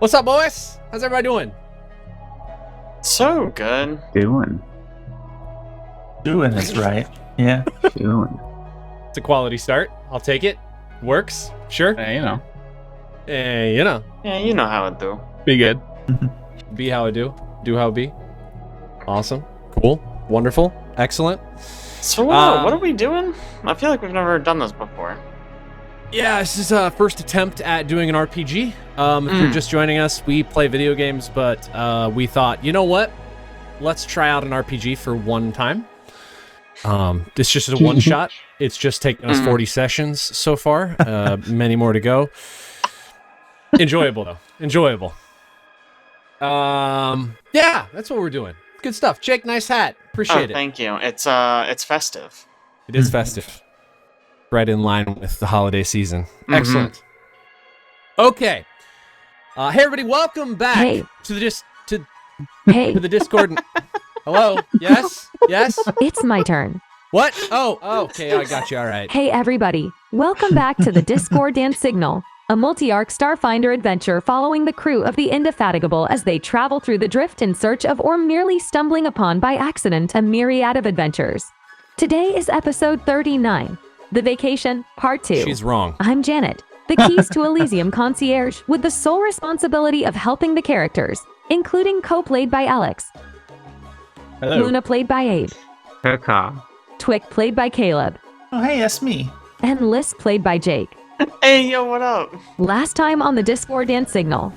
What's up, boys? How's everybody doing? So good. Doing is right. Yeah. doing. It's a quality start. I'll take it. Works. Sure. You know. You know. Yeah, you know how it do. Be good. Be how I do. Do how it be. Awesome. Cool. Wonderful. Excellent. So what are we doing? I feel like we've never done this before. Yeah, this is our first attempt at doing an RPG. If you're just joining us, we play video games, but we thought, you know what? Let's try out an RPG for one time. It's just a one shot. It's just taken us 40 sessions so far. Many more to go. Enjoyable though. Enjoyable. Yeah, that's what we're doing. Good stuff. Jake, nice hat. Appreciate it. Thank you. It's festive. It is festive. Right in line with the holiday season. Excellent. Okay. Hey everybody, welcome back to the to the Discord. Hello. Yes. Yes. It's my turn. What? Oh, okay. I got you. All right. Hey everybody, welcome back to the Discord and Signal, a multi-arc Starfinder adventure following the crew of the Indefatigable as they travel through the drift in search of or merely stumbling upon by accident a myriad of adventures. Today is episode 39, The Vacation, Part 2. She's wrong. I'm Janet, the Keys to Elysium concierge with the sole responsibility of helping the characters, including Kohe played by Alex, Hello. Luna played by Abe, Twik played by Caleb, Oh, hey, that's me. and Lisk played by Jake. Hey, yo, what up? Last time on the Discord and Signal,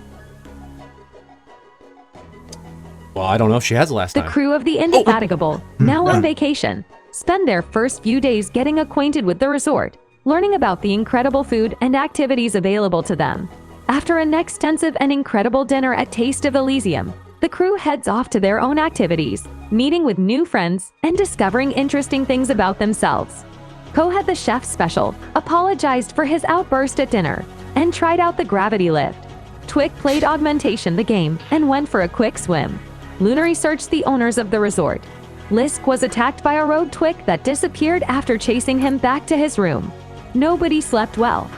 Well, I don't know if she has last the time. crew of the Indefatigable, now on vacation, spend their first few days getting acquainted with the resort, learning about the incredible food and activities available to them. After an extensive and incredible dinner at Taste of Elysium, the crew heads off to their own activities, meeting with new friends and discovering interesting things about themselves. Kohe, the chef special, apologized for his outburst at dinner and tried out the gravity lift. Twik played Augmentation the game and went for a quick swim. Luna researched the owners of the resort. Lisk was attacked by a rogue Twik that disappeared after chasing him back to his room. Nobody slept well.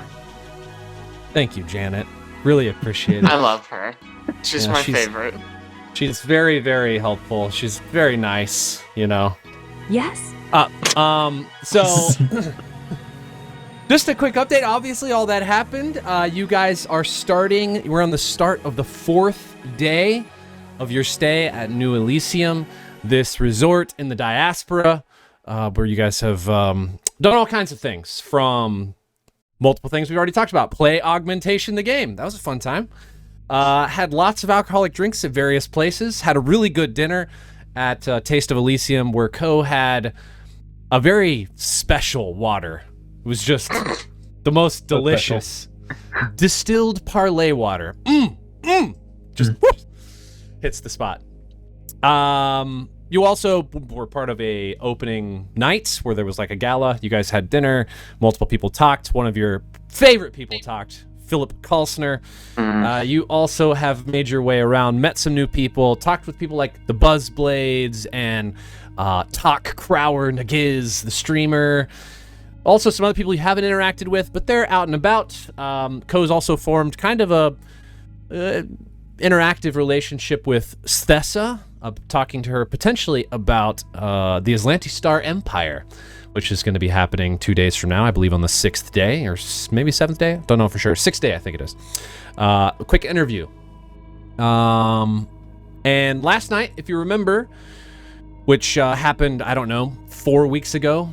Thank you, Janet. Really appreciate it. I love her. She's Yeah, my she's- favorite. She's very, very helpful. She's very nice, you know. Yes? So just a quick update. Obviously, all that happened. You guys are starting. We're on the start of the 4th day of your stay at New Elysium, this resort in the diaspora, where you guys have done all kinds of things, from multiple things we've already talked about. Play Augmentation the game. That was a fun time. Had lots of alcoholic drinks at various places. Had a really good dinner at Taste of Elysium, where Kohe had a very special water. It was just the most delicious distilled parlay water. Just whoop, hits the spot. You also were part of a opening night where there was like a gala. You guys had dinner. Multiple people talked. One of your favorite people talked, Philip Kalsner. You also have made your way around, met some new people, talked with people like the Buzzblades and Talk Crower Nagiz, the streamer. Also some other people you haven't interacted with, but they're out and about. Kohe's also formed kind of a interactive relationship with Stessa, talking to her potentially about the Aslanti Star Empire, which is going to be happening 2 days from now, I believe on the 6th day, or maybe 7th day? Don't know for sure. 6th day, I think it is. A quick interview. And last night, if you remember, which happened, I don't know, 4 weeks ago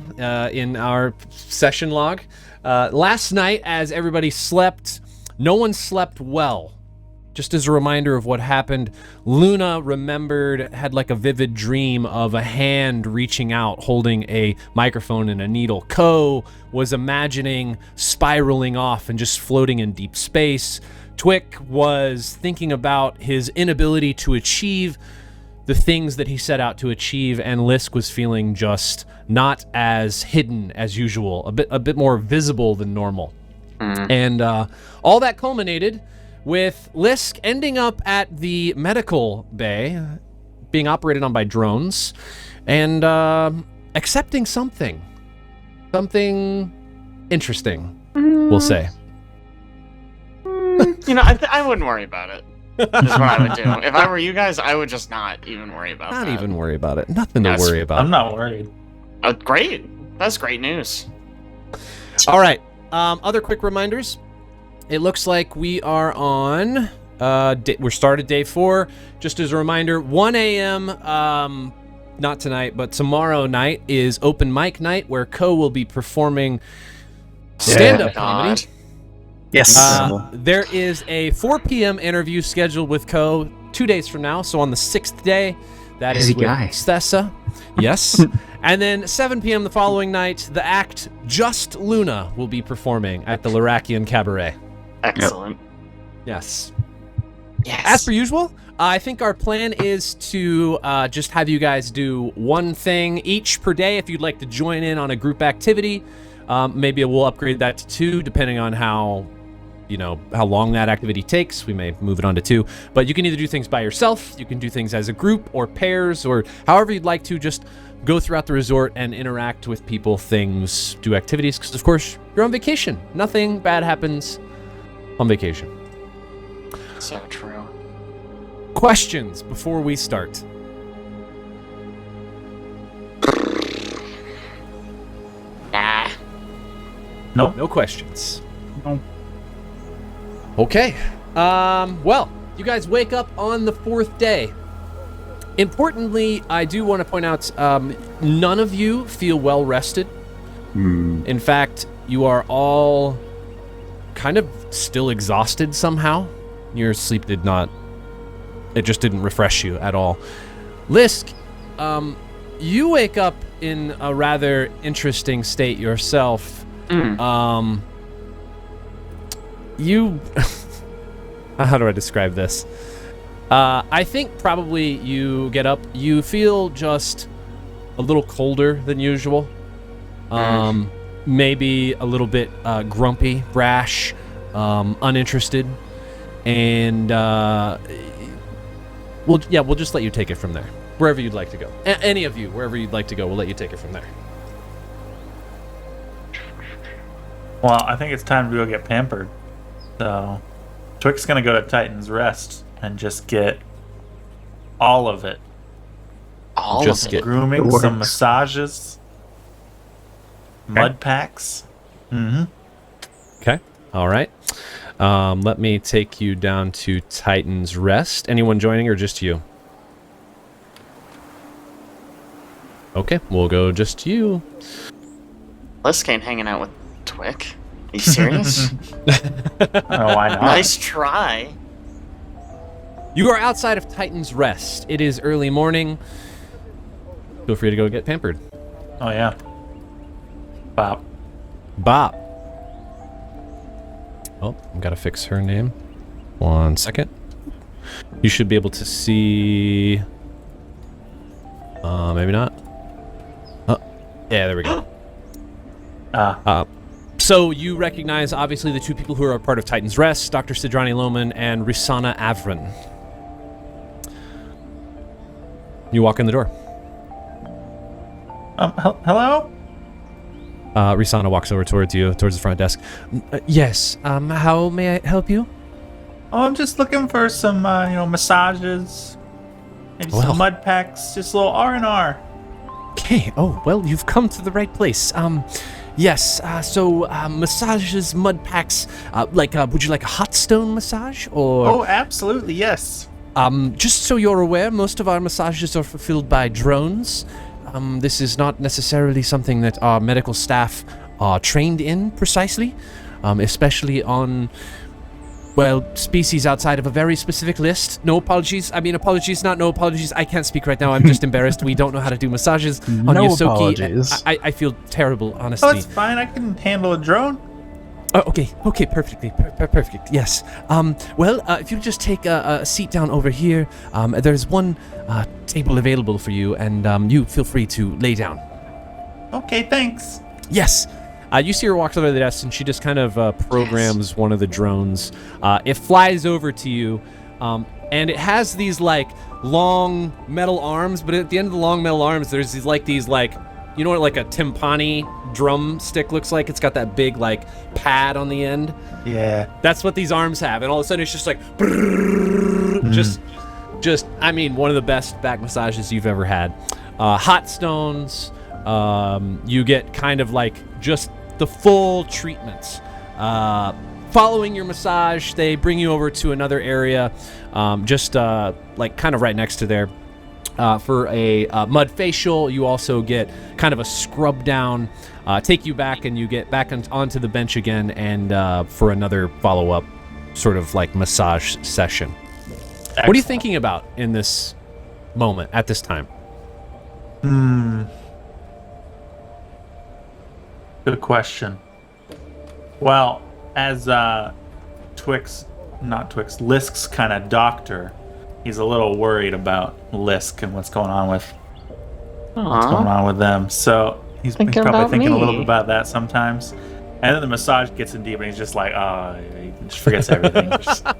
in our session log. Last night, as everybody slept, no one slept well. Just as a reminder of what happened, Luna had like a vivid dream of a hand reaching out, holding a microphone and a needle. Kohe was imagining spiraling off and just floating in deep space. Twik was thinking about his inability to achieve the things that he set out to achieve, and Lisk was feeling just not as hidden as usual, a bit more visible than normal. And all that culminated with Lisk ending up at the medical bay, being operated on by drones, and accepting something interesting, we'll say. I wouldn't worry about it. Is what I would do. If I were you guys, I would just not even worry about that. Not even worry about it. Nothing to worry about. I'm not worried. Oh, great. That's great news. All right. Other quick reminders. It looks like we are on. We're started day 4. Just as a reminder, 1 a.m. Not tonight, but tomorrow night is open mic night, where Kohe will be performing stand-up comedy. Yes. There is a 4 p.m. interview scheduled with Kohe 2 days from now. So on the 6th day, that is with Stessa. Yes. And then 7 p.m. the following night, the act Just Luna will be performing at the Larakian Cabaret. Excellent. Yes. Yes. As per usual, I think our plan is to just have you guys do one thing each per day. If you'd like to join in on a group activity, maybe we'll upgrade that to 2, depending on how long that activity takes. We may move it on to 2, but you can either do things by yourself, you can do things as a group or pairs, or however you'd like to. Just go throughout the resort and interact with people, things, do activities, because of course you're on vacation. Nothing bad happens on vacation. So true. Questions before we start? Nah. Nope. No questions. No. Okay. Well, you guys wake up on the 4th day. Importantly, I do want to point out, none of you feel well rested. In fact, you are all kind of still exhausted somehow. Your sleep it just didn't refresh you at all. Lisk, you wake up in a rather interesting state yourself. You how do I describe this? I think probably you get up, you feel just a little colder than usual. Maybe a little bit grumpy, brash, uninterested, and we'll just let you take it from there. Wherever you'd like to go. Any of you, wherever you'd like to go, we'll let you take it from there. Well, I think it's time to go get pampered. So, Twik's gonna go to Titan's Rest and just get all of it. Just get Grooming, some massages, mud packs. Okay. All right. Let me take you down to Titan's Rest. Anyone joining or just you? Okay, we'll go just you. Lisk ain't hanging out with Twik. Are you serious? Oh, why not? Nice try. You are outside of Titan's Rest. It is early morning. Feel free to go get pampered. Oh, yeah. Bop. Bop. Oh, I've got to fix her name. 1 second. You should be able to see... maybe not. Oh, yeah, there we go. So you recognize, obviously, the 2 people who are a part of Titan's Rest, Dr. Sidrani Loman and Risana Avran. You walk in the door. Hello? Risana walks over towards you, towards the front desk. Yes, how may I help you? Oh, I'm just looking for some, massages, maybe some mud packs, just a little R&R. Okay, oh, well, you've come to the right place. Yes, so massages, mud packs, would you like a hot stone massage, or... Oh, absolutely, yes. Just so you're aware, most of our massages are fulfilled by drones. This is not necessarily something that our medical staff are trained in precisely, especially on, species outside of a very specific list. No apologies. I mean, apologies, not no apologies. I can't speak right now. I'm just embarrassed. We don't know how to do massages on Yosoki. Apologies. I feel terrible, honestly. Oh, it's fine. I can handle a drone. Oh, okay, perfectly, perfect, yes. If you just take a seat down over here, there's one table available for you, and you feel free to lay down. Okay, thanks. Yes. You see her walks over to the desk, and she just kind of programs one of the drones. It flies over to you, and it has these, long metal arms, but at the end of the long metal arms, there's these, you know what, a timpani drumstick looks like? It's got that big, pad on the end. Yeah. That's what these arms have, and all of a sudden it's just brrrr, Just, I mean, one of the best back massages you've ever had. Hot stones. You get kind of like just the full treatments. Following your massage, they bring you over to another area, like kind of right next to there. For a mud facial, you also get kind of a scrub down, take you back, and you get back onto the bench again, and for another follow-up sort of like massage session. Excellent. What are you thinking about in this moment, at this time? Good question. Well, as Lisk's kind of doctor, he's a little worried about Lisk and what's going on with them. So he's probably thinking a little bit about that sometimes. And then the massage gets in deep, and he's just like, he just forgets everything.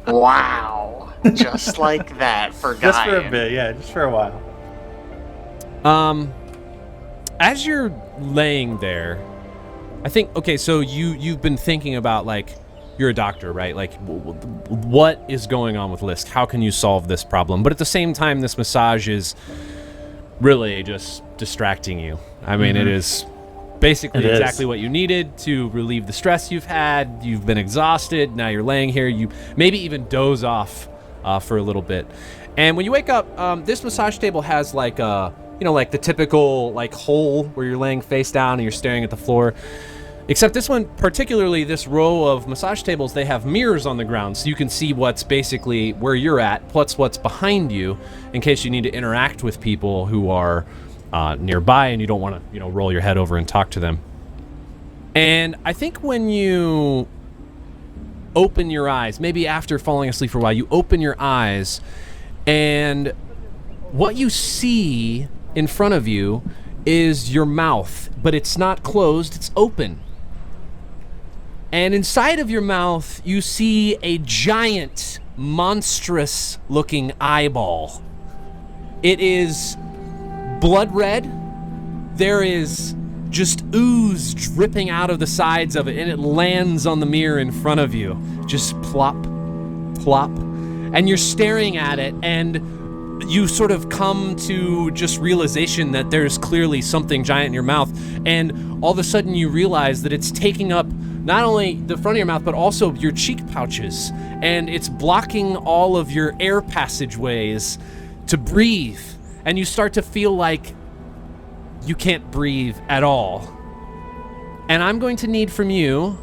Wow. Just like that for Guy. Just for a bit, yeah, just for a while. As you're laying there, I think, okay, so you've been thinking about, like, you're a doctor, right? Like, what is going on with Lisk? How can you solve this problem? But at the same time, this massage is really just distracting you. I mean, it is basically exactly what you needed to relieve the stress you've had. You've been exhausted. Now you're laying here. You maybe even doze off for a little bit. And when you wake up, this massage table has like like the typical like hole where you're laying face down and you're staring at the floor. Except this one, particularly this row of massage tables, they have mirrors on the ground, so you can see what's basically where you're at, plus what's behind you, in case you need to interact with people who are nearby and you don't want to, roll your head over and talk to them. And I think when you open your eyes, maybe after falling asleep for a while, you open your eyes, and what you see in front of you is your mouth, but it's not closed, it's open. And inside of your mouth, you see a giant, monstrous-looking eyeball. It is blood red. There is just ooze dripping out of the sides of it, and it lands on the mirror in front of you. Just plop, plop. And you're staring at it, and you sort of come to just realization that there's clearly something giant in your mouth, and all of a sudden you realize that it's taking up not only the front of your mouth, but also your cheek pouches, and it's blocking all of your air passageways to breathe, and you start to feel like you can't breathe at all. And I'm going to need from you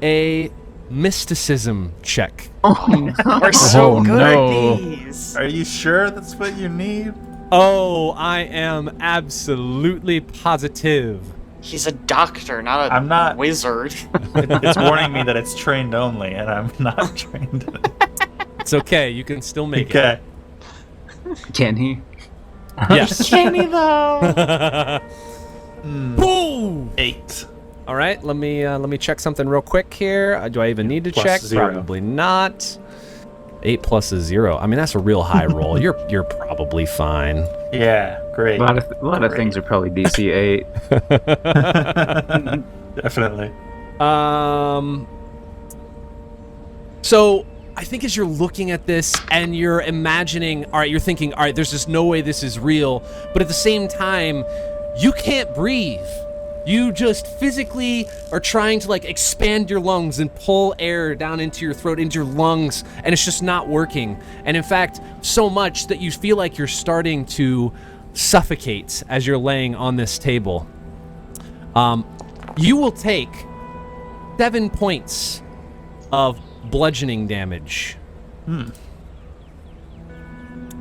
a mysticism check. We're so good at these. Are you sure that's what you need? Oh, I am absolutely positive. He's a doctor, not a wizard. It's warning me that it's trained only, and I'm not trained. It's okay. You can still make it. Okay. Can he? Yes. Can he though? Boom! 8. All right. Let me check something real quick here. Do I even need to check? 0. Probably not. 8 plus a 0. I mean, that's a real high roll. You're probably fine. Yeah, great. A lot of things are probably DC 8. Definitely. So I think as you're looking at this and you're imagining, all right, you're thinking, all right, there's just no way this is real. But at the same time, you can't breathe. You just physically are trying to like expand your lungs and pull air down into your throat, into your lungs, and it's just not working. And in fact, so much that you feel like you're starting to suffocate as you're laying on this table. You will take 7 points of bludgeoning damage.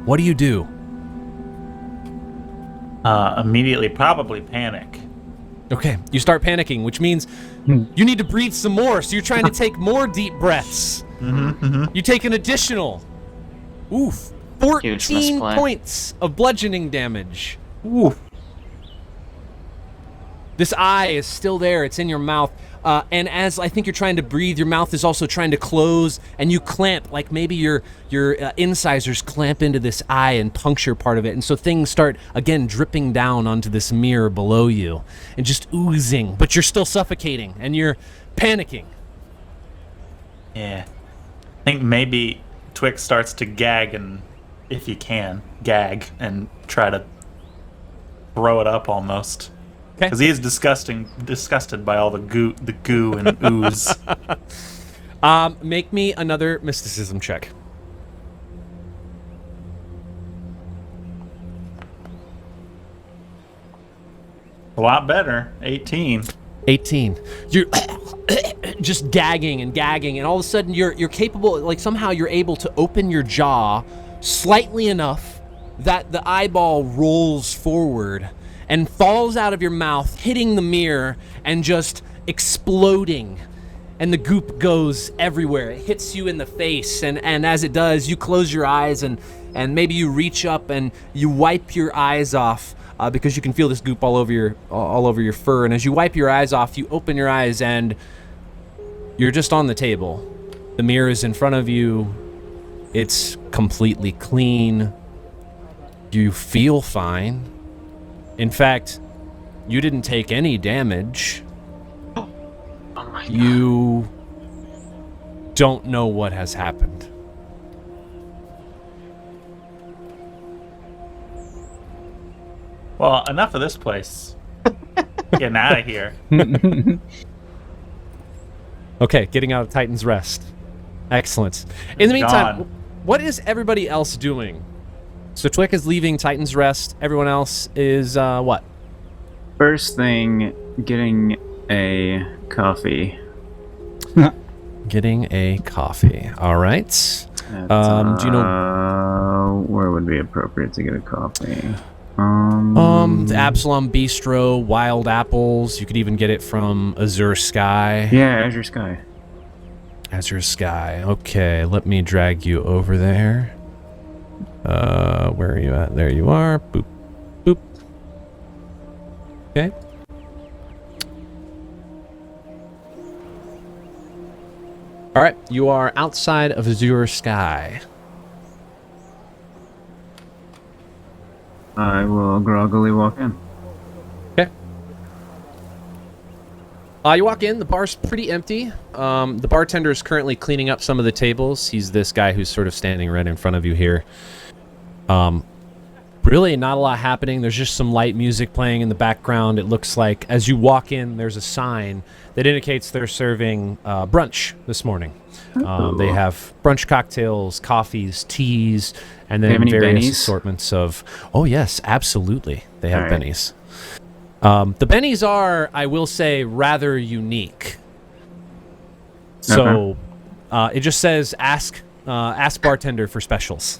What do you do? Immediately, probably panic. Okay, you start panicking, which means you need to breathe some more, so you're trying to take more deep breaths. You take an additional 14 points of bludgeoning damage. Oof. This eye is still there, it's in your mouth, and as I think you're trying to breathe, your mouth is also trying to close, and you clamp, like maybe your incisors clamp into this eye and puncture part of it, and so things start, again, dripping down onto this mirror below you, and just oozing, but you're still suffocating, and you're panicking. Yeah. I think maybe Twik starts to gag, and if you can, gag and try to throw it up almost. Okay. Because he is disgusted by all the goo and ooze. Make me another mysticism check. A lot better. 18. 18. You're just gagging, and all of a sudden you're capable, like somehow you're able to open your jaw slightly enough that the eyeball rolls forward and falls out of your mouth, hitting the mirror and just exploding. And the goop goes everywhere. It hits you in the face, and as it does, you close your eyes and maybe you reach up and you wipe your eyes off. Because you can feel this goop all over your fur, and as you wipe your eyes off, you open your eyes and you're just on the table. The mirror is in front of you. It's completely clean. You feel fine. In fact, you didn't take any damage. Oh my God. You don't know what has happened. Well, enough of this place. Getting out of here. Okay, getting out of Titan's Rest. Excellent. In the meantime, Gone. what is everybody else doing? So Twik is leaving Titan's Rest. Everyone else is what? First thing, getting a coffee. Getting a coffee. All right. Do you know where would be appropriate to get a coffee? the Absalom Bistro, Wild Apples? You could even get it from Azure Sky. Yeah, Azure Sky. Azure Sky. Okay, let me drag you over there. Where are you at? There you are. Boop. Boop. Okay. All right, you are outside of Azure Sky. I will groggily walk in. Okay. You walk in, the bar's pretty empty. The bartender is currently cleaning up some of the tables. He's this guy who's sort of standing right in front of you here. Really not a lot happening. There's just some light music playing in the background. It looks like as you walk in, there's a sign that indicates they're serving brunch this morning. They have brunch cocktails, coffees, teas, and They have then any various bennies? assortments of... Oh, yes, absolutely. They have All right. bennies. The bennies are, I will say, rather unique. So it just says, ask bartender for specials.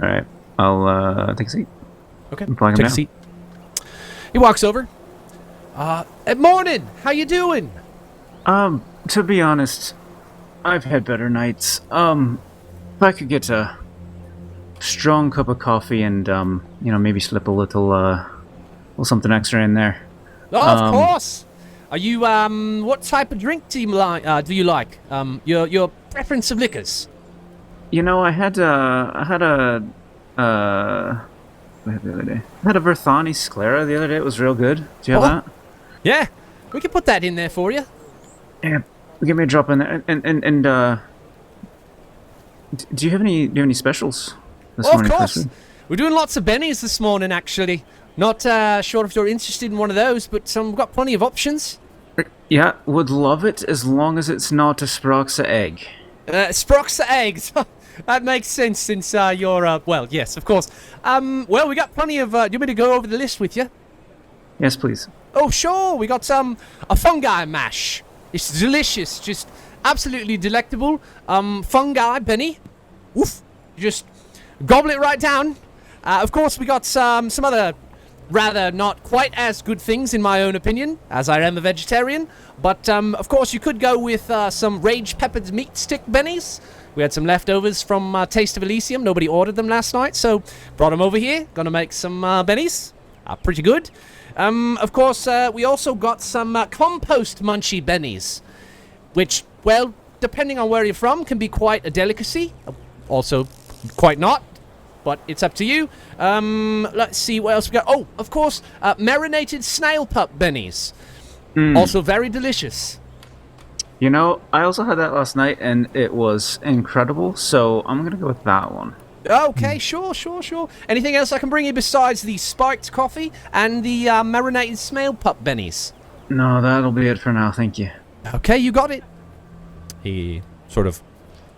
All right, I'll take a seat. Okay, Plug him take a down. seat. He walks over. Morning, how you doing? To be honest, I've had better nights. If I could get a strong cup of coffee and, maybe slip a little something extra in there. Oh, of course. Are you, what type of drink do you like? Your preference of liquors? You know, I had a what had the other day? I had a Verthani Sclera the other day. It was real good. Do you have that? Yeah, we can put that in there for you. Yeah, give me a drop in there. And do you have any specials this Of morning? course. Presley? We're doing lots of bennies this morning, actually. Not sure if you're interested in one of those, but we've got plenty of options. Yeah, would love it as long as it's not a Sproxa egg. Sproxa eggs. That makes sense since you're, well, yes, of course. Well, we got plenty of, do you want me to go over the list with you? Yes, please. Oh, sure. We got a fungi mash. It's delicious. Just absolutely delectable. Fungi, Benny. Woof. Just gobble it right down. Of course, we got some other rather not quite as good things, in my own opinion, as I am a vegetarian. But, of course, you could go with some Rage Peppered Meat Stick Bennies. We had some leftovers from Taste of Elysium. Nobody ordered them last night, so brought them over here. Gonna make some bennies. Pretty good. Of course, we also got some compost munchy bennies, which, well, depending on where you're from, can be quite a delicacy. Also, quite not, but it's up to you. Let's see what else we got. Oh, of course, marinated snail pup bennies. Also very delicious. You know, I also had that last night, and it was incredible. So I'm gonna go with that one. Okay, sure. Anything else I can bring you besides the spiked coffee and the marinated snail pup bennies? No, that'll be it for now. Thank you. Okay, you got it. He sort of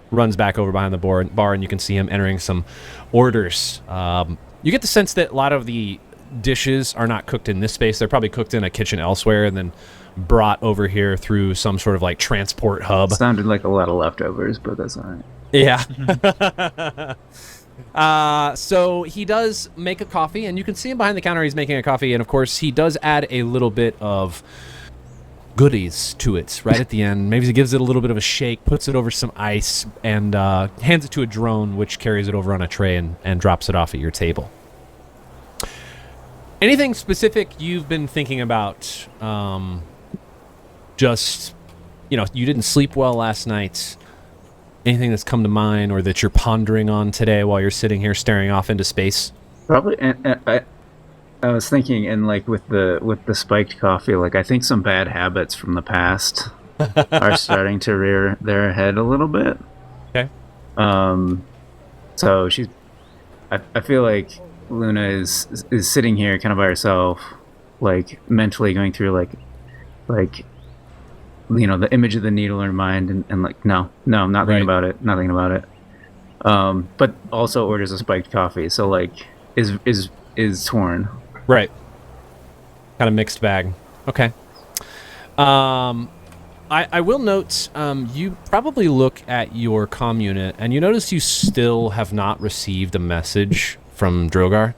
runs back over behind the bar, and you can see him entering some orders. You get the sense that a lot of the dishes are not cooked in this space. They're probably cooked in a kitchen elsewhere and then brought over here through some sort of like transport hub. Sounded like a lot of leftovers, but that's all right. Yeah. So he does make a coffee, and you can see him behind the counter. He's making a coffee, and of course he does add a little bit of goodies to it right at the end. Maybe he gives it a little bit of a shake, puts it over some ice, and hands it to a drone, which carries it over on a tray and drops it off at your table. Anything specific you've been thinking about? Just, you didn't sleep well last night. Anything that's come to mind or that you're pondering on today while you're sitting here staring off into space? Probably. And I was thinking, and like with the spiked coffee, like I think some bad habits from the past are starting to rear their head a little bit. Okay. So I feel like Luna is sitting here kind of by herself, like mentally going through like the image of the needle in her mind, and like no, I'm not thinking about it, nothing about it. But also orders a spiked coffee, so like is torn. Right. Kind of mixed bag. Okay. I will note, you probably look at your comm unit, and you notice you still have not received a message from Drogar.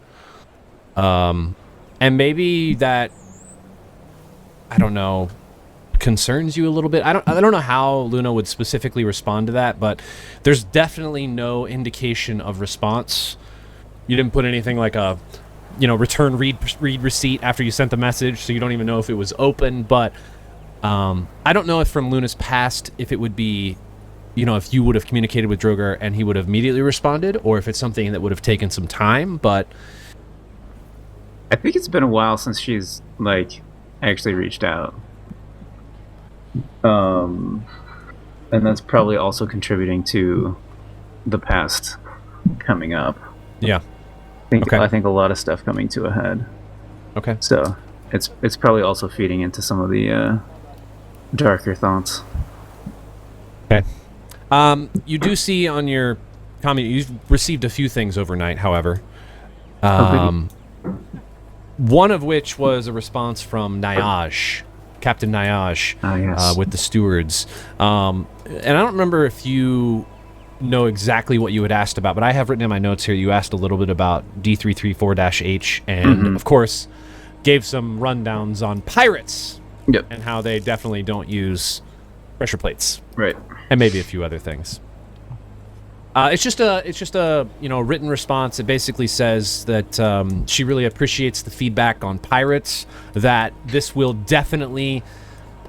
And maybe that, I don't know, concerns you a little bit. I don't know how Luna would specifically respond to that, but there's definitely no indication of response. You didn't put anything like a return read receipt after you sent the message, so you don't even know if it was open. But I don't know if from Luna's past, if it would be, if you would have communicated with Drogar and he would have immediately responded, or if it's something that would have taken some time. But I think it's been a while since she's like actually reached out. And that's probably also contributing to the past coming up. Yeah. I think a lot of stuff coming to a head. Okay. So it's probably also feeding into some of the darker thoughts. Okay. You do see on your comment you've received a few things overnight, however. One of which was a response from Nyaj, Captain Nyaj, yes. with the stewards. And I don't remember if you know exactly what you had asked about, but I have written in my notes here you asked a little bit about D334-H and, of course, gave some rundowns on pirates. Yep. And how they definitely don't use pressure plates. Right. And maybe a few other things. It's just a written response. It basically says that she really appreciates the feedback on pirates, that this will definitely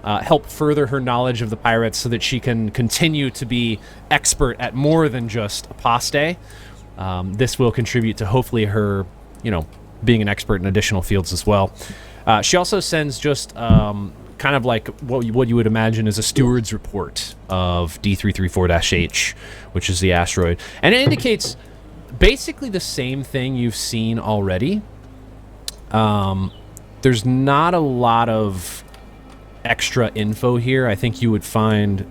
help further her knowledge of the pirates so that she can continue to be expert at more than just apostate. This will contribute to hopefully her, being an expert in additional fields as well. She also sends just kind of like what you would imagine is a steward's report of D334-H, which is the asteroid. And it indicates basically the same thing you've seen already. There's not a lot of extra info here. I think you would find,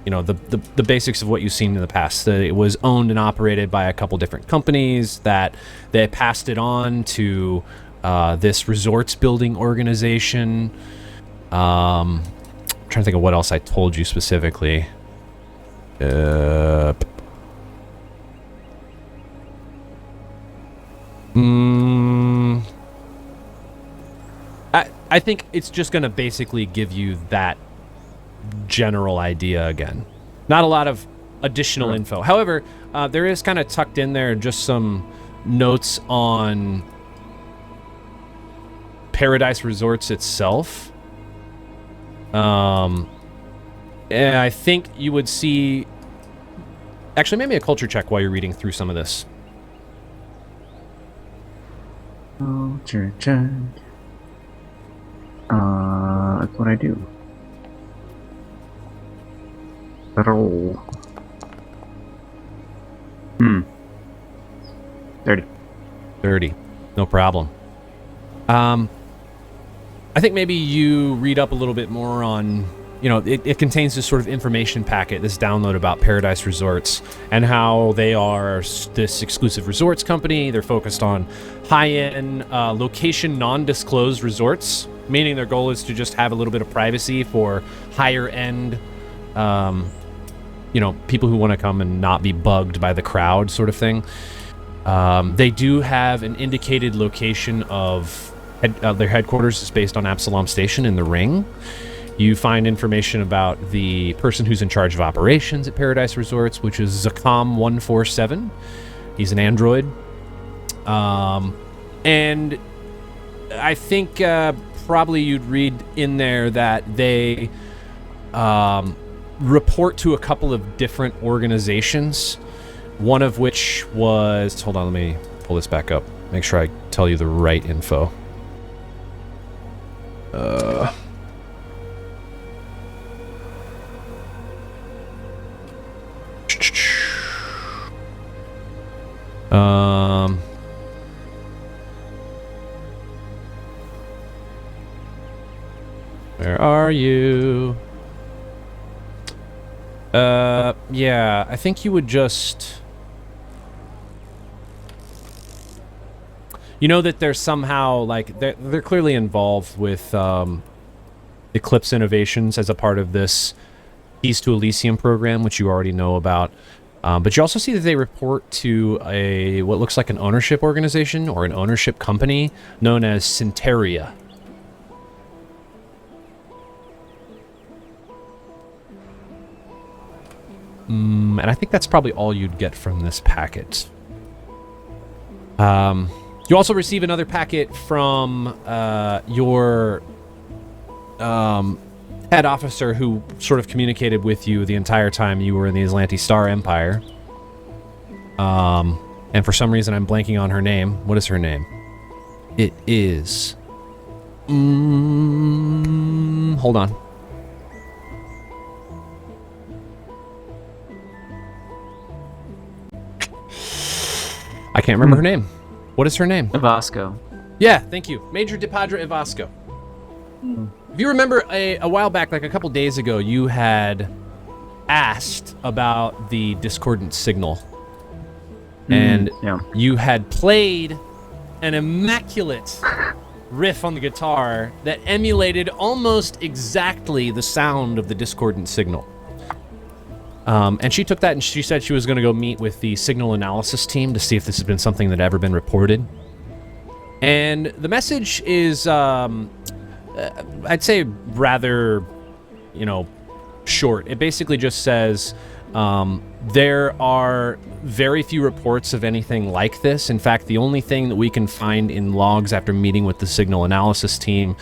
the basics of what you've seen in the past. That it was owned and operated by a couple different companies, that they passed it on to this resorts building organization. I'm trying to think of what else I told you specifically. I think it's just going to basically give you that general idea again. Not a lot of additional info. However, there is kind of tucked in there just some notes on Paradise Resorts itself. And I think you would see... Actually, maybe a culture check while you're reading through some of this. Culture check. That's what I do. Roll. 30. 30. No problem. I think maybe you read up a little bit more on, it contains this sort of information packet, this download about Paradise Resorts and how they are this exclusive resorts company. They're focused on high-end, location non-disclosed resorts, meaning their goal is to just have a little bit of privacy for higher-end, people who want to come and not be bugged by the crowd sort of thing. They do have an indicated location of their headquarters is based on Absalom Station in the Ring. You find information about the person who's in charge of operations at Paradise Resorts, which is Zakam147. He's an android. And I think probably you'd read in there that they report to a couple of different organizations, one of which was... Hold on, let me pull this back up. Make sure I tell you the right info. Where are you? Yeah, I think you would just... that they're somehow, they're clearly involved with Eclipse Innovations as a part of this Keys to Elysium program, which you already know about. But you also see that they report to what looks like an ownership organization or an ownership company known as Centauria. And I think that's probably all you'd get from this packet. You also receive another packet from your head officer who sort of communicated with you the entire time you were in the Atlantis Star Empire. And for some reason I'm blanking on her name. What is her name? It is... hold on. I can't remember her name. What is her name? Ivasco. Yeah, thank you. Major DePadre Ivasco. If you remember a while back, like a couple days ago, you had asked about the discordant signal. And you had played an immaculate riff on the guitar that emulated almost exactly the sound of the discordant signal. And she took that and she said she was going to go meet with the signal analysis team to see if this has been something that had ever been reported. And the message is, I'd say rather, short. It basically just says, there are very few reports of anything like this. In fact, the only thing that we can find in logs after meeting with the signal analysis team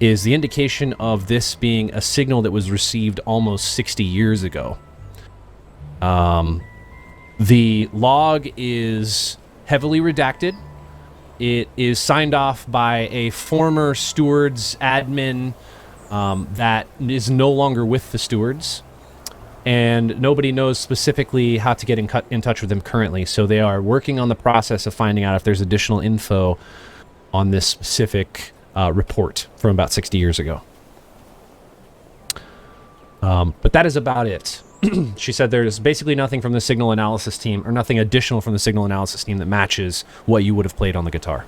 is the indication of this being a signal that was received almost 60 years ago. The log is heavily redacted. It is signed off by a former stewards admin that is no longer with the stewards, and nobody knows specifically how to get in touch with them currently, so they are working on the process of finding out if there's additional info on this specific report from about 60 years ago. But that is about it. She said there's basically nothing from the signal analysis team, or nothing additional from the signal analysis team that matches what you would have played on the guitar.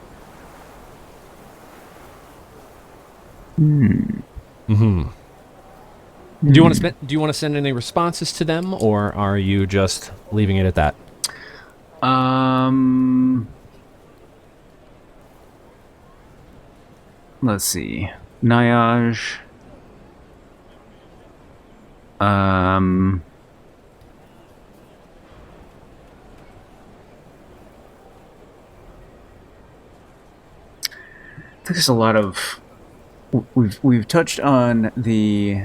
Do you want to send any responses to them, or are you just leaving it at that? Let's see. Nyaj. I think there's a lot of... We've touched on the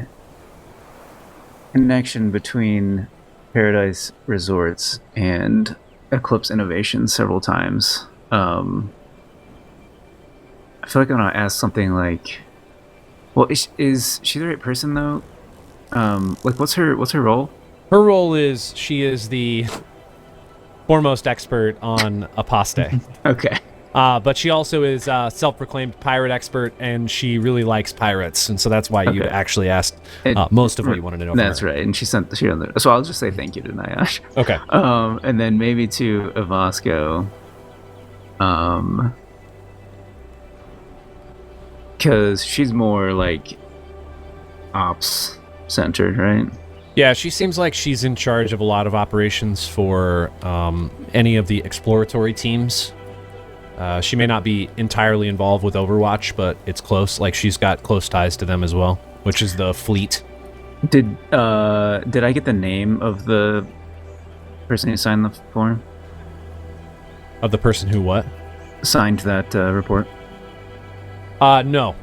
connection between Paradise Resorts and Eclipse Innovations several times. I feel like I'm gonna ask something like, well, is she the right person though? What's her role? Her role is she is the foremost expert on apostate. Okay. But she also is self-proclaimed pirate expert, and she really likes pirates, and so that's why you actually asked most of what you wanted to know. That's from her. right, and she sent. So I'll just say thank you to Nyash. Okay. And then maybe to Ivasco. Because she's more like ops centered, right? Yeah, she seems like she's in charge of a lot of operations for any of the exploratory teams. She may not be entirely involved with Overwatch, but it's close. Like, she's got close ties to them as well, which is the fleet. Did I get the name of the person who signed the form? Of the person who what? Signed that report? No.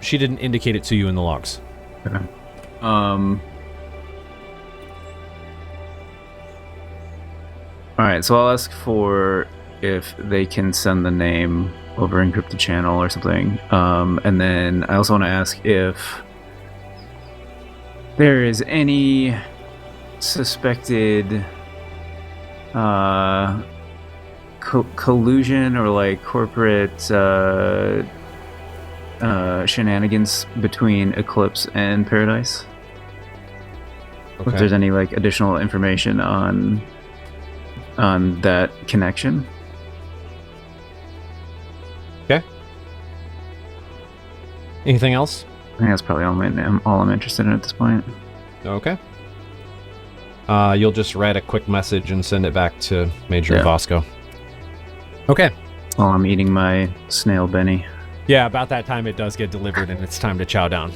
She didn't indicate it to you in the logs. Okay. Alright, so I'll ask for if they can send the name over encrypted channel or something. And then I also want to ask if there is any suspected collusion or like corporate shenanigans between Eclipse and Paradise. Okay. If there's any like additional information on that connection. Okay. Anything else? I think that's probably all I'm interested in at this point. Okay. You'll just write a quick message and send it back to Major Vasco. Okay. While I'm eating my snail Benny. Yeah, about that time it does get delivered and it's time to chow down.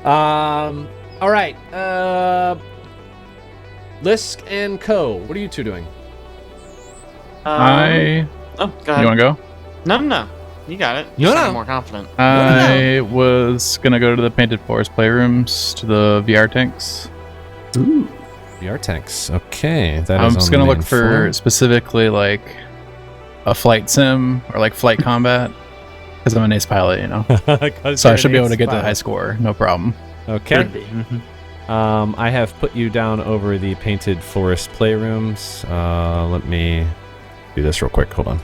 All right. Lisk and Kohe, what are you two doing? Oh, go ahead. You want to go? No. You got it. You sound more confident. I was going to go to the Painted Forest playrooms, to the VR tanks. Ooh. VR tanks. Okay. I'm just going to look for specifically like a flight sim or like flight combat because I'm an ace pilot, you know. So I should be able to get to the high score. No problem. Okay. I have put you down over the Painted Forest playrooms. Let me do this real quick. Hold on.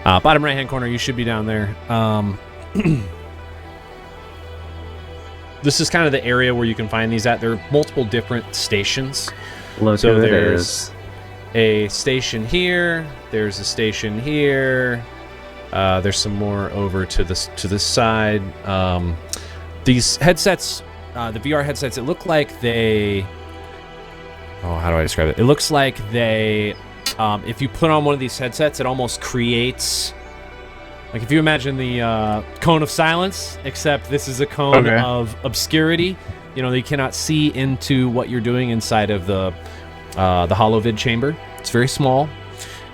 Bottom right-hand corner, you should be down there. This is kind of the area where you can find these at. There are multiple different stations. So there's a station here. There's a station here. There's some more over to this side. These headsets, the VR headsets, it look like they... Oh, how do I describe it? It looks like they... if you put on one of these headsets, it almost creates... Like, if you imagine the cone of silence, except this is a cone of obscurity. You know, you cannot see into what you're doing inside of the holovid chamber. It's very small.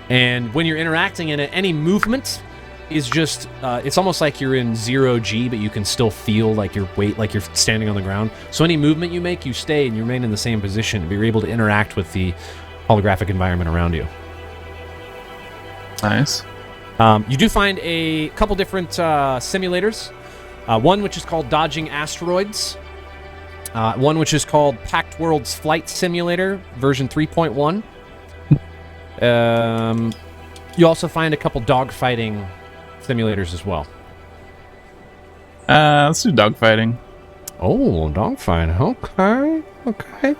And when you're interacting in it, any movement is just... it's almost like you're in 0G, but you can still feel like your weight, like you're standing on the ground. So any movement you make, you stay and you remain in the same position. But you're able to interact with the holographic environment around you. Nice. You do find a couple different simulators. One which is called Dodging Asteroids. One which is called Packed Worlds Flight Simulator, version 3.1. You also find a couple dogfighting simulators as well. Let's do dogfighting. Oh, dogfight. Okay.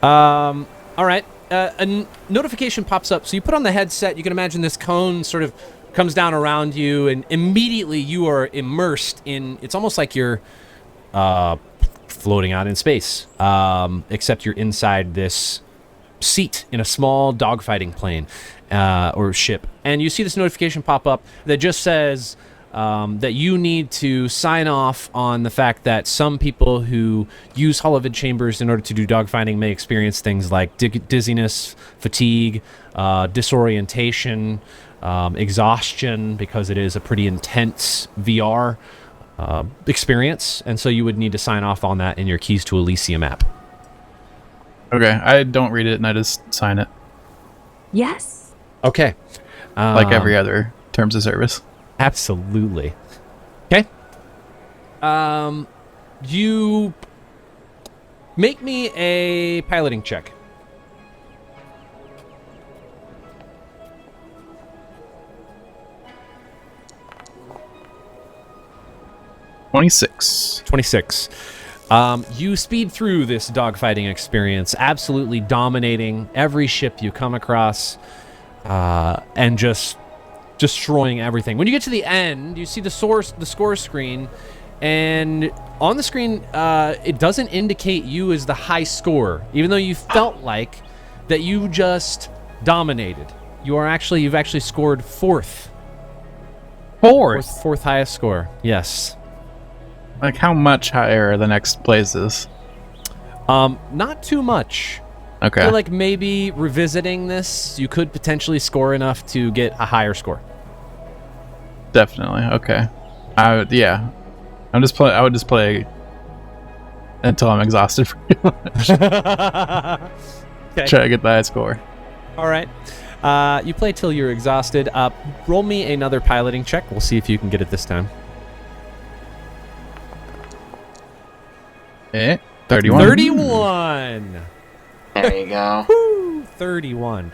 All right. A notification pops up. So you put on the headset. You can imagine this cone sort of comes down around you, and immediately you are immersed in... It's almost like you're floating out in space, except you're inside this seat in a small dogfighting plane or ship. And you see this notification pop up that just says... that you need to sign off on the fact that some people who use holovid chambers in order to do dogfighting may experience things like dizziness, fatigue, disorientation, exhaustion, because it is a pretty intense VR experience. And so you would need to sign off on that in your Keys to Elysium app. Okay, I don't read it and I just sign it. Yes. Okay. Like every other terms of service. Absolutely. Okay. You make me a piloting check. $26. 26. You speed through this dogfighting experience, absolutely dominating every ship you come across, and just destroying everything. When you get to the end, you see the score screen, and on the screen, it doesn't indicate you as the high scorer, even though you felt like that you just dominated. You've actually scored fourth. Fourth highest score. Yes. Like, how much higher are the next places? Not too much. Okay. I feel like maybe revisiting this, you could potentially score enough to get a higher score. Definitely. Okay. I would just play until I'm exhausted pretty much. Okay. Try to get the high score. All right. You play till you're exhausted. Roll me another piloting check. We'll see if you can get it this time. 31. 31. There you go. Woo, 31.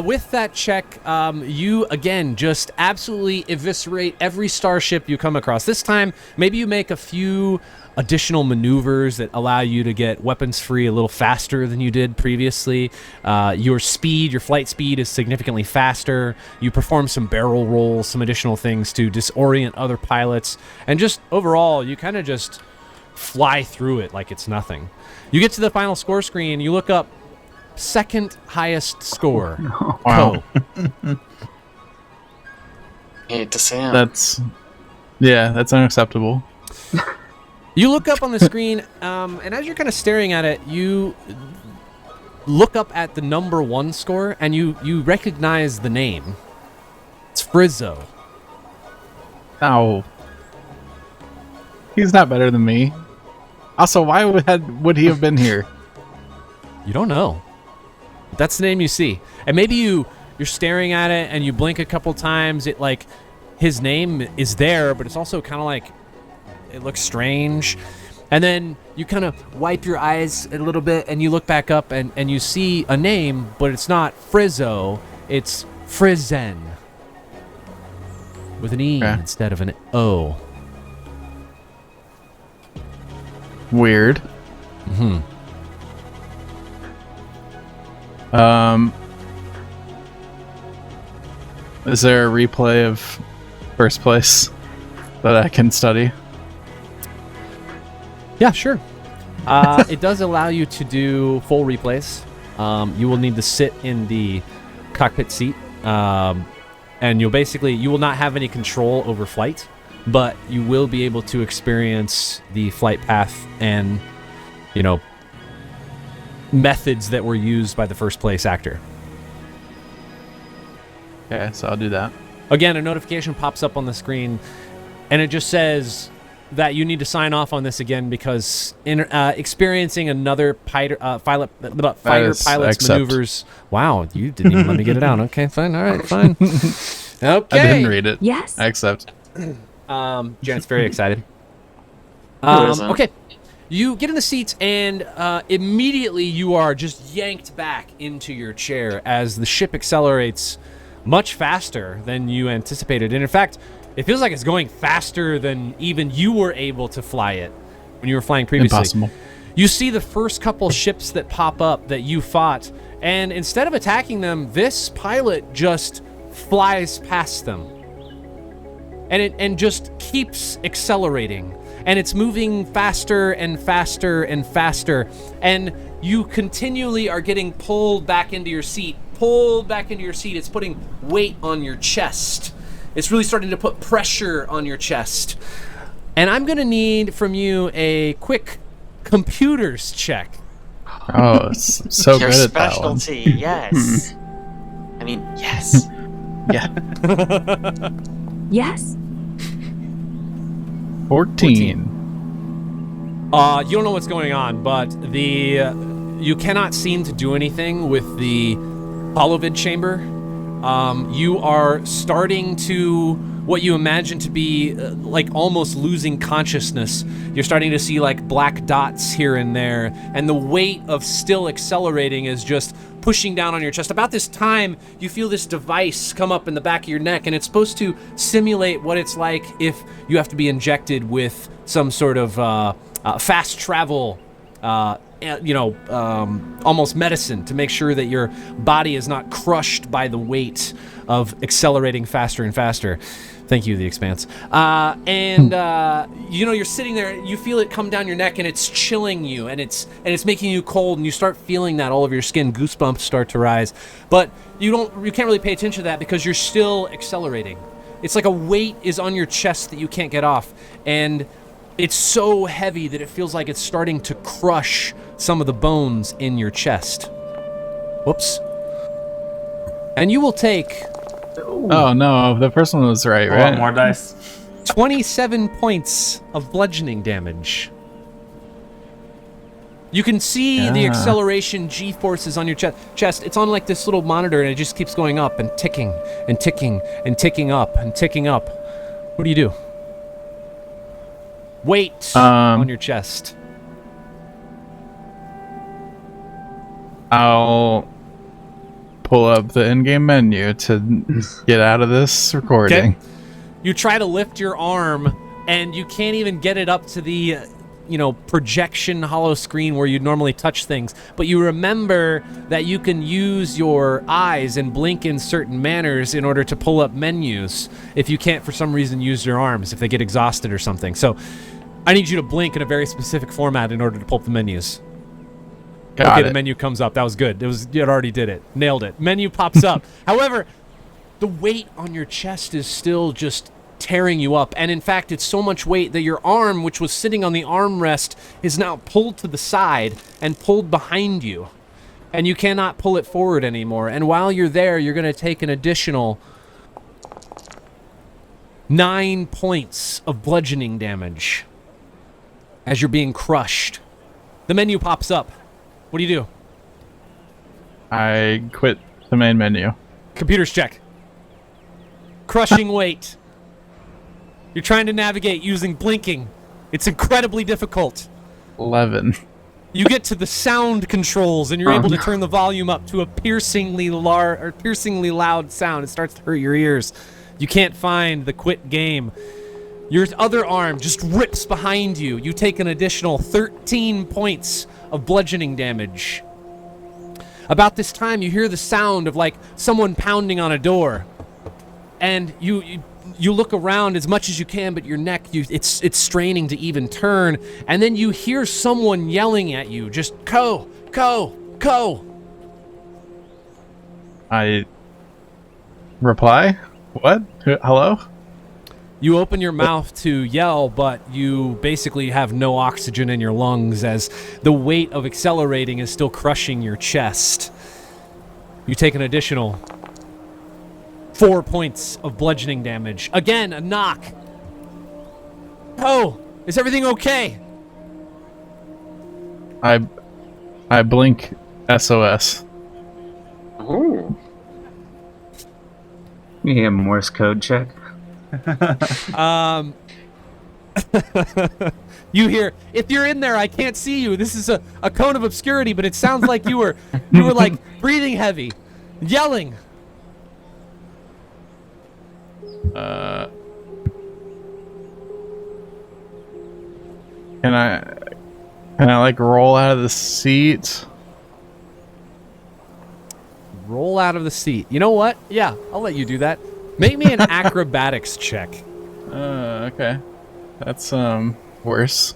With that check, you, again, just absolutely eviscerate every starship you come across. This time, maybe you make a few additional maneuvers that allow you to get weapons free a little faster than you did previously. Your flight speed is significantly faster. You perform some barrel rolls, some additional things to disorient other pilots. And just overall, you kind of just fly through it like it's nothing. You get to the final score screen, you look up, second highest score. Wow. Hate to see it. That's unacceptable. You look up on the screen, and as you're kind of staring at it, you look up at the number 1 score, and you recognize the name. It's Frizzo. Oh. He's not better than me. Also, why would he have been here? You don't know. That's the name you see. And maybe you're staring at it and you blink a couple times. It like his name is there, but it's also kind of like it looks strange. And then you kind of wipe your eyes a little bit and you look back up and you see a name, but it's not Frizzo, it's Frizen. With an E instead of an O. Weird. Mm-hmm. Is there a replay of first place that I can study? Yeah, sure. It does allow you to do full replays. You will need to sit in the cockpit seat, and you will not have any control over flight, but you will be able to experience the flight path and, methods that were used by the first place actor. Okay, so I'll do that. Again, a notification pops up on the screen, and it just says that you need to sign off on this again because experiencing another fighter pilot's maneuvers. Wow, you didn't even let me get it out. Okay, fine. All right, fine. Okay. I didn't read it. Yes. I accept. Janet's very excited. Okay. You get in the seats, and immediately you are just yanked back into your chair as the ship accelerates much faster than you anticipated. And in fact, it feels like it's going faster than even you were able to fly it when you were flying previously. Impossible. You see the first couple ships that pop up that you fought, and instead of attacking them, this pilot just flies past them. And just keeps accelerating. And it's moving faster and faster and faster. And you continually are getting pulled back into your seat. It's putting weight on your chest. It's really starting to put pressure on your chest. And I'm going to need from you a quick computers check. Oh, so Your good at that one. specialty, yes. I mean, yes. Yeah. Yes. 14. You don't know what's going on, but you cannot seem to do anything with the holovid chamber. You are starting to what you imagine to be like almost losing consciousness. You're starting to see like black dots here and there, and the weight of still accelerating is just pushing down on your chest. About this time, you feel this device come up in the back of your neck, and it's supposed to simulate what it's like if you have to be injected with some sort of fast travel, almost medicine to make sure that your body is not crushed by the weight of accelerating faster and faster. Thank you, The Expanse. You're sitting there, you feel it come down your neck, and it's chilling you, and it's making you cold, and you start feeling that all over your skin. Goosebumps start to rise, but you can't really pay attention to that because you're still accelerating. It's like a weight is on your chest that you can't get off, and it's so heavy that it feels like it's starting to crush some of the bones in your chest. Whoops. And you will take... Oh no, the first one was right? One more dice. 27 points of bludgeoning damage. You can see the acceleration G-forces on your chest. It's on like this little monitor, and it just keeps going up and ticking and ticking and ticking up and ticking up. What do you do? Weight on your chest. I'll pull up the in-game menu to get out of this recording. Okay. You try to lift your arm, and you can't even get it up to the, projection hollow screen where you normally touch things. But you remember that you can use your eyes and blink in certain manners in order to pull up menus if you can't, for some reason, use your arms, if they get exhausted or something. So I need you to blink in a very specific format in order to pull up the menus. Got it. The menu comes up. That was good. You already did it. Nailed it. Menu pops up. However, the weight on your chest is still just tearing you up. And in fact, it's so much weight that your arm, which was sitting on the armrest, is now pulled to the side and pulled behind you. And you cannot pull it forward anymore. And while you're there, you're going to take an additional 9 points of bludgeoning damage as you're being crushed. The menu pops up. What do you do? I quit the main menu. Computers check. Crushing weight. You're trying to navigate using blinking. It's incredibly difficult. 11. You get to the sound controls, and you're able to turn the volume up to a piercingly loud sound. It starts to hurt your ears. You can't find the quit game. Your other arm just rips behind you. You take an additional 13 points of bludgeoning damage. About this time, you hear the sound of like someone pounding on a door, and you look around as much as you can, but your neck it's straining to even turn, and then you hear someone yelling at you, just Ko. I reply, what? Hello? You open your mouth to yell, but you basically have no oxygen in your lungs as the weight of accelerating is still crushing your chest. You take an additional 4 points of bludgeoning damage. Again, a knock. Oh, is everything okay? I blink SOS. Ooh. You need a Morse code check. You hear, if you're in there, I can't see you. This is a cone of obscurity, but it sounds like you were like breathing heavy, yelling. Can I like roll out of the seat? Roll out of the seat. You know what? Yeah, I'll let you do that. Make me an acrobatics check. Okay. That's worse.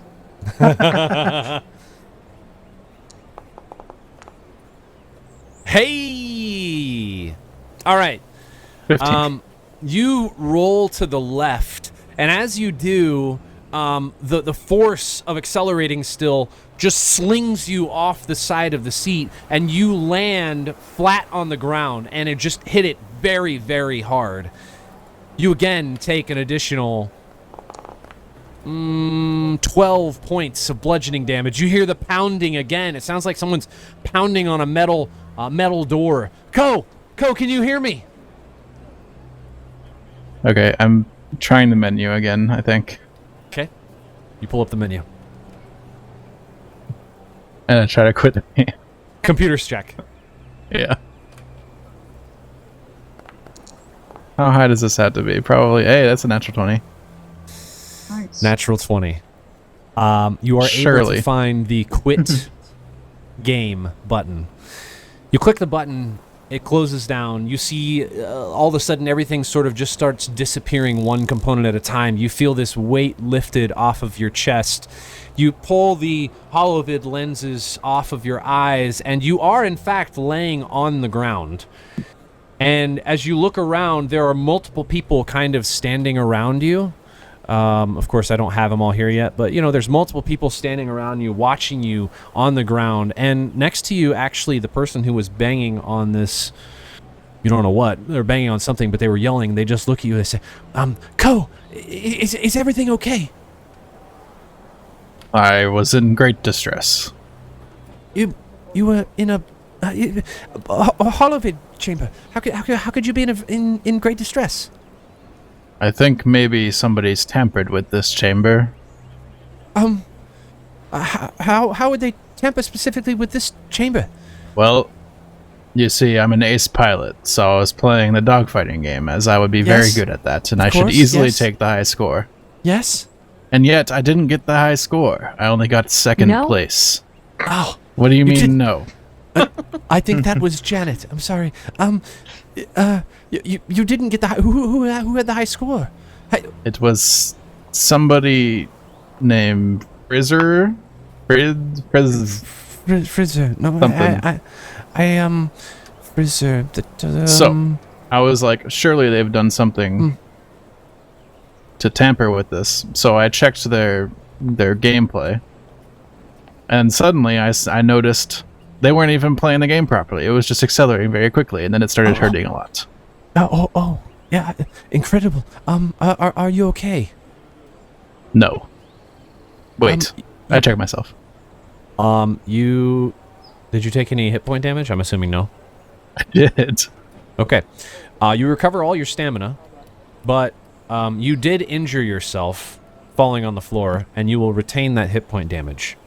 Hey! All right. 15. You roll to the left, and as you do, the force of accelerating still just slings you off the side of the seat, and you land flat on the ground, and it just hit it very, very hard. You again take an additional 12 points of bludgeoning damage. You hear the pounding again. It sounds like someone's pounding on a metal door. Ko, can you hear me? Okay, I'm trying the menu again, I think. Okay. You pull up the menu. And I try to quit the game. Computers check. Yeah. How high does this have to be? Probably, hey, that's a natural 20. Nice. Natural 20. You are able Surely. to find the quit game button. You click the button, it closes down. You see all of a sudden everything sort of just starts disappearing one component at a time. You feel this weight lifted off of your chest. You pull the holovid lenses off of your eyes, and you are in fact laying on the ground. And as you look around, there are multiple people kind of standing around you. Of course, I don't have them all here yet, but, there's multiple people standing around you, watching you on the ground. And next to you, actually, the person who was banging on this, you don't know what, they're banging on something, but they were yelling. They just look at you and they say, Ko, is everything okay? I was in great distress. You were in a holovid chamber. How could you be in great distress? I think maybe somebody's tampered with this chamber. How would they tamper specifically with this chamber? Well, you see, I'm an ace pilot, so I was playing the dogfighting game, as I would be very Yes. good at that, and Of I should course, easily yes. take the high score. Yes. And yet, I didn't get the high score. I only got second No? place. Oh, What do you mean, did- no? I think that was Janet. I'm sorry. You didn't get the high, who had the high score? It was somebody named Frizzer? Frizz. Frizzer. No, Something. I Frizzer. So, I was like, surely they've done something to tamper with this. So I checked their gameplay, and suddenly I noticed they weren't even playing the game properly. It was just accelerating very quickly, and then it started hurting a lot. Yeah, incredible. Are you okay? No. Wait, I checked myself. Did you take any hit point damage? I'm assuming no. I did. Okay. You recover all your stamina, but you did injure yourself falling on the floor, and you will retain that hit point damage.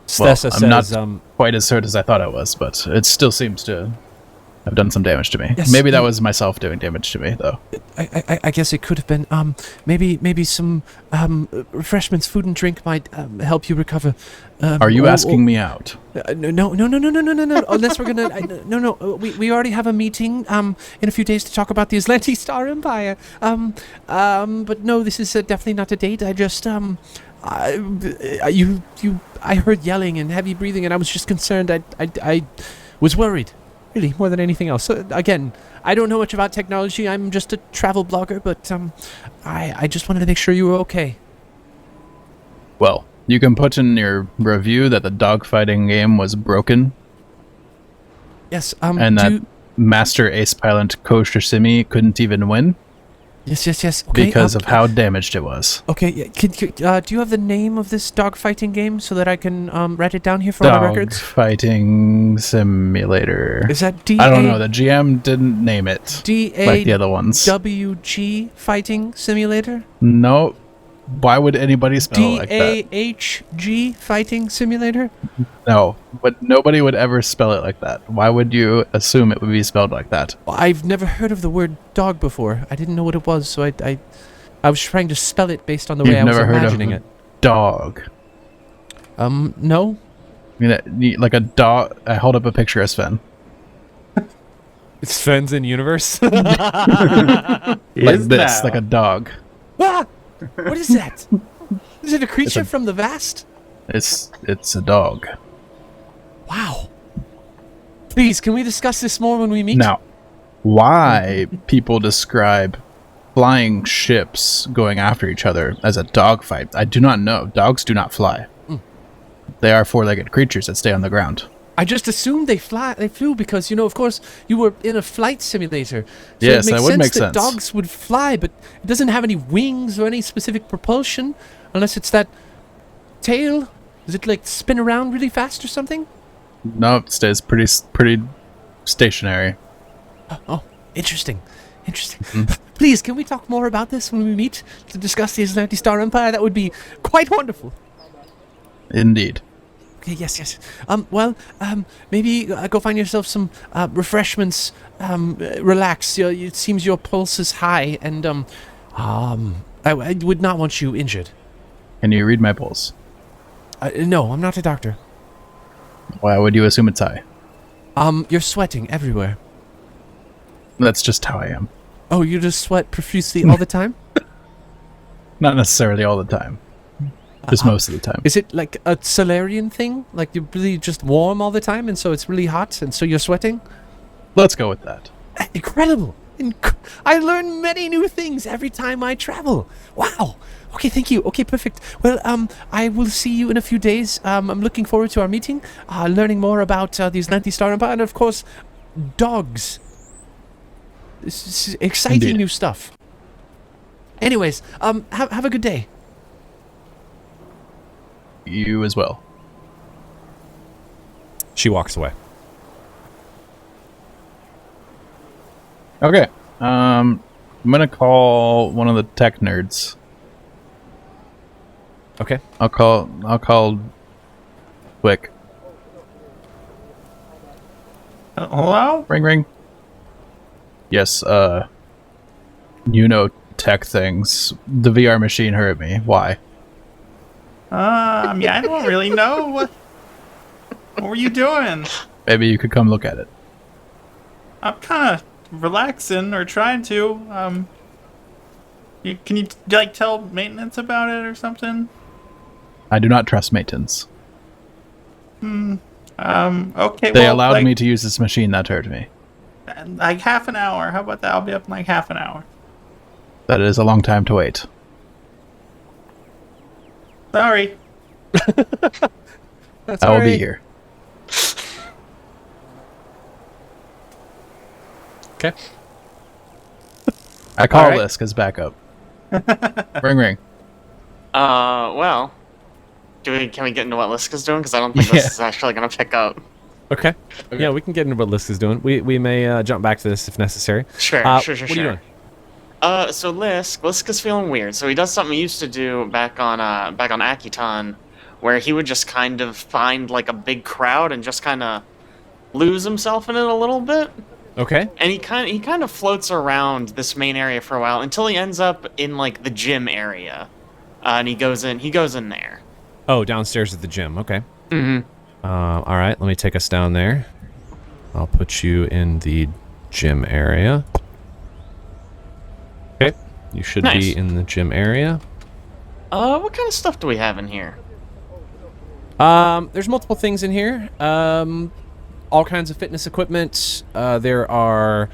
Stessa I'm not says, quite as hurt as I thought I was, but it still seems to have done some damage to me. Yes, Maybe that was myself doing damage to me, though. I guess it could have been, maybe some refreshments, food and drink might help you recover. Are you asking me out? No. Unless we're gonna, no. We already have a meeting in a few days to talk about the Atlantic Star Empire. But no, this is definitely not a date. I just I heard yelling and heavy breathing, and I was just concerned. I was worried, really, more than anything else. So, again, I don't know much about technology. I'm just a travel blogger, but I just wanted to make sure you were okay. Well, you can put in your review that the dogfighting game was broken, Yes. and that Master Ace Pilot Kohe Simi couldn't even win Yes. Okay, because of how damaged it was. Okay. Yeah, do you have the name of this dogfighting game so that I can write it down here for my records? Dogfighting Simulator. Is that I don't know. The GM didn't name it like the other ones. DAWG Fighting Simulator? No. Why would anybody spell it like that? DAHG Fighting Simulator? No, but nobody would ever spell it like that. Why would you assume it would be spelled like that? Well, I've never heard of the word dog before. I didn't know what it was, so I was trying to spell it based on the way I was imagining it. Dog. No. I mean, like a dog. I hold up a picture of Sven. It's Sven's in universe. Like this, like a dog. Ah! What is that? Is it a creature from the vast? It's a dog. Wow. Please, can we discuss this more when we meet? Now, why people describe flying ships going after each other as a dogfight, I do not know. Dogs do not fly. They are four-legged creatures that stay on the ground. I just assumed they flew because, of course, you were in a flight simulator. So Yes, it that would make that sense. dogs would fly, but it doesn't have any wings or any specific propulsion, unless it's that tail. Does it, like, spin around really fast or something? No, it stays pretty stationary. Interesting. Please, can we talk more about this when we meet to discuss the Atlantic Star Empire? That would be quite wonderful. Indeed. Okay, yes. Maybe go find yourself some refreshments. Relax. It seems your pulse is high, and I would not want you injured. Can you read my pulse? No, I'm not a doctor. Why would you assume it's high? You're sweating everywhere. That's just how I am. Oh, you just sweat profusely all the time? Not necessarily all the time. Just most of the time. Is it like a Solarian thing? Like you're really just warm all the time, and so it's really hot, and so you're sweating? Let's go with that. Incredible! I learn many new things every time I travel. Wow! Okay, thank you. Okay, perfect. Well, I will see you in a few days. I'm looking forward to our meeting, learning more about the Atlantic Star Empire, and of course, dogs. This is exciting Indeed. new stuff. Anyways, have a good day. You as well. She walks away. Okay. I'm gonna call one of the tech nerds. Okay. I'll call Twik. Hello? Ring ring. Yes, tech things. The VR machine hurt me. Why? I don't really know. What were you doing? Maybe you could come look at it. I'm kind of relaxing or trying to. Can you like tell maintenance about it or something? I do not trust maintenance. Okay. They allowed me to use this machine that hurt me. Like half an hour. How about that? I'll be up in like half an hour. That is a long time to wait. Sorry. That's I will be here. Okay. I call All right. Lisk as backup. Ring ring. Well, can we get into what Lisk is doing? Because I don't think this is actually going to pick up. Okay. Yeah, we can get into what Lisk is doing. We may jump back to this if necessary. Sure. What are you doing? So Lisk is feeling weird. So he does something he used to do back on Akiton, where he would just kind of find like a big crowd and just kind of lose himself in it a little bit. Okay. And he kind of floats around this main area for a while until he ends up in like the gym area, and he goes in there. Oh, downstairs at the gym. Okay. Mm-hmm. All right. Let me take us down there. I'll put you in the gym area. Okay. You should Nice. be in the gym area. What kind of stuff do we have in here? There's multiple things in here. All kinds of fitness equipment. There are,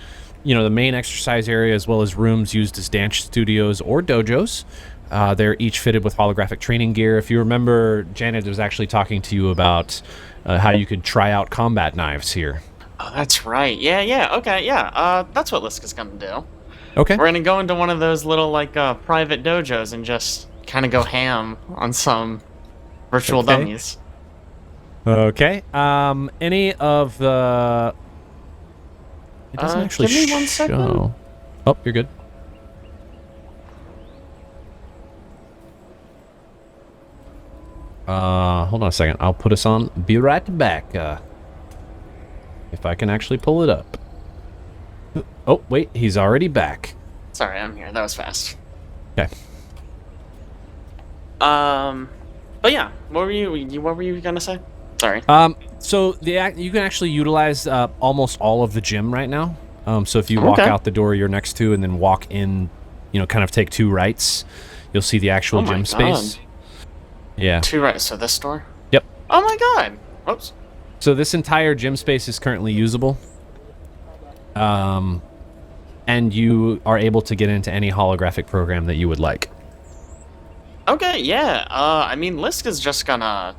the main exercise area as well as rooms used as dance studios or dojos. They're each fitted with holographic training gear. If you remember, Janet was actually talking to you about how you could try out combat knives here. Oh, that's right. Yeah. Okay. Yeah. That's what Lisk is gonna do. Okay. We're gonna go into one of those little private dojos and just kind of go ham on some virtual Okay. dummies. Okay. Any of the... It doesn't actually give me 1 second. show. Oh, you're good. Hold on a second. I'll put us on. Be right back. If I can actually pull it up. Oh, wait. He's already back. Sorry, I'm here. That was fast. Okay. But yeah, what were you gonna say? Sorry. So you can actually utilize almost all of the gym right now. So if you walk Okay. out the door you're next to and then walk in, kind of take two rights, you'll see the actual Oh my gym space. God. Yeah. Two right. So this door. Yep. Oh my God. Whoops. So this entire gym space is currently usable. And you are able to get into any holographic program that you would like. Okay. Yeah. Lisk is just gonna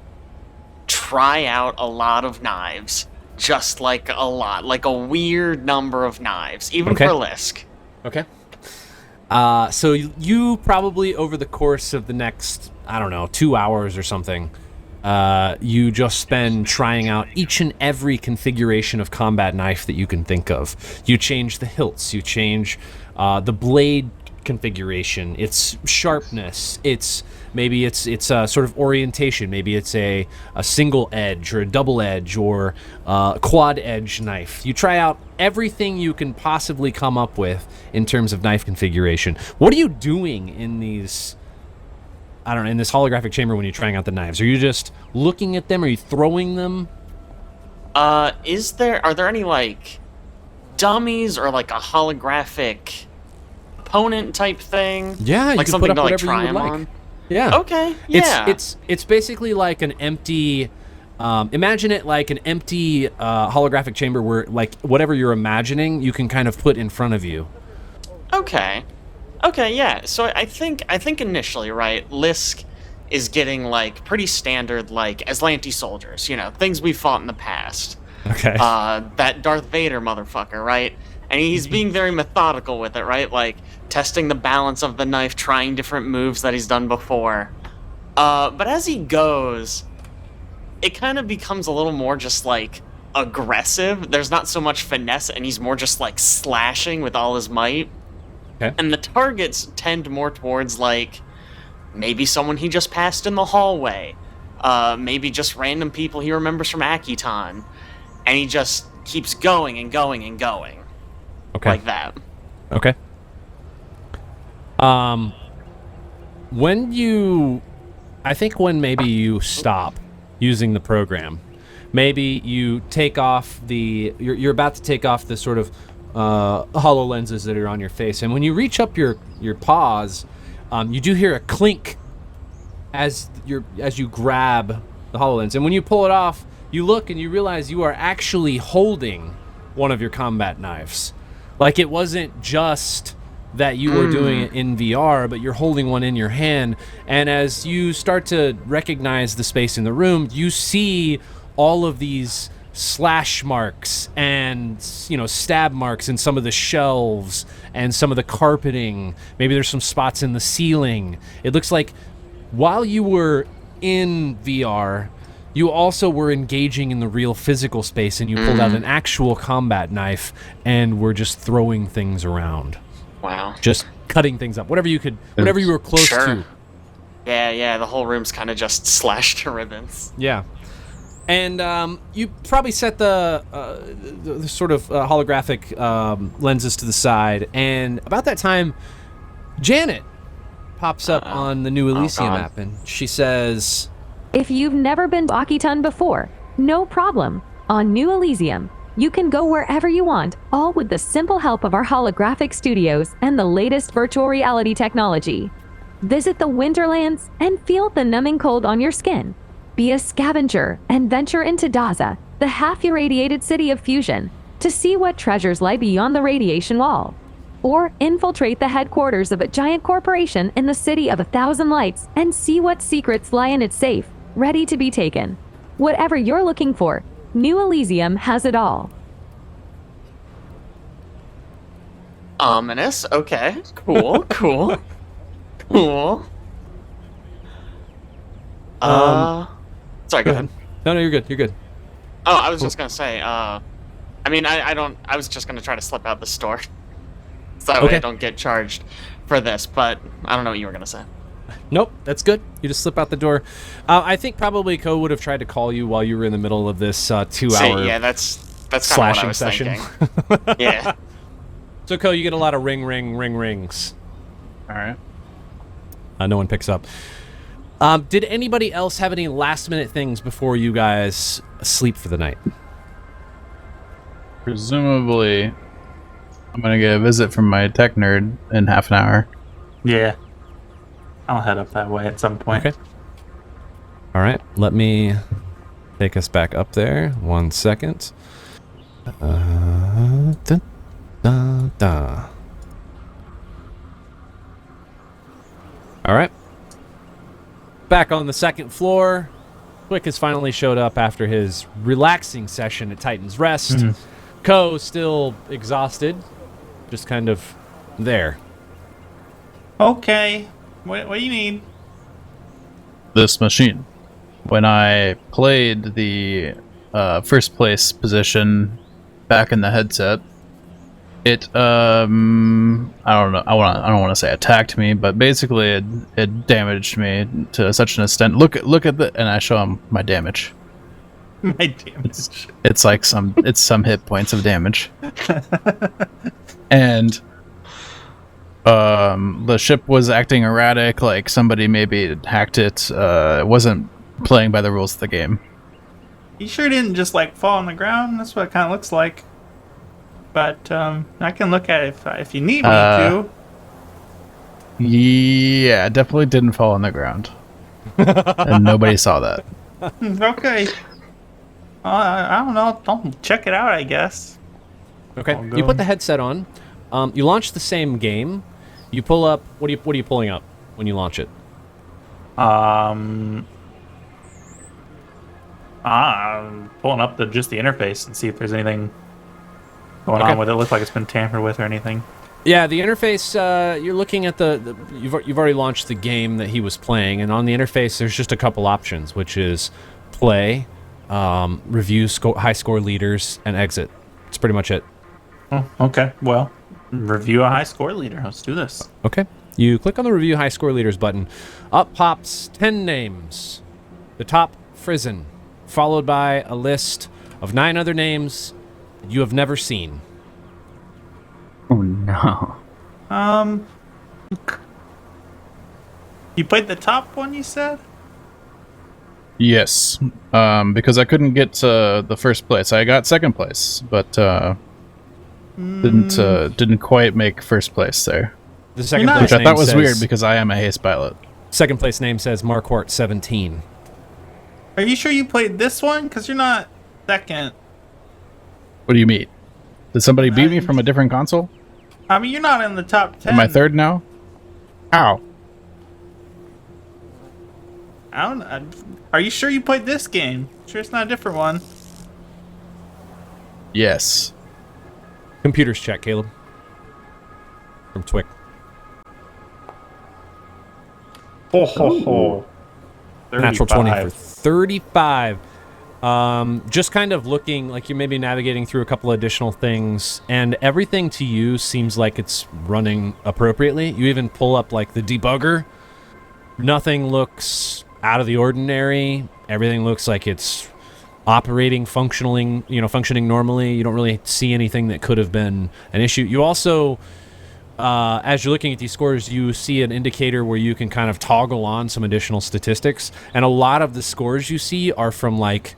try out a lot of knives. Just like a lot, like a weird number of knives, even Okay. for Lisk. Okay. So you probably over the course of the next, 2 hours or something, you just spend trying out each and every configuration of combat knife that you can think of. You change the hilts, you change the blade configuration, its sharpness, maybe it's sort of orientation, maybe it's a single edge or a double edge or quad edge knife. You try out everything you can possibly come up with in terms of knife configuration. What are you doing in these, I don't know, in this holographic chamber when you're trying out the knives? Are you just looking at them? Are you throwing them? Are there any like dummies or like a holographic opponent type thing? Yeah, you like can something put up to like whatever try you would them like. on. Yeah. Okay. Yeah. It's basically like an empty. Imagine it like an empty holographic chamber where like whatever you're imagining, you can kind of put in front of you. Okay. Okay, yeah. So I think initially, right, Lisk is getting like pretty standard like Aslanti soldiers, things we fought in the past. Okay. That Darth Vader motherfucker, right? And he's being very methodical with it, right? Like testing the balance of the knife, trying different moves that he's done before. But as he goes, it kind of becomes a little more just like aggressive. There's not so much finesse, and he's more just like slashing with all his might. Okay. And the targets tend more towards like maybe someone he just passed in the hallway, maybe just random people he remembers from Akiton, and he just keeps going and going and going. Okay. Like that. Okay. When maybe you stop using the program, maybe you take off you're about to take off the sort of HoloLenses that are on your face, and when you reach up your paws, you do hear a clink as you grab the HoloLens, and when you pull it off, you look and you realize you are actually holding one of your combat knives. Like it wasn't just that you were doing it in VR, but you're holding one in your hand, and as you start to recognize the space in the room, you see all of these slash marks and stab marks in some of the shelves and some of the carpeting. Maybe there's some spots in the ceiling. It looks like while you were in VR, you also were engaging in the real physical space, and you pulled out an actual combat knife and were just throwing things around. Wow. Just cutting things up, whatever you were close to. Yeah, the whole room's kind of just slashed to ribbons. Yeah. And you probably set the sort of holographic lenses to the side, and about that time, Janet pops up on the new Elysium app, and she says, If you've never been to Akiton before, no problem. On New Elysium, you can go wherever you want, all with the simple help of our holographic studios and the latest virtual reality technology. Visit the Winterlands and feel the numbing cold on your skin. Be a scavenger and venture into Daza, the half-irradiated city of fusion, to see what treasures lie beyond the radiation wall. Or infiltrate the headquarters of a giant corporation in the city of 1,000 lights and see what secrets lie in its safe, ready to be taken. Whatever you're looking for, New Elysium has it all. Ominous. Okay. Cool. Cool. Sorry, go ahead. No, you're good. You're good. Oh, I was just gonna say, I was just gonna try to slip out the store. So that way I don't get charged for this, but I don't know what you were gonna say. Nope, that's good. You just slip out the door. I think probably Ko would have tried to call you while you were in the middle of this 2-hour yeah, that's kind of what I slashing was session. thinking. Yeah. So Ko, you get a lot of rings. All right. No one picks up. Did anybody else have any last-minute things before you guys sleep for the night? Presumably, I'm gonna get a visit from my tech nerd in half an hour. Yeah. I'll head up that way at some point. Okay. All right. Let me take us back up there. 1 second. All right. Back on the second floor. Twik has finally showed up after his relaxing session at Titan's Rest. Ko still exhausted, just kind of there. Okay. What do you need? This machine. when I played the first place position back in the headset, it I don't know, I don't want to say attacked me, but basically it damaged me to such an extent. Look at the, and I show him my damage. My damage. It's like some hit points of damage. And the ship was acting erratic, like somebody maybe hacked it. It wasn't playing by the rules of the game. You sure didn't just like fall on the ground? That's what it kind of looks like. But I can look at it if you need me to. Yeah, definitely didn't fall on the ground, and nobody saw that. Okay. I don't know. Don't check it out, I guess. Okay. I'll go. You put the headset on. You launch the same game. You pull up. What are you pulling up when you launch it? I'm pulling up just the interface and see if there's anything going on with it. Looks like it's been tampered with or anything. Yeah, the interface. You're looking at you've already launched the game that he was playing, and on the interface, there's just a couple options, which is play, review, high score leaders, and exit. It's pretty much it. Oh, okay. Well, review a high score leader. Let's do this. Okay. You click on the review high score leaders button. Up pops 10 names. The top, Frizen, followed by a list of 9 other names you have never seen. Oh no. You played the top one, you said? Yes, because I couldn't get the first place. I got second place, but didn't quite make first place there. The second You're place Which I name thought was says- weird because I am a haste pilot. Second place name says Marquardt 17. Are you sure you played this one? Because you're not second. What do you mean? Did somebody beat me from a different console? I mean, you're not in the top 10. Am I third now? How? I don't know. Are you sure you played this game? Sure it's not a different one? Yes. Computers check, Caleb. From Twik. Ho, ho, ho. Natural 20 for 35. 35. Just kind of looking like you're maybe navigating through a couple additional things, and everything to you seems like it's running appropriately. You even pull up like the debugger. Nothing looks out of the ordinary. Everything looks like it's operating, functioning normally. You don't really see anything that could have been an issue. You also, as you're looking at these scores, you see an indicator where you can kind of toggle on some additional statistics, and a lot of the scores you see are from like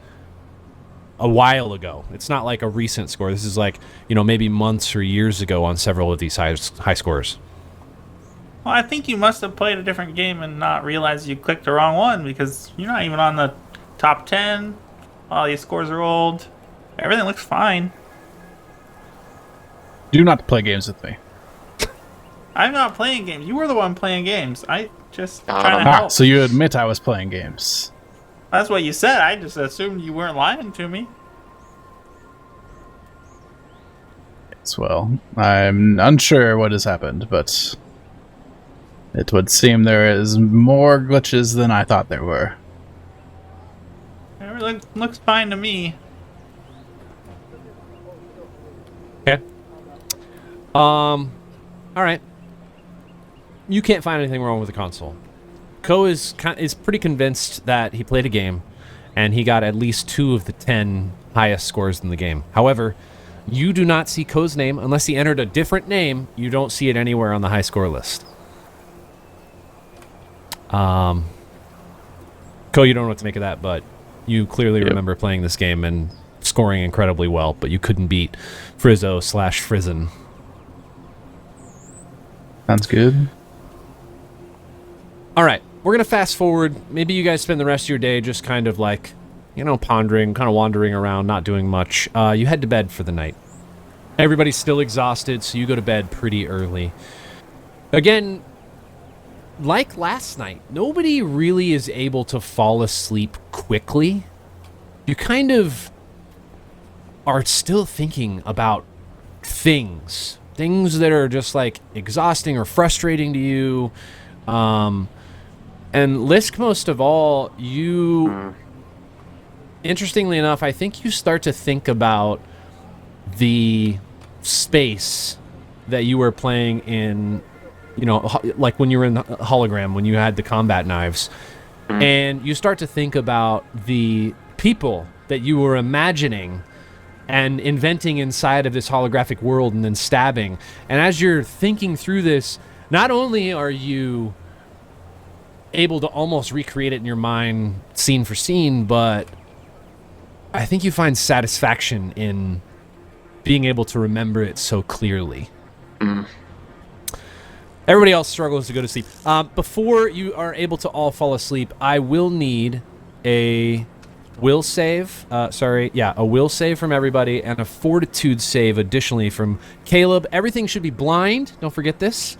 a while ago. It's not like a recent score. This is like, maybe months or years ago on several of these high scores. Well, I think you must have played a different game and not realized you clicked the wrong one, because you're not even on the top 10. All these scores are old. Everything looks fine. Do not play games with me. I'm not playing games. You were the one playing games. I just I trying don't to know. help. So you admit I was playing games. That's what you said. I just assumed you weren't lying to me. As well, I'm unsure what has happened, but it would seem there is more glitches than I thought there were. Everything looks fine to me. Okay. All right. You can't find anything wrong with the console. Kohe is pretty convinced that he played a game, and he got at least 2 of the 10 highest scores in the game. However, you do not see Kohe's name unless he entered a different name. You don't see it anywhere on the high score list. Kohe, you don't know what to make of that, but you clearly remember playing this game and scoring incredibly well, but you couldn't beat Frizzo/Frizen. Sounds good. All right, we're going to fast forward. Maybe you guys spend the rest of your day just kind of like, pondering, kind of wandering around, not doing much. You head to bed for the night. Everybody's still exhausted, so you go to bed pretty early. Again, like last night, nobody really is able to fall asleep quickly. You kind of are still thinking about things that are just like exhausting or frustrating to you. And Lisk, most of all, you... Interestingly enough, I think you start to think about the space that you were playing in, you know, like when you were in the hologram, when you had the combat knives. And you start to think about the people that you were imagining and inventing inside of this holographic world and then stabbing. And as you're thinking through this, not only are you able to almost recreate it in your mind scene for scene, but I think you find satisfaction in being able to remember it so clearly. Everybody else struggles to go to sleep. Before you are able to all fall asleep, I will need a will save. A will save from everybody and a fortitude save additionally from Caleb. Everything should be blind. Don't forget this.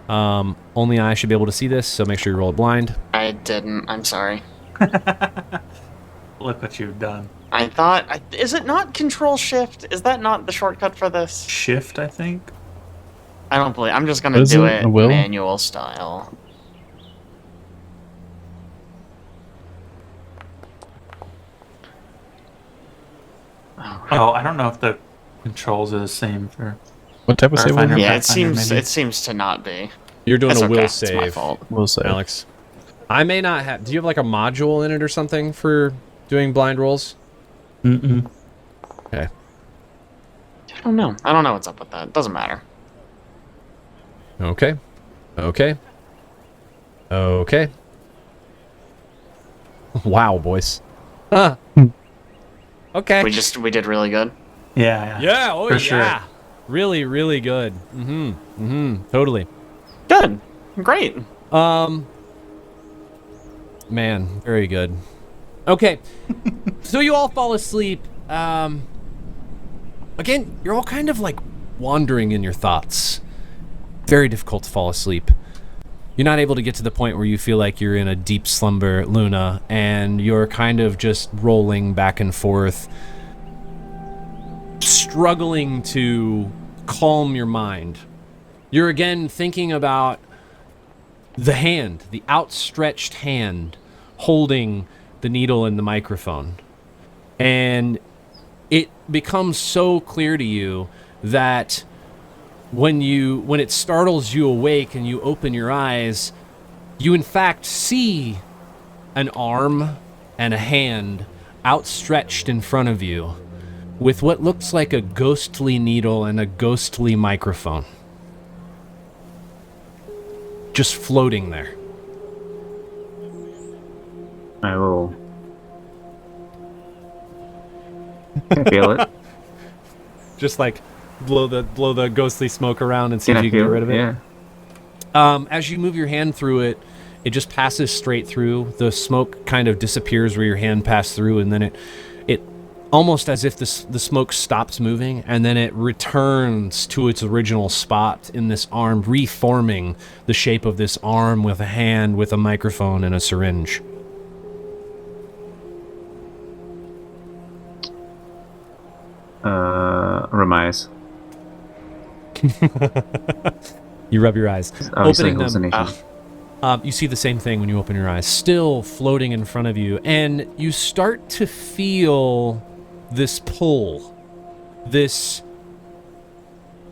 Only I should be able to see this, so make sure you roll it blind. I didn't. I'm sorry. Look what you've done. I thought... is it not Control-Shift? Is that not the shortcut for this? Shift, I think. I don't believe... I'm just gonna do it A will? manual style. Oh, I don't know if the controls are the same for... What type of save was Starfinder. it? Yeah, Maybe. it seems to not be. You're doing That's a okay. will It's my save, fault. Will save. Alex. I may not have... Do you have like a module in it or something for doing blind rolls? Mm-mm. Okay. I don't know. I don't know what's up with that. Doesn't matter. Okay. Wow, boys. Huh. Okay. We did really good. Yeah. Yeah, oh For yeah. sure. Really, really good. Totally. Good. Great. Man, very good. Okay. So you all fall asleep. Again, you're all kind of like wandering in your thoughts. Very difficult to fall asleep. You're not able to get to the point where you feel like you're in a deep slumber, Luna, and you're kind of just rolling back and forth, struggling to calm your mind. You're again thinking about the hand, the outstretched hand holding the needle and the microphone. And it becomes so clear to you that when it startles you awake and you open your eyes, you in fact see an arm and a hand outstretched in front of you with what looks like a ghostly needle and a ghostly microphone. Just floating there. I will. Can I feel it? Just like blow the ghostly smoke around and see Can if I you can feel get rid of it. Yeah. As you move your hand through it, it just passes straight through. The smoke kind of disappears where your hand passed through, and then it almost as if the smoke stops moving, and then it returns to its original spot in this arm, reforming the shape of this arm with a hand, with a microphone, and a syringe. Remize. You rub your eyes. Obviously Opening them, hallucination. you see the same thing when you open your eyes, still floating in front of you, and you start to feel this pull, this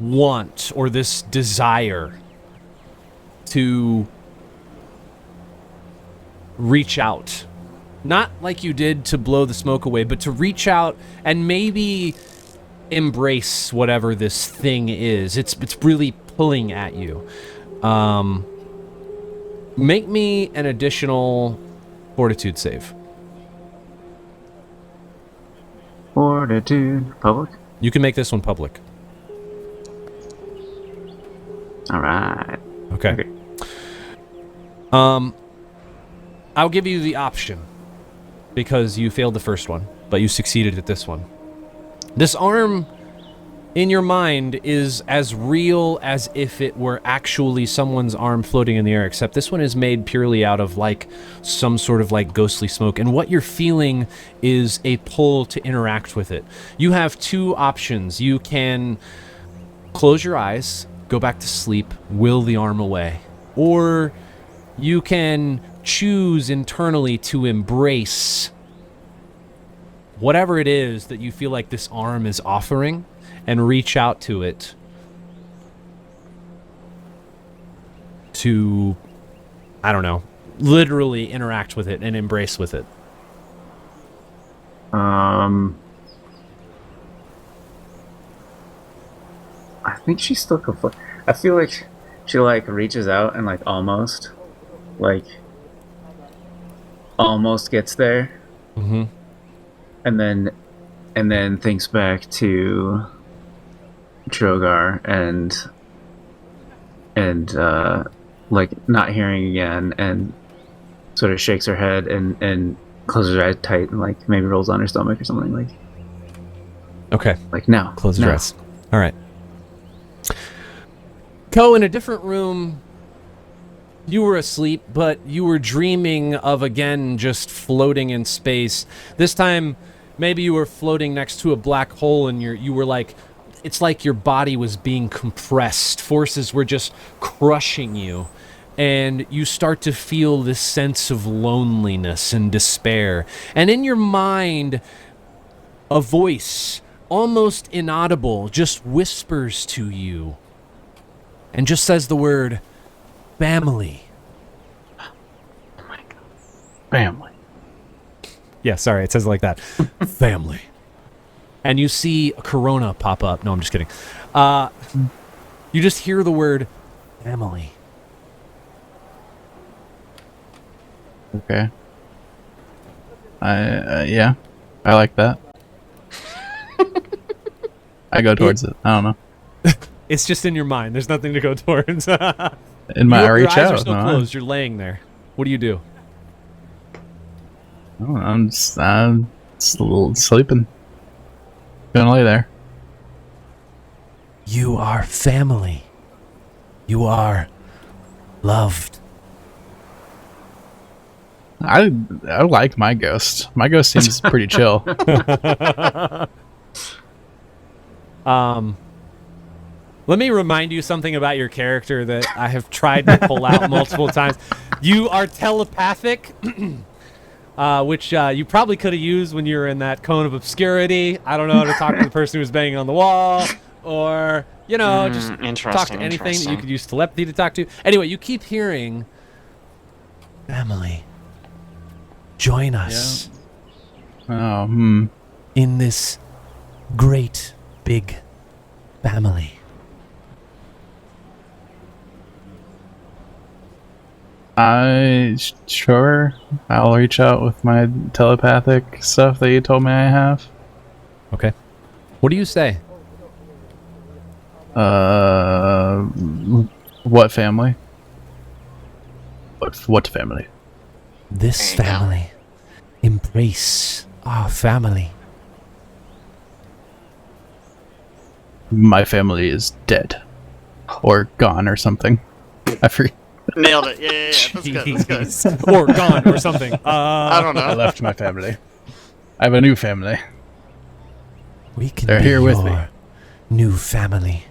want, or this desire to reach out. Not like you did to blow the smoke away, but to reach out and maybe embrace whatever this thing is. It's really pulling at you. Make me an additional fortitude save. Fortitude. Public? You can make this one public. Alright. Okay. I'll give you the option because you failed the first one, but you succeeded at this one. This arm in your mind is as real as if it were actually someone's arm floating in the air, except this one is made purely out of like some sort of like ghostly smoke, and what you're feeling is a pull to interact with it. You have two options. You can close your eyes, go back to sleep, will the arm away, or you can choose internally to embrace whatever it is that you feel like this arm is offering and reach out to it to, I don't know, literally interact with it and embrace with it. I think she's still conflicted. I feel like she like reaches out and like almost gets there, Mm-hmm. and then thinks back to Drogar and like not hearing again, and sort of shakes her head and closes her eyes tight and like maybe rolls on her stomach or something like. Okay. Like no. Close no. your eyes. All right. Ko, in a different room, you were asleep, but you were dreaming of, again, just floating in space. This time, maybe you were floating next to a black hole and you were like, it's like your body was being compressed. Forces were just crushing you. And you start to feel this sense of loneliness and despair. And in your mind, a voice, almost inaudible, just whispers to you and just says the word family. Family. Yeah, sorry, it says it like that. Family. And you see a Corona pop up. No, I'm just kidding. You just hear the word family. Okay. Yeah, I like that. I go towards it. I don't know. It's just in your mind. There's nothing to go towards. In my your reach eyes are out. still No, closed. You're laying there. What do you do? I'm just a little sleeping. Gonna lay there. You are family. You are loved. I like my ghost. My ghost seems pretty chill. Let me remind you something about your character that I have tried to pull out multiple times. You are telepathic, which you probably could have used when you were in that cone of obscurity. I don't know how to talk to the person who's banging on the wall, or, you know, just talk to anything that you could use telepathy to talk to. Anyway, you keep hearing, family, join us Oh, in this great big family. Sure. I'll reach out with my telepathic stuff that you told me I have. Okay. What do you say? What family? What family? This There you go. family. Embrace our family. My family is dead. Or gone or something. I forget. Nailed it. Yeah. That's good. Or gone or something. I don't I know. left my family. I have a new family. We can They're be here with your me. new family.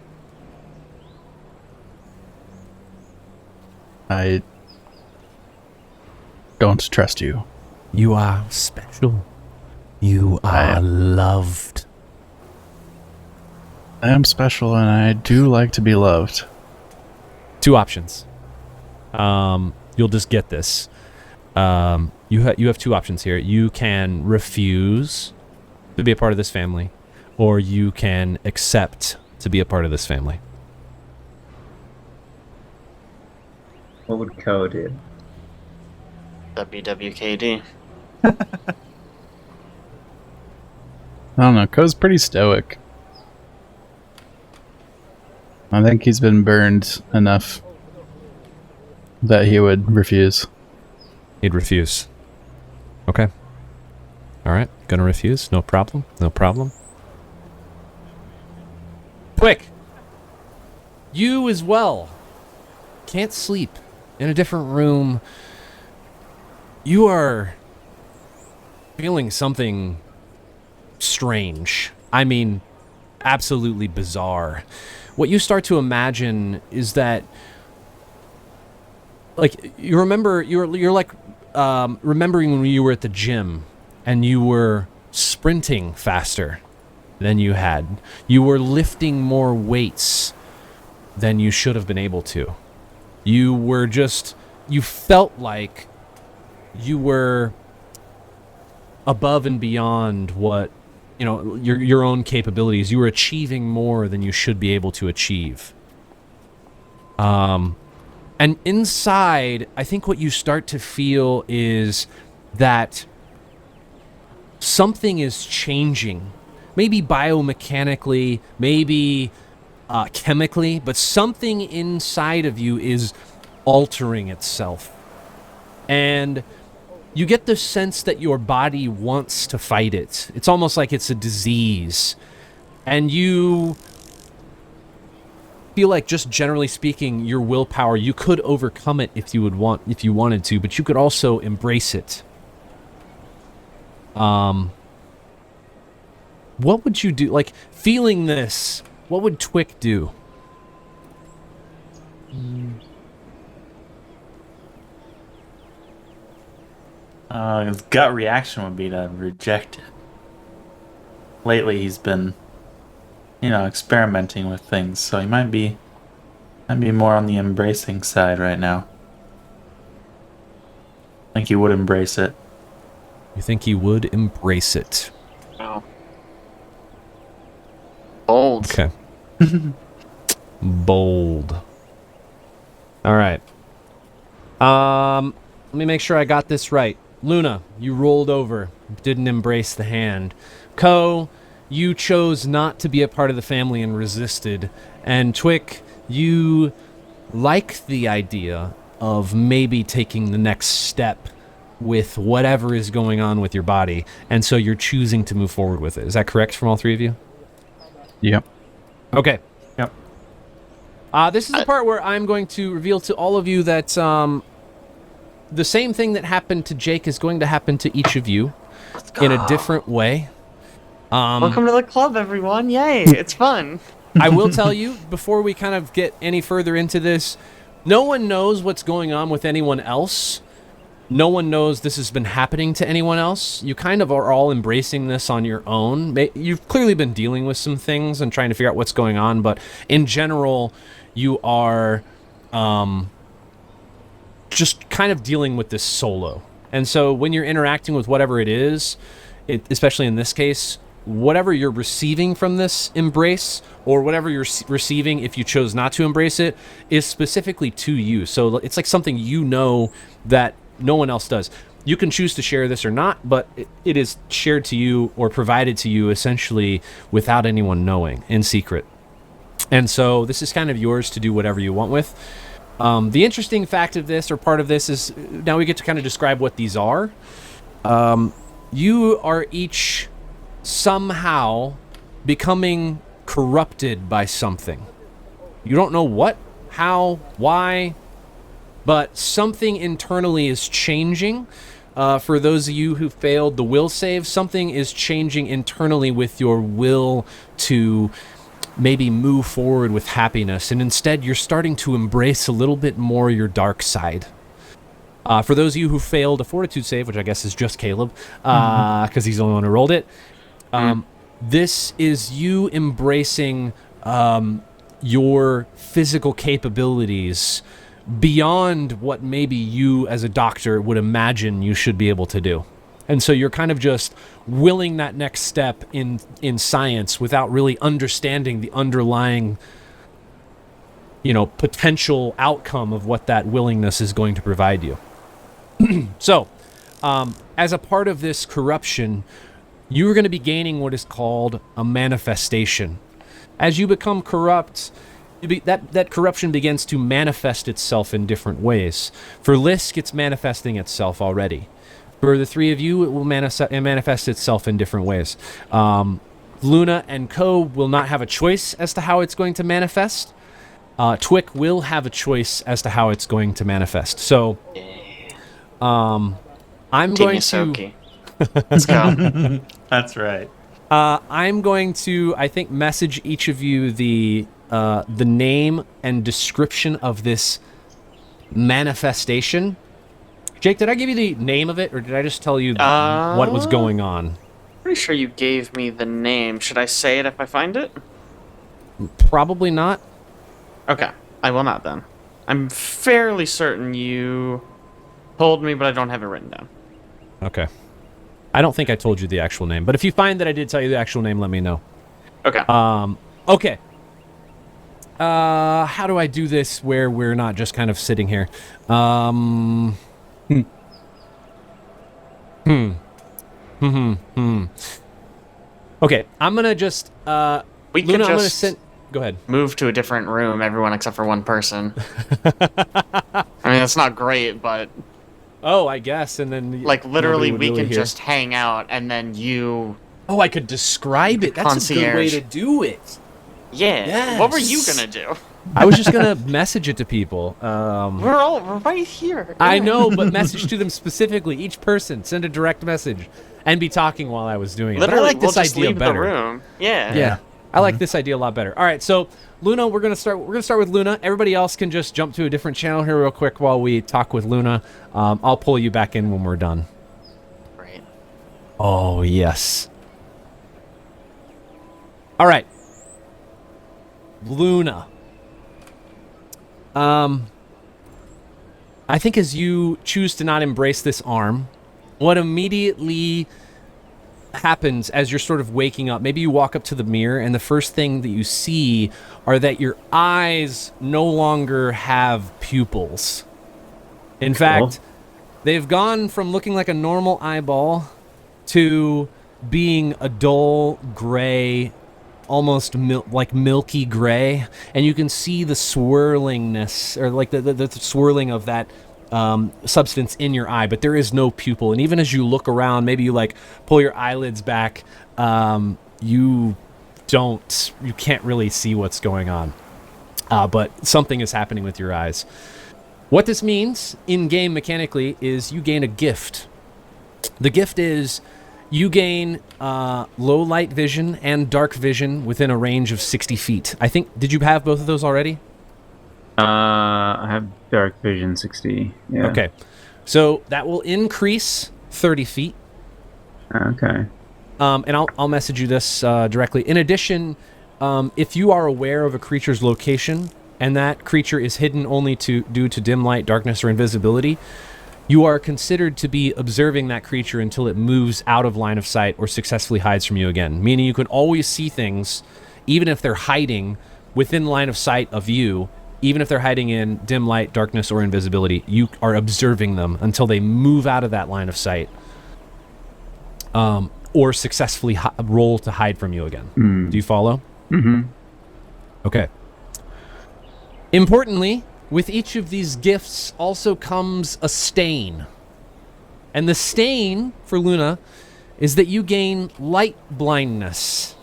I don't trust you. You are special. You I are am. loved. I am special and I do like to be loved. Two options. You'll just get this. You have two options here. You can refuse to be a part of this family, or you can accept to be a part of this family. What would Ko do? WWKD. I don't know. Ko's pretty stoic. I think he's been burned enough that he would refuse. He'd refuse. Okay. All right. Gonna refuse. No problem. No problem. Twik. You as well. Can't sleep. In a different room. You are feeling something strange. I mean, absolutely bizarre. What you start to imagine is that, like, you remember you're like remembering when you were at the gym and you were sprinting faster than you had. You were lifting more weights than you should have been able to. You felt like you were above and beyond what, your own capabilities. You were achieving more than you should be able to achieve. And inside, I think what you start to feel is that something is changing. Maybe biomechanically, maybe chemically, but something inside of you is altering itself. And you get the sense that your body wants to fight it. It's almost like it's a disease. And you feel like, just generally speaking, your willpower, you could overcome it if you wanted to, but you could also embrace it. What would you do? Like, feeling this, what would Twik do? His gut reaction would be to reject it. Lately, he's been, experimenting with things, so he might be more on the embracing side right now. I think he would embrace it. You think he would embrace it? Oh. Bold. Okay. Bold. All right. Let me make sure I got this right. Luna, you rolled over, didn't embrace the hand. Ko, you chose not to be a part of the family and resisted. And Twik, you like the idea of maybe taking the next step with whatever is going on with your body, and so you're choosing to move forward with it. Is that correct from all three of you? Yep. Okay. Yep. This is the part where I'm going to reveal to all of you that the same thing that happened to Jake is going to happen to each of you in a different way. Welcome to the club, everyone. Yay, it's fun. I will tell you, before we kind of get any further into this, no one knows what's going on with anyone else. No one knows this has been happening to anyone else. You kind of are all embracing this on your own. You've clearly been dealing with some things and trying to figure out what's going on, but in general, you are just kind of dealing with this solo. And so when you're interacting with whatever it is, especially in this case, whatever you're receiving from this embrace, or whatever you're receiving if you chose not to embrace it, is specifically to you. So it's like something that no one else does. You can choose to share this or not, but it is shared to you or provided to you essentially without anyone knowing, in secret. And so this is kind of yours to do whatever you want with. The interesting fact of this, or part of this, is now we get to kind of describe what these are. You are each somehow becoming corrupted by something. You don't know what, how, why, but something internally is changing. For those of you who failed the will save, something is changing internally with your will to maybe move forward with happiness, and instead you're starting to embrace a little bit more your dark side. For those of you who failed a fortitude save, which I guess is just Caleb, because he's the only one who rolled it, this is you embracing your physical capabilities beyond what maybe you as a doctor would imagine you should be able to do. And so you're kind of just willing that next step in science without really understanding the underlying, potential outcome of what that willingness is going to provide you. So, as a part of this corruption, you're going to be gaining what is called a manifestation. As you become corrupt, that corruption begins to manifest itself in different ways. For Lisk, it's manifesting itself already. For the three of you, it will manifest itself in different ways. Luna and Ko will not have a choice as to how it's going to manifest. Twik will have a choice as to how it's going to manifest. So, I'm going to... Let's go. That's right. I'm going to, I think, message each of you the name and description of this manifestation. Jake, did I give you the name of it, or did I just tell you what was going on? Pretty sure you gave me the name. Should I say it if I find it? Probably not. Okay, I will not then. I'm fairly certain you told me, but I don't have it written down. Okay. I don't think I told you the actual name, but if you find that I did tell you the actual name, let me know. Okay. Okay. How do I do this where we're not just kind of sitting here? Okay, I'm gonna just We Luna, could I'm gonna just send. Go ahead. move to a different room, everyone except for one person. I mean, that's not great, but Oh, I guess, and then like literally, nobody would we really can hear. just hang out, and then you. Oh, I could describe it. That's a good way Concierge. to do it. Yeah. What were you Yes. gonna do? I was just gonna message it to people. We're right here. I know, but message to them specifically. Each person send a direct message and be talking while I was doing it. But I Literally, like this we'll just idea leave better. the room. Yeah. Yeah, I like this idea a lot better. All right, so Luna, we're gonna start with Luna. Everybody else can just jump to a different channel here real quick while we talk with Luna. I'll pull you back in when we're done. Right. Oh yes. All right, Luna. I think as you choose to not embrace this arm, what immediately happens as you're sort of waking up, maybe you walk up to the mirror and the first thing that you see are that your eyes no longer have pupils. In fact, they've gone from looking like a normal eyeball to being a dull gray, almost like milky gray, and you can see the swirlingness, or like the swirling of that substance in your eye, but there is no pupil. And even as you look around, maybe you like pull your eyelids back, you can't really see what's going on, but something is happening with your eyes. What this means in game mechanically is you gain a gift. The gift is you gain low light vision and dark vision within a range of 60 feet. I think, did you have both of those already? I have dark vision 60. Yeah. Okay. So that will increase 30 feet. Okay. And I'll message you this directly. In addition, if you are aware of a creature's location and that creature is hidden only due to dim light, darkness, or invisibility, you are considered to be observing that creature until it moves out of line of sight or successfully hides from you again. Meaning you can always see things, even if they're hiding within line of sight of you, even if they're hiding in dim light, darkness, or invisibility, you are observing them until they move out of that line of sight, or successfully roll to hide from you again. Do you follow? Mm-hmm. Okay. Importantly, with each of these gifts also comes a stain. And the stain for Luna is that you gain light blindness.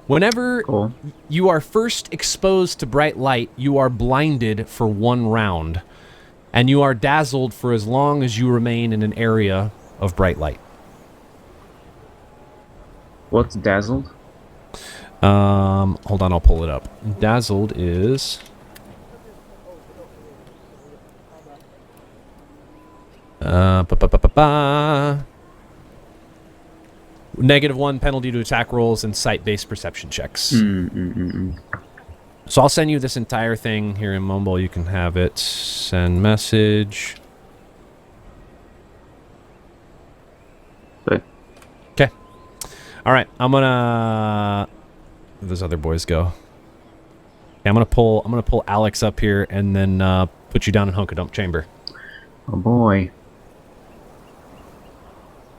Whenever you are first exposed to bright light, you are blinded for 1 round. And you are dazzled for as long as you remain in an area of bright light. What's dazzled? Hold on, I'll pull it up. Dazzled is... -1 penalty to attack rolls and sight-based perception checks. So I'll send you this entire thing here in Mumble. You can have it. Send message. Okay. All right. I'm gonna. Where those other boys go? Okay, I'm gonna pull Alex up here and then put you down in Hunkadump Chamber. Oh boy.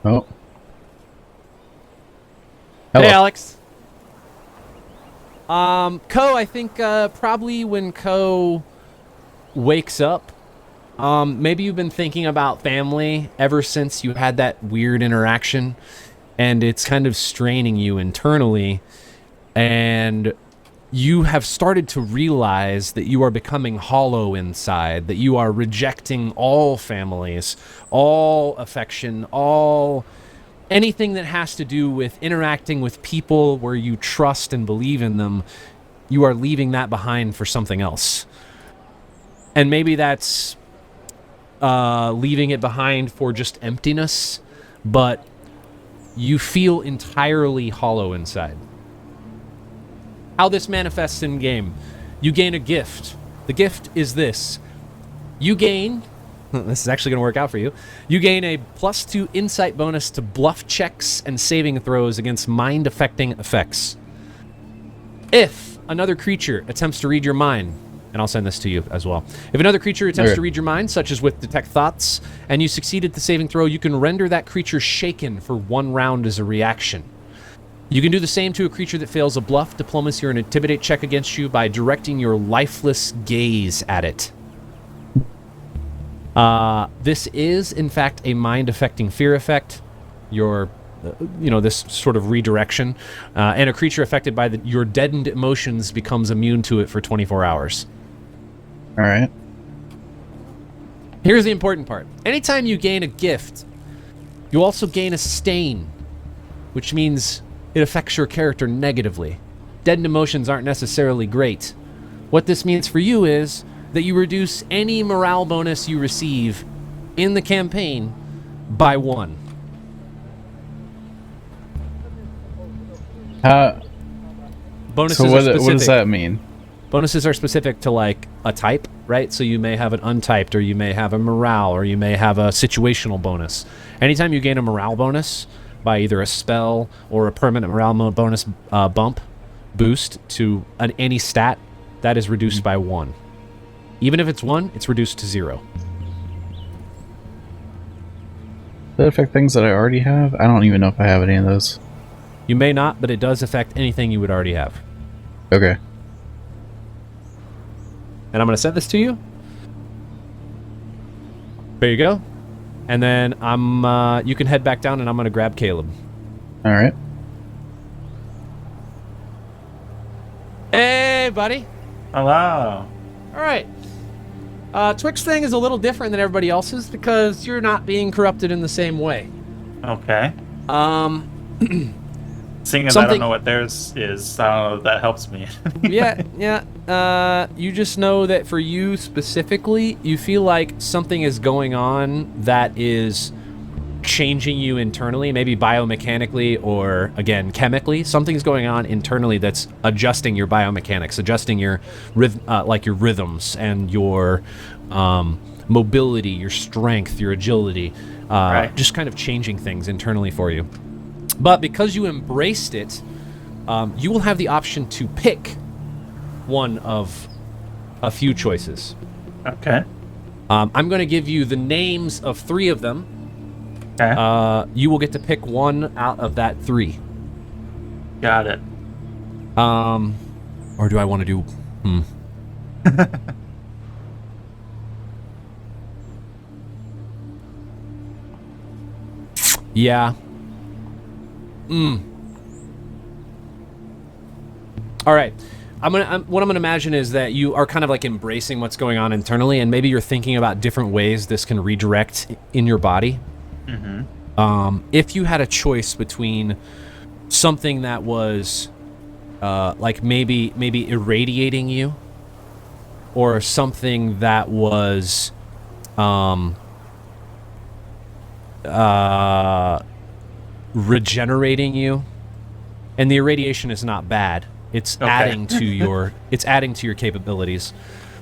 Oh. Hello. Hey, Alex. Ko, I think probably when Ko wakes up, maybe you've been thinking about family ever since you had that weird interaction, and it's kind of straining you internally, and you have started to realize that you are becoming hollow inside, that you are rejecting all families, all affection, anything that has to do with interacting with people where you trust and believe in them. You are leaving that behind for something else. And maybe that's leaving it behind for just emptiness, but you feel entirely hollow inside. How this manifests in game: you gain a gift. The gift is this: you gain. This is actually going to work out for you. You gain a +2 insight bonus to bluff checks and saving throws against mind-affecting effects. If another creature attempts to read your mind, and I'll send this to you as well. If another creature attempts to read your mind, such as with Detect Thoughts, and you succeed at the saving throw, you can render that creature shaken for 1 round as a reaction. You can do the same to a creature that fails a bluff, diplomacy, or an intimidate check against you by directing your lifeless gaze at it. This is, in fact, a mind-affecting fear effect. This sort of redirection. And a creature affected by your deadened emotions becomes immune to it for 24 hours. All right. Here's the important part. Anytime you gain a gift, you also gain a stain, which means it affects your character negatively. Deadened emotions aren't necessarily great. What this means for you is that you reduce any morale bonus you receive in the campaign by 1. Bonuses so are specific. What does that mean? Bonuses are specific to like a type, right? So you may have an untyped, or you may have a morale, or you may have a situational bonus. Anytime you gain a morale bonus by either a spell or a permanent morale bonus boost to any stat, that is reduced by 1. Even if it's 1, it's reduced to 0. Does that affect things that I already have? I don't even know if I have any of those. You may not, but it does affect anything you would already have. Okay. And I'm going to send this to you. There you go. And then you can head back down, and I'm going to grab Caleb. All right. Hey, buddy. Hello. All right. Twik's thing is a little different than everybody else's because you're not being corrupted in the same way. Okay. Seeing as I don't know what theirs is, I don't know if that helps me. Yeah. You just know that for you specifically, you feel like something is going on that is changing you internally, maybe biomechanically or, again, chemically. Something's going on internally that's adjusting your biomechanics, adjusting your your rhythms and your mobility, your strength, your agility, right. Just kind of changing things internally for you. But because you embraced it, you will have the option to pick one of a few choices. Okay. I'm going to give you the names of 3 of them. Okay. You will get to pick one out of that 3. Got it. Or do I want to do... Yeah. All right. What I'm gonna imagine is that you are kind of like embracing what's going on internally, and maybe you're thinking about different ways this can redirect in your body. Mm-hmm. If you had a choice between something that was like maybe irradiating you, or something that was regenerating you, and the irradiation is not bad. It's adding to your capabilities.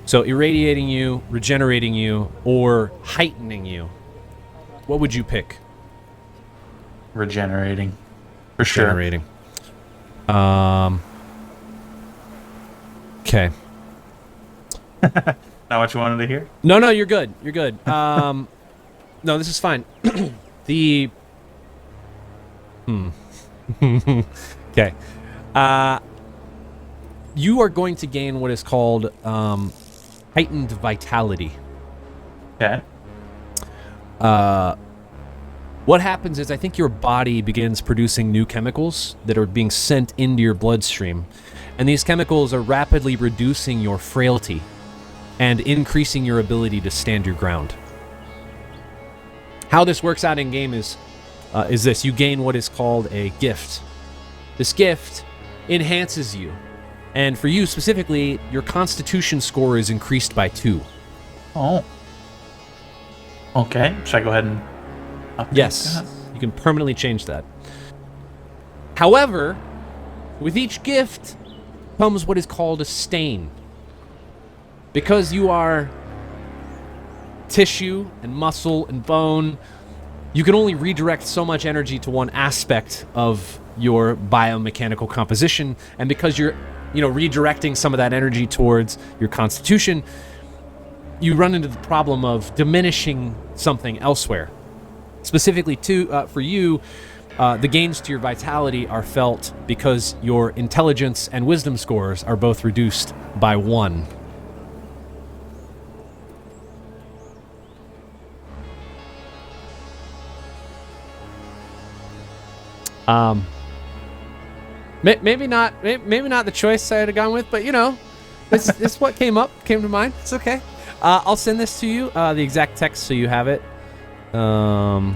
So irradiating you, regenerating you, or heightening you. What would you pick? Regenerating. For sure. Regenerating. Okay. Not what you wanted to hear? No, you're good. You're good. No, this is fine. Okay. You are going to gain what is called heightened vitality. Okay. What happens is I think your body begins producing new chemicals that are being sent into your bloodstream. And these chemicals are rapidly reducing your frailty and increasing your ability to stand your ground. How this works out in game is this. You gain what is called a gift. This gift enhances you. And for you specifically, your constitution score is increased by 2. Oh. Okay. Should I go ahead and update Yes, that? you can permanently change that. However, with each gift comes what is called a stain. Because you are tissue and muscle and bone, you can only redirect so much energy to one aspect of your biomechanical composition, and because you're, redirecting some of that energy towards your constitution, you run into the problem of diminishing something elsewhere. Specifically, for you, the gains to your vitality are felt because your intelligence and wisdom scores are both reduced by 1. Maybe not the choice I had gone with, but this is what came to mind. It's okay. I'll send this to you, the exact text, so you have it. Let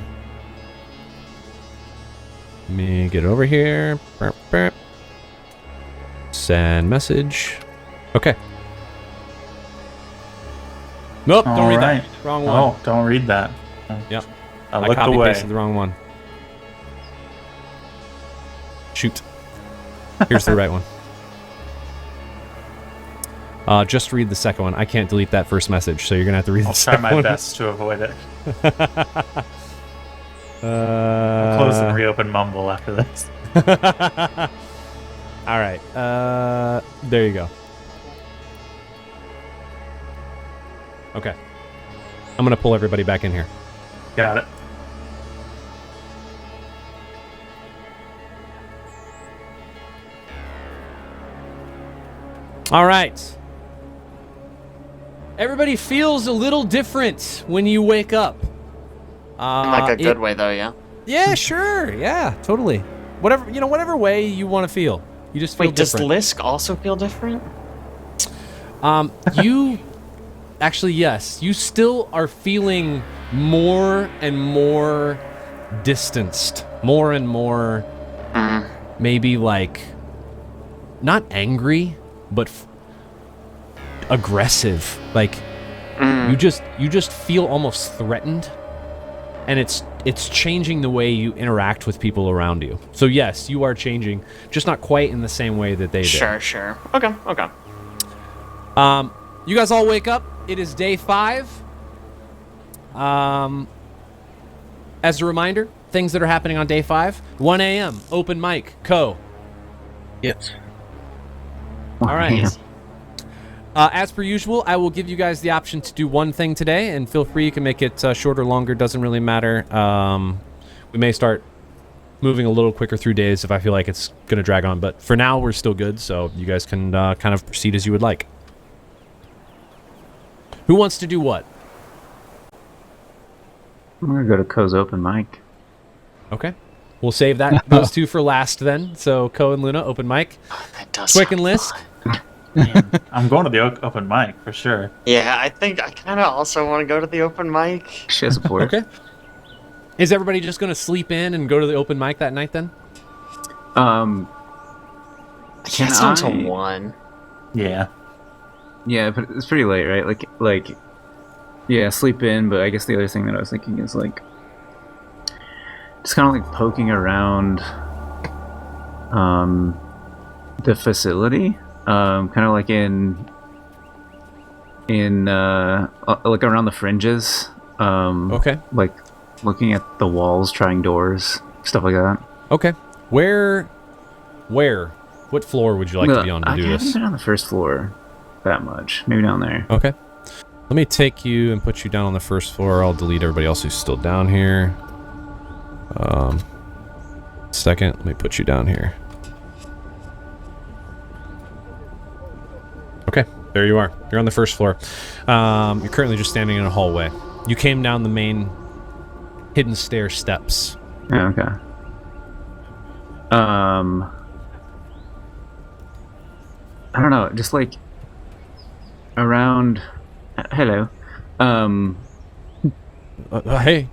me get it over here. Send message. Okay. Nope, don't read that. Wrong one. Oh, don't read that. Yep. I I looked copy away. pasted the wrong one. Shoot. Here's the right one. Just read the second one. I can't delete that first message, so you're gonna have to read I'll the try second my one. best to avoid it. I'll close and reopen Mumble after this. All right. There you go. Okay. I'm gonna pull everybody back in here. Got it. All right. Everybody feels a little different when you wake up. Like a good way, though, yeah? Yeah, sure. Yeah, totally. Whatever way you want to feel. You just feel Wait, does different. Lisk also feel different? You actually, yes, you still are feeling more and more distanced, more and more maybe like not angry, but aggressive. Like you just feel almost threatened, and it's changing the way you interact with people around you. So yes, you are changing, just not quite in the same way that they did. Sure. Okay. You guys all wake up. It is day 5. As a reminder, things that are happening on day 5. 1 a.m. open mic. Yes. All right. As per usual, I will give you guys the option to do one thing today, and feel free. You can make it shorter, longer. Doesn't really matter. We may start moving a little quicker through days if I feel like it's going to drag on. But for now, we're still good, so you guys can kind of proceed as you would like. Who wants to do what? I'm gonna go to Ko's open mic. Okay. We'll save those two for last then. So Ko and Luna, open mic. That does Twik and sound Lisk. fun. Man, I'm going to the open mic for sure. Yeah, I think I kind of also want to go to the open mic. Show support. Okay. Is everybody just going to sleep in and go to the open mic that night then? Can It's not until I- 1. Yeah. Yeah, but it's pretty late, right? Like, yeah, sleep in. But I guess the other thing that I was thinking is like, just kind of like poking around, the facility, kind of like in like around the fringes. Okay. Like looking at the walls, trying doors, stuff like that. Okay. Where? What floor would you like to be on to do I haven't this? been on the first floor that much. Maybe down there. Okay. Let me take you and put you down on the first floor. I'll delete everybody else who's still down here. Second, let me put you down here. Okay, there you are. You're on the first floor. You're currently just standing in a hallway. You came down the main hidden stair steps. Yeah, okay. I don't know, just like around. Hello. Hey.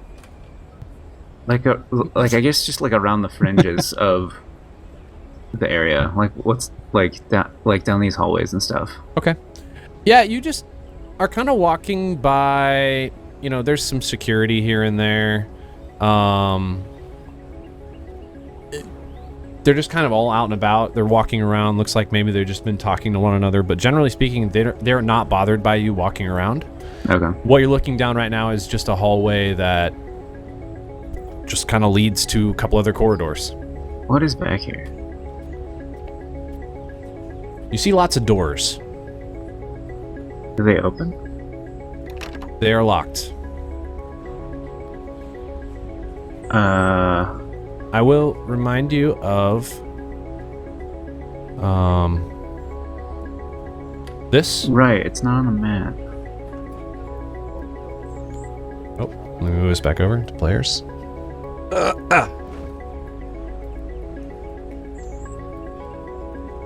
Like I guess just like around the fringes of the area. Like what's like down these hallways and stuff. Okay. Yeah, you just are kind of walking by there's some security here and there. They're just kind of all out and about. They're walking around. Looks like maybe they've just been talking to one another. But generally speaking, they're not bothered by you walking around. Okay. What you're looking down right now is just a hallway that just kind of leads to a couple other corridors. What is back here? You see lots of doors. Do they open? They are locked. I will remind you of this. Right, it's not on the map. Oh, let me move this back over to players.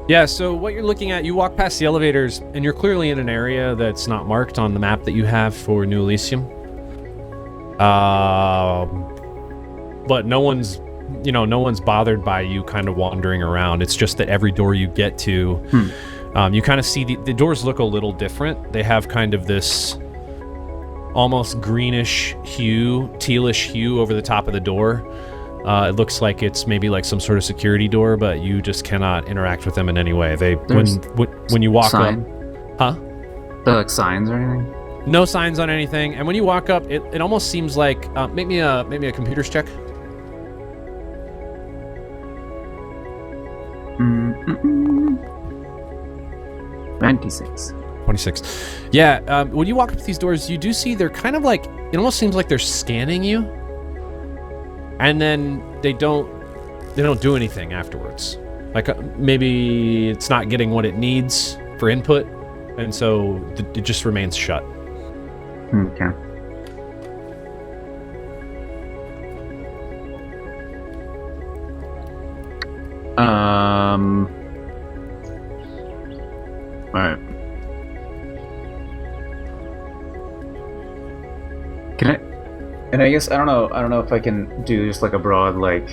Yeah, so what you're looking at, you walk past the elevators, and you're clearly in an area that's not marked on the map that you have for New Elysium. But no one's bothered by you kind of wandering around. It's just that every door you get to, you kind of see the doors look a little different. They have kind of this almost greenish hue, tealish hue over the top of the door. It looks like it's maybe like some sort of security door, but you just cannot interact with them in any way. When you walk up, huh? There like signs or anything? No signs on anything. And when you walk up, it almost seems like make me a computers check. 26. 26. Yeah, when you walk up to these doors, you do see they're kind of like, it almost seems like they're scanning you. And then they don't do anything afterwards. Like maybe it's not getting what it needs for input, and so it just remains shut. Okay. Alright. And I guess I don't know if I can do just like a broad like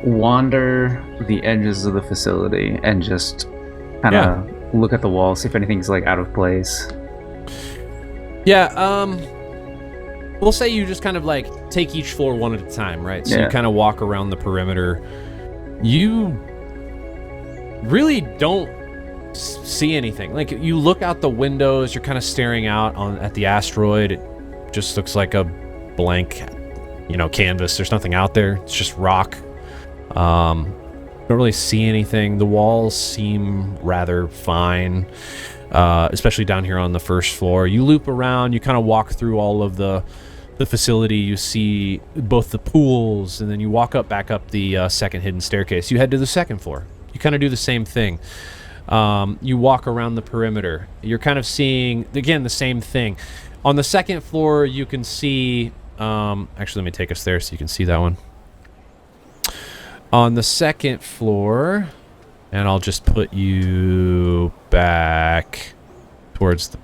wander the edges of the facility and just kind of look at the wall, see if anything's like out of place. Yeah, we'll say you just kind of like take each floor one at a time, right? So you kind of walk around the perimeter. You really don't see anything. Like you look out the windows, you're kind of staring out at the asteroid. It just looks like a blank, canvas. There's nothing out there. It's just rock. Don't really see anything. The walls seem rather fine, especially down here on the first floor. You loop around. You kind of walk through all of the facility. You see both the pools, and then you walk back up the second hidden staircase. You head to the second floor. You kind of do the same thing. You walk around the perimeter. You're kind of seeing, again, the same thing. On the second floor, you can see... actually, let me take us there so you can see that one. On the second floor, and I'll just put you back towards the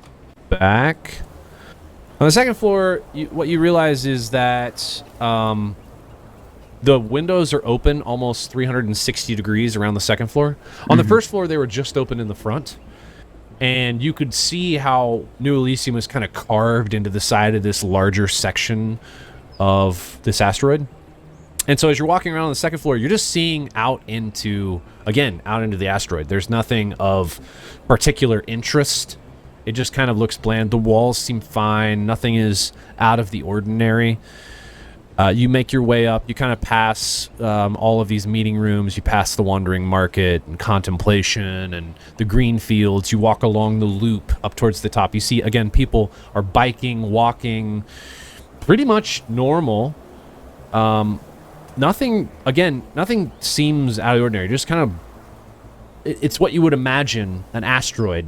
back. On the second floor, what you realize is that the windows are open almost 360 degrees around the second floor. On the first floor, they were just open in the front. And you could see how New Elysium was kind of carved into the side of this larger section of this asteroid. And so as you're walking around on the second floor, you're just seeing out into the asteroid. There's nothing of particular interest. It just kind of looks bland. The walls seem fine. Nothing is out of the ordinary. You make your way up. You kind of pass all of these meeting rooms. You pass the wandering market and contemplation and the green fields. You walk along the loop up towards the top. You see, again, people are biking, walking, pretty much normal. Nothing seems out of the ordinary. Just kind of, it's what you would imagine an asteroid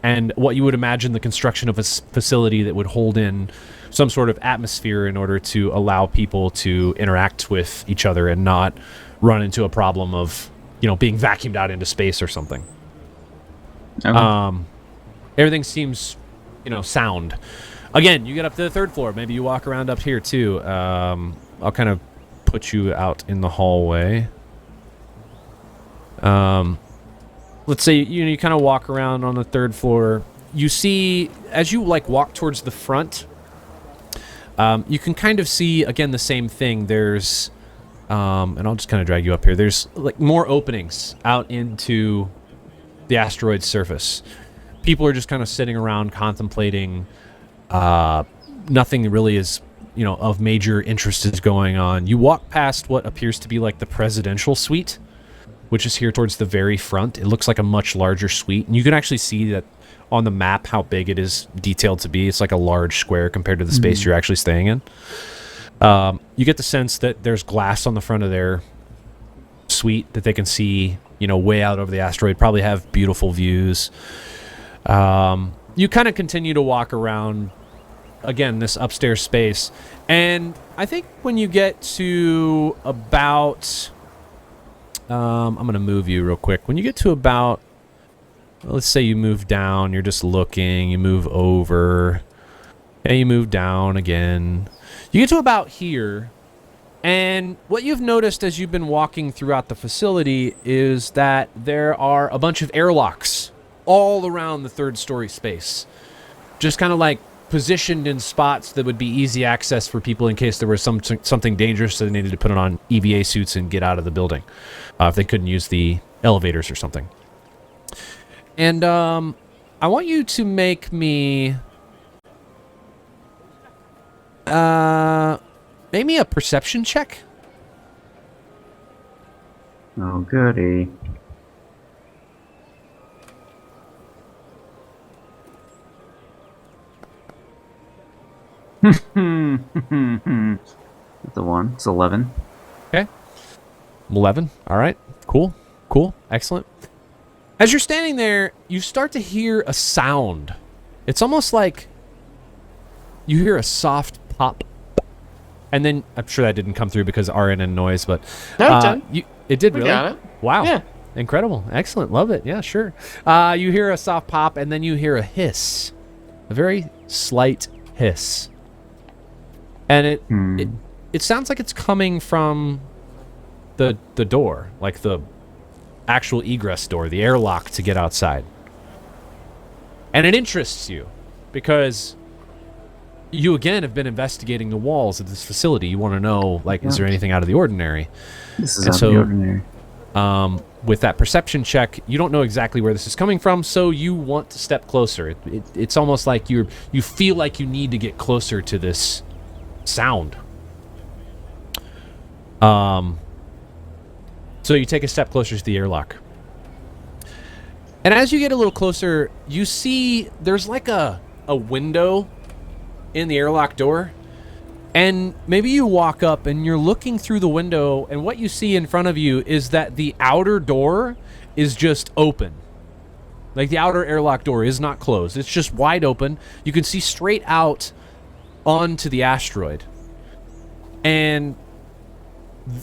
and what you would imagine the construction of a facility that would hold in some sort of atmosphere in order to allow people to interact with each other and not run into a problem of, being vacuumed out into space or something. Okay. Everything seems, sound. Again, you get up to the third floor. Maybe you walk around up here too. I'll kind of put you out in the hallway. Let's say you kind of walk around on the third floor. You see, as you walk towards the front, You can kind of see, again, the same thing. There's, and I'll just kind of drag you up here. There's like more openings out into the asteroid's surface. People are just kind of sitting around contemplating. Nothing really is, of major interest is going on. You walk past what appears to be like the presidential suite, which is here towards the very front. It looks like a much larger suite, and you can actually see that on the map how big it is detailed to be. It's like a large square compared to the space you're actually staying in. You get the sense that there's glass on the front of their suite that they can see, way out over the asteroid, probably have beautiful views. You kind of continue to walk around, again, this upstairs space. And I think when you get to about... I'm going to move you real quick. When you get to about... let's say you move down, you're just looking, you move over, and you move down again. You get to about here, and what you've noticed as you've been walking throughout the facility is that there are a bunch of airlocks all around the third story space. Just kind of like positioned in spots that would be easy access for people in case there was something dangerous so they needed to put on EVA suits and get out of the building if they couldn't use the elevators or something. And I want you to make me maybe a perception check. Oh, goody. That's the one. It's 11. Okay. 11. All right. Cool. Excellent. As you're standing there, you start to hear a sound. It's almost like you hear a soft pop. And then, I'm sure that didn't come through because RNN noise, but... No, it did. It did, We really? got it. Wow. Yeah. Incredible. Excellent. Love it. Yeah, sure. You hear a soft pop, and then you hear a hiss. A very slight hiss. And it sounds like it's coming from the door, like the actual egress door, the airlock to get outside. And it interests you because you again have been investigating the walls of this facility. You want to know, like, is there anything out of the ordinary? This is out of the ordinary. With that perception check, you don't know exactly where this is coming from, so you want to step closer. It's almost like you feel like you need to get closer to this sound. So you take a step closer to the airlock. And as you get a little closer, you see there's like a window in the airlock door. And maybe you walk up and you're looking through the window, and what you see in front of you is that the outer door is just open. Like the outer airlock door is not closed. It's just wide open. You can see straight out onto the asteroid. And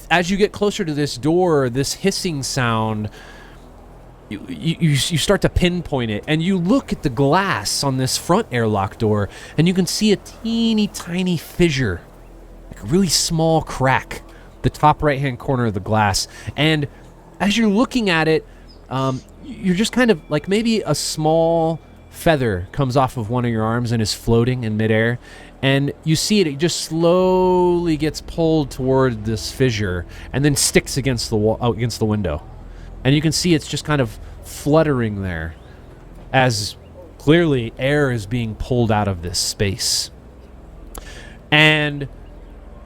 as you get closer to this door, this hissing sound, you start to pinpoint it, and you look at the glass on this front airlock door, and you can see a teeny tiny fissure, like a really small crack, the top right-hand corner of the glass. And as you're looking at it, you're just kind of like maybe a small feather comes off of one of your arms and is floating in midair. And you see it just slowly gets pulled toward this fissure and then sticks against the wall, against the window. And you can see it's just kind of fluttering there as clearly air is being pulled out of this space. And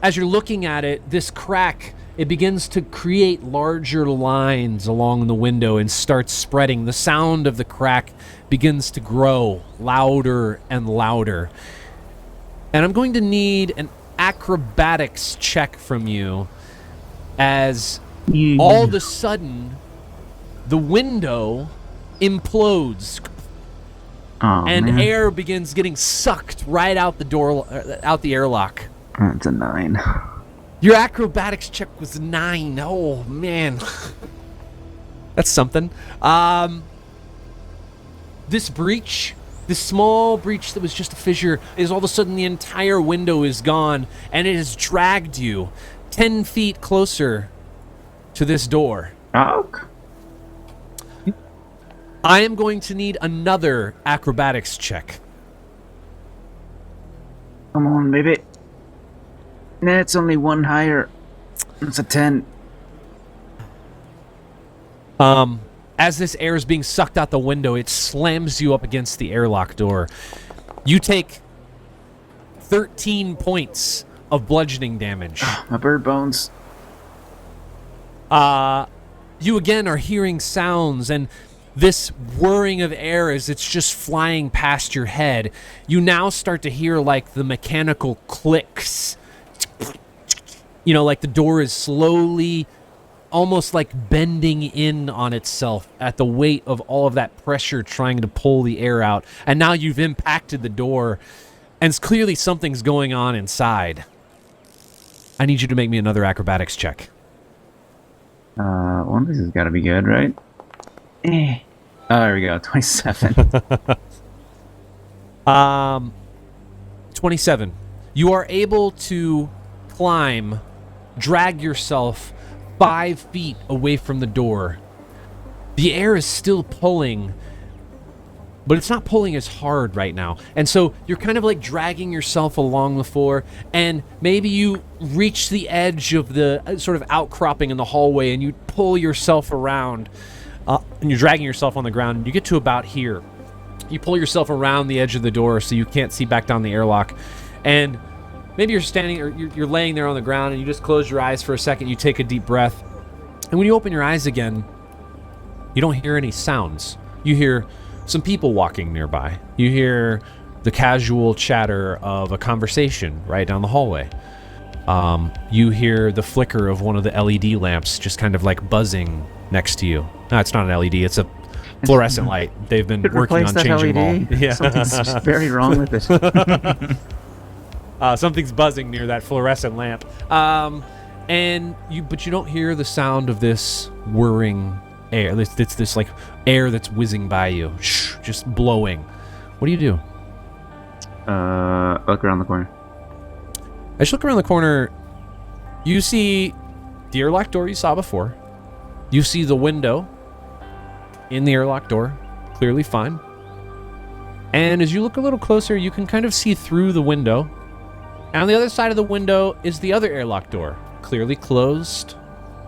as you're looking at it, this crack, it begins to create larger lines along the window and starts spreading. The sound of the crack begins to grow louder and louder. And I'm going to need an acrobatics check from you as all of a sudden the window implodes and air begins getting sucked right out the door, out the airlock. That's a 9. Your acrobatics check was 9. Oh, man. That's something. This breach... This small breach that was just a fissure is all of a sudden the entire window is gone, and it has dragged you 10 feet closer to this door. Ok. I am going to need another acrobatics check. Come on, baby. Nah, it's only one higher. It's a 10. As this air is being sucked out the window, it slams you up against the airlock door. You take 13 points of bludgeoning damage. My bird bones. You again are hearing sounds and this whirring of air as it's just flying past your head. You now start to hear like the mechanical clicks. You know, like the door is slowly, almost like bending in on itself at the weight of all of that pressure trying to pull the air out. And now you've impacted the door, and it's clearly something's going on inside. I need you to make me another acrobatics check. Well, this has got to be good, right? Oh, there we go. 27. 27. You are able to climb, drag yourself 5 feet away from the door. The air is still pulling, but it's not pulling as hard right now. And so you're kind of like dragging yourself along the floor, and maybe you reach the edge of the sort of outcropping in the hallway, and you pull yourself around, and you're dragging yourself on the ground, and you get to about here. You pull yourself around the edge of the door so you can't see back down the airlock, and maybe you're standing or you're laying there on the ground, and you just close your eyes for a second, you take a deep breath, and when you open your eyes again, you don't hear any sounds. You hear some people walking nearby. You hear the casual chatter of a conversation right down the hallway. You hear the flicker of one of the LED lamps just kind of like buzzing next to you. No, it's not an LED, it's a fluorescent light. They've been working on changing them all. Yeah. Something's just very wrong with it. Something's buzzing near that fluorescent lamp. But you don't hear the sound of this whirring air. It's this like air that's whizzing by you, just blowing. What do you do? Look around the corner. As you look around the corner, you see the airlock door you saw before. You see the window in the airlock door, clearly fine. And as you look a little closer, you can kind of see through the window. And on the other side of the window is the other airlock door, clearly closed,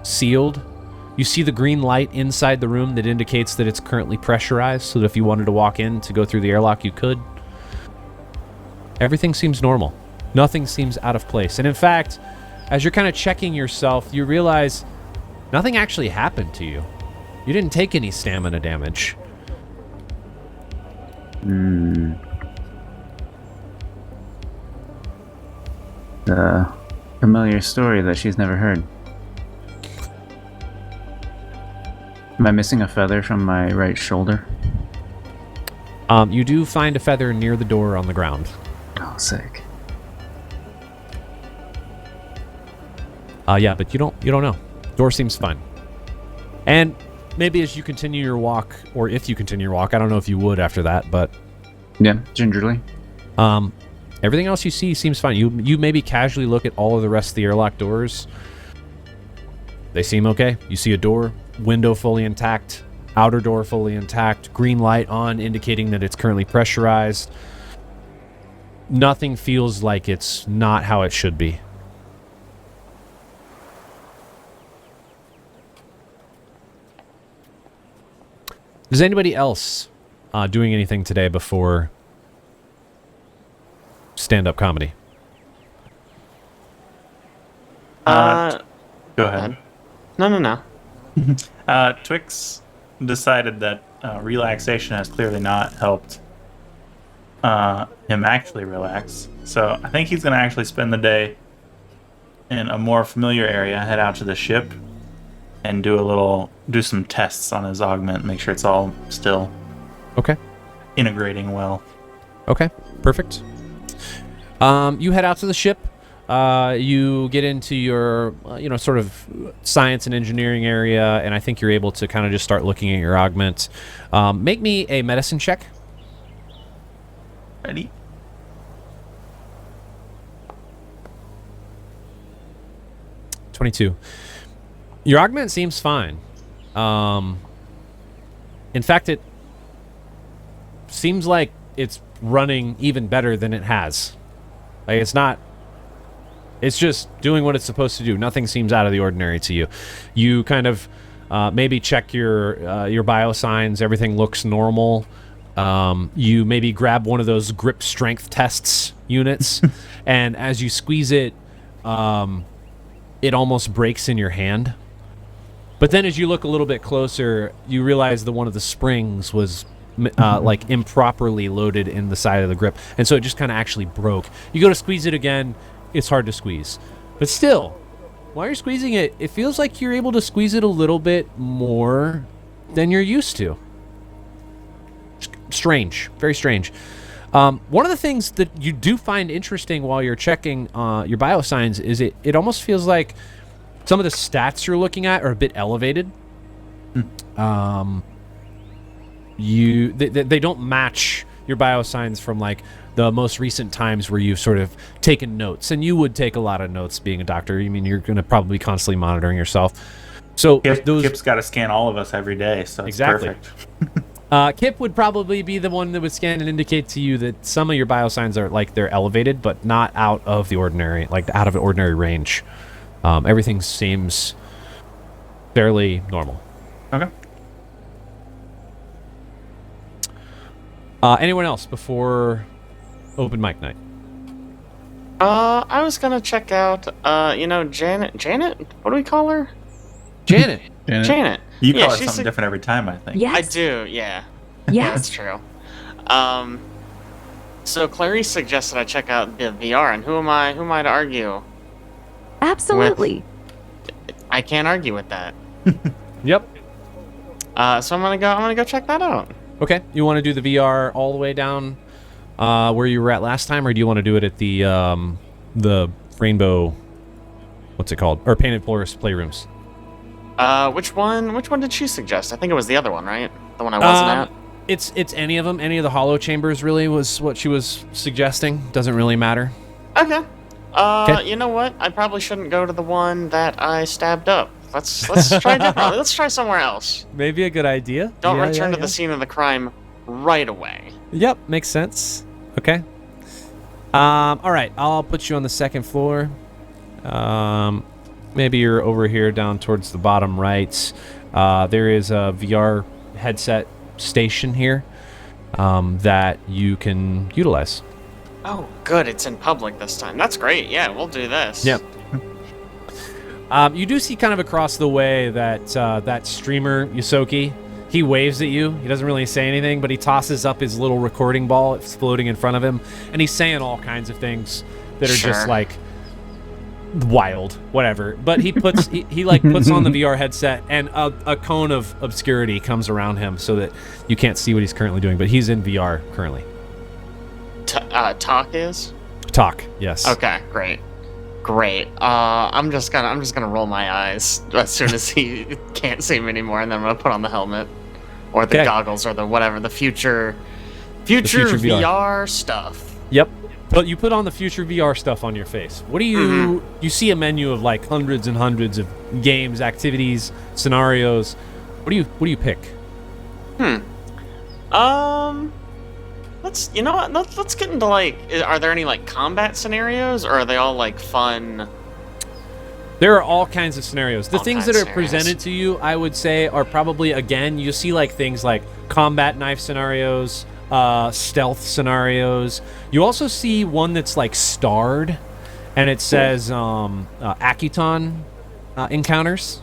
sealed. You see the green light inside the room that indicates that it's currently pressurized, so that if you wanted to walk in to go through the airlock, you could. Everything seems normal. Nothing seems out of place. And in fact, as you're kind of checking yourself, you realize nothing actually happened to you. You didn't take any stamina damage. The familiar story that she's never heard. Am I missing a feather from my right shoulder? You do find a feather near the door on the ground. Oh, sick. Yeah, but you don't know. Door seems fine. And maybe as you continue your walk, or if you continue your walk, I don't know if you would after that, but yeah, gingerly. Everything else you see seems fine. You maybe casually look at all of the rest of the airlock doors. They seem okay. You see a door, window fully intact, outer door fully intact, green light on indicating that it's currently pressurized. Nothing feels like it's not how it should be. Is anybody else doing anything today before stand-up comedy? Go ahead. No. Twix decided that relaxation has clearly not helped him actually relax. So I think he's going to actually spend the day in a more familiar area, head out to the ship, and do some tests on his augment, make sure it's all still integrating well. Okay, perfect. You head out to the ship. You get into your, sort of science and engineering area, and I think you're able to kind of just start looking at your augment. Make me a medicine check. Ready? .22. Your augment seems fine. In fact, it seems like it's running even better than it has. Like, it's not It's just doing what it's supposed to do. Nothing seems out of the ordinary to you. You kind of maybe check your biosigns. Everything looks normal. You maybe grab one of those grip strength tests units, and as you squeeze it, it almost breaks in your hand. But then as you look a little bit closer, you realize that one of the springs was like improperly loaded in the side of the grip, and so it just kind of actually broke. You go to squeeze it again, it's hard to squeeze. But still, while you're squeezing it, it feels like you're able to squeeze it a little bit more than you're used to. Strange. Very strange. One of the things that you do find interesting while you're checking your biosigns is it almost feels like some of the stats you're looking at are a bit elevated. They don't match your biosigns from like the most recent times where you've sort of taken notes, and you would take a lot of notes being a doctor. I mean, you're going to probably be constantly monitoring yourself. So Kip's got to scan all of us every day, so it's perfect. Kip would probably be the one that would scan and indicate to you that some of your biosigns are like they're elevated, but not out of the ordinary, like out of an ordinary range. Everything seems fairly normal. Okay. Anyone else before open mic night? I was gonna check out, Janet. Janet? What do we call her? Janet. Janet. You call it she's something different every time, I think. Yes. I do, yeah. Yeah, that's true. So Clarice suggested I check out the VR, and who am I to argue? Absolutely. I can't argue with that. Yep. So I'm gonna go check that out. Okay. You want to do the VR all the way down where you were at last time, or do you want to do it at the Rainbow? What's it called? Or Painted Forest Playrooms? Which one did she suggest? I think it was the other one, right? The one I wasn't at. It's any of them. Any of the hollow chambers really was what she was suggesting. Doesn't really matter. Okay. Okay. You know what? I probably shouldn't go to the one that I stabbed up. Let's try differently. Let's try somewhere else. Maybe a good idea. Don't return to the scene of the crime right away. Yep, makes sense. Okay. All right, I'll put you on the second floor. Maybe you're over here down towards the bottom right. There is a VR headset station here that you can utilize. Oh, good. It's in public this time. That's great. Yeah, we'll do this. Yep. You do see kind of across the way that that streamer, Yusoki, he waves at you. He doesn't really say anything, but he tosses up his little recording ball. It's floating in front of him, and he's saying all kinds of things that are just like wild, whatever. But he puts he like puts on the VR headset, and a cone of obscurity comes around him so that you can't see what he's currently doing. But he's in VR currently. Talk is? Talk, yes. Okay, great. I'm just gonna roll my eyes as soon as he can't see me anymore, and then I'm gonna put on the helmet or the goggles or the whatever, the future VR stuff. Yep. But you put on the future VR stuff on your face. What do you you see a menu of like hundreds and hundreds of games, activities, scenarios. What do you pick? Let's get into like, are there any like combat scenarios, or are they all like fun? There are all kinds of scenarios. The things that are presented to you, I would say, are probably, again, you see like things like combat knife scenarios, stealth scenarios. You also see one that's like starred, and it says Akiton encounters.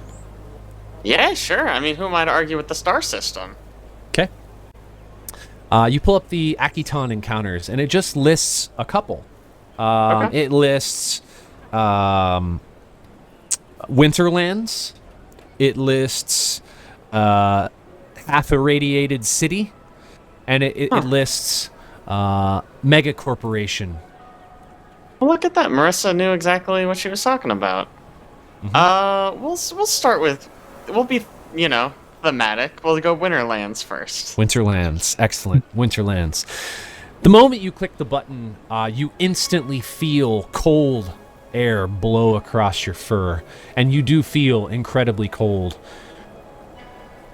Yeah, sure. I mean, who am I to argue with the star system? Okay. You pull up the Akiton encounters, and it just lists a couple. It lists Winterlands. It lists half irradiated city, and it lists mega corporation. Well, look at that. Marissa knew exactly what she was talking about. We'll start with, we'll be, thematic. We'll go Winterlands first. Winterlands. Excellent. Winterlands. The moment you click the button, you instantly feel cold air blow across your fur, and you do feel incredibly cold.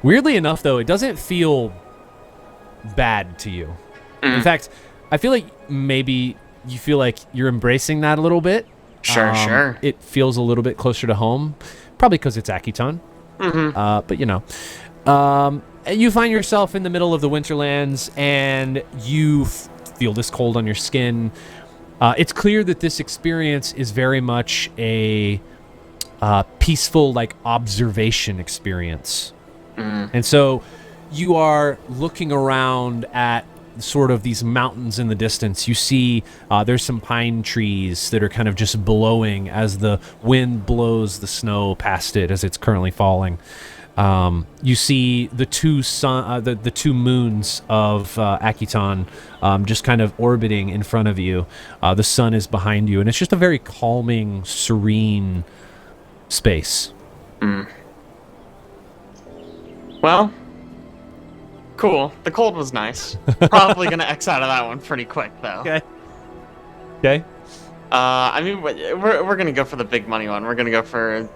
Weirdly enough, though, it doesn't feel bad to you. In fact, I feel like maybe you feel like you're embracing that a little bit, Sure. It feels a little bit closer to home, probably because it's Akiton. But you know, you find yourself in the middle of the Winterlands, and you feel this cold on your skin. It's clear that this experience is very much a peaceful, like, observation experience. And so you are looking around at sort of these mountains in the distance. You see there's some pine trees that are kind of just blowing as the wind blows the snow past it as it's currently falling. You see the two moons of Akiton just kind of orbiting in front of you. The sun is behind you, and it's just a very calming, serene space. Well, cool. The cold was nice. Probably gonna X out of that one pretty quick, though. Okay. I mean, we're gonna go for the big money one. We're gonna go for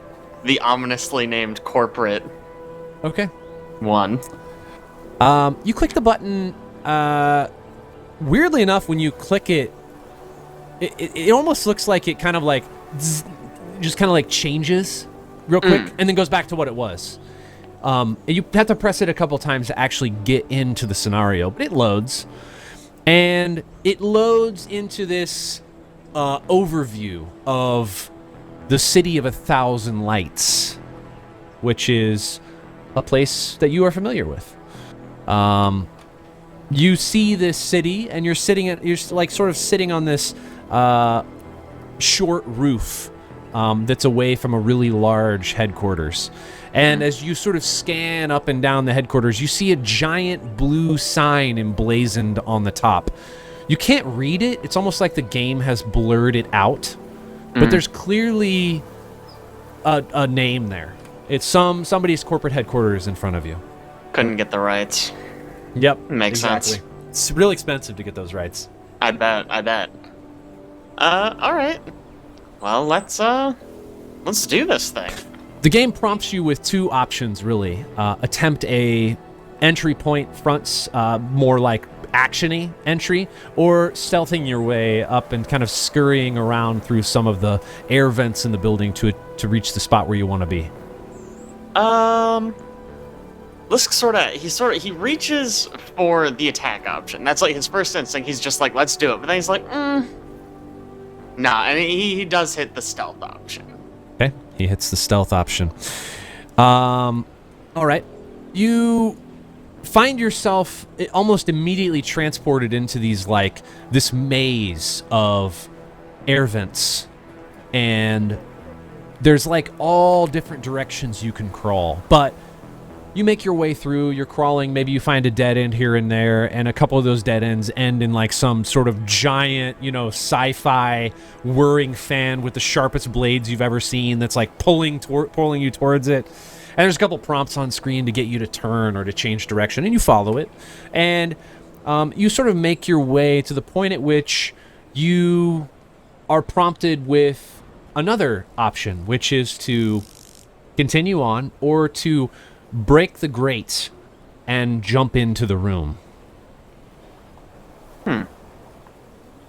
the ominously named corporate Okay. one. You click the button. Weirdly enough, when you click it, it almost looks like it kind of like just kind of like changes real quick and then goes back to what it was. You have to press it a couple times to actually get into the scenario, but it loads. And it loads into this overview of the City of 1,000 Lights, which is a place that you are familiar with. You see this city, and you're like sort of sitting on this short roof that's away from a really large headquarters. And as you sort of scan up and down the headquarters, you see a giant blue sign emblazoned on the top. You can't read it. It's almost like the game has blurred it out. But there's clearly a name there. It's somebody's corporate headquarters in front of you. Couldn't get the rights. Yep. Makes sense. It's real expensive to get those rights. I bet. Alright. Well, let's do this thing. The game prompts you with two options, really. Attempt a entry point fronts, more like action-y entry, or stealthing your way up and kind of scurrying around through some of the air vents in the building to reach the spot where you want to be. Lisk he reaches for the attack option. That's like his first instinct. He's just like, let's do it. But then he's like, nah, and he does hit the stealth option. Okay, he hits the stealth option. All right. You find yourself almost immediately transported into this maze of air vents, and there's like all different directions you can crawl, but you make your way through, you're crawling, maybe you find a dead end here and there, and a couple of those dead ends end in like some sort of giant, sci-fi whirring fan with the sharpest blades you've ever seen that's like pulling you towards it. And there's a couple prompts on screen to get you to turn or to change direction, and you follow it. And you sort of make your way to the point at which you are prompted with another option, which is to continue on or to break the grate and jump into the room.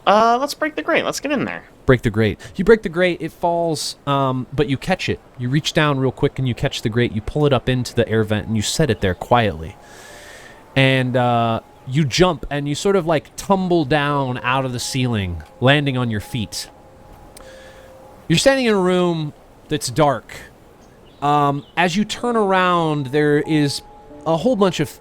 Let's break the grate. Let's get in there. Break the grate. You break the grate, it falls, but you catch it. You reach down real quick and you catch the grate. You pull it up into the air vent and you set it there quietly. And you jump and you sort of like tumble down out of the ceiling, landing on your feet. You're standing in a room that's dark. As you turn around, there is a whole bunch of,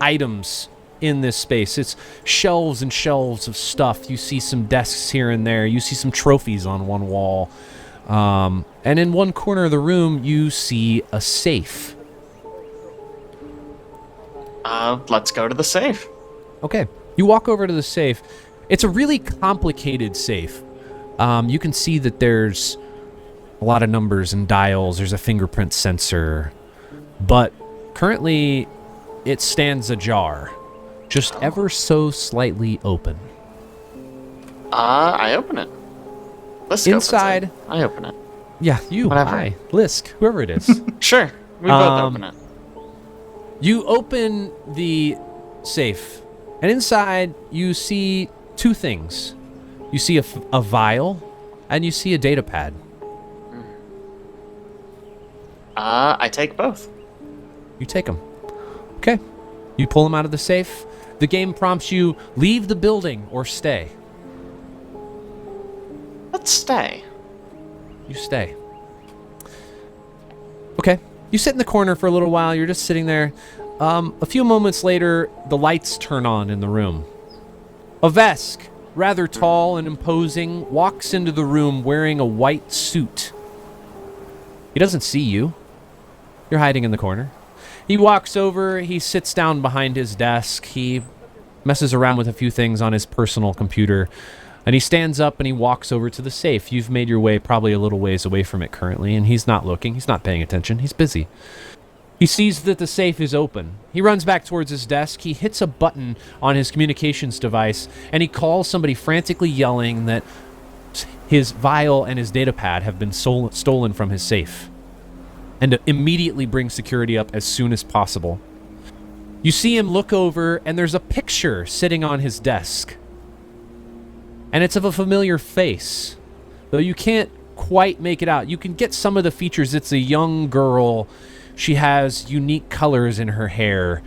items in this space. It's shelves and shelves of stuff. You see some desks here and there. You see some trophies on one wall. And in one corner of the room, you see a safe. Let's go to the safe. Okay. You walk over to the safe. It's a really complicated safe. You can see that there's a lot of numbers and dials. There's a fingerprint sensor. But currently, it stands ajar. Just ever so slightly open. I open it. Lisk Inside. opens it. I open it. Yeah, you. Whatever. Hi. Lisk, whoever it is. Sure. We both open it. You open the safe, and inside you see two things. You see a vial and you see a data pad. I take both. You take them. Okay. You pull them out of the safe. The game prompts you, leave the building or stay. Let's stay. You stay. Okay. You sit in the corner for a little while. You're just sitting there. A few moments later, the lights turn on in the room. A Vesk, rather tall and imposing, walks into the room wearing a white suit. He doesn't see you. You're hiding in the corner. He walks over, he sits down behind his desk, he messes around with a few things on his personal computer, and he stands up and he walks over to the safe. You've made your way probably a little ways away from it currently, and he's not looking, he's not paying attention, he's busy. He sees that the safe is open. He runs back towards his desk, he hits a button on his communications device, and he calls somebody frantically yelling that his vial and his datapad have been stolen from his safe, and to immediately bring security up as soon as possible. You see him look over, and there's a picture sitting on his desk. And it's of a familiar face, though you can't quite make it out. You can get some of the features. It's a young girl. She has unique colors in her hair,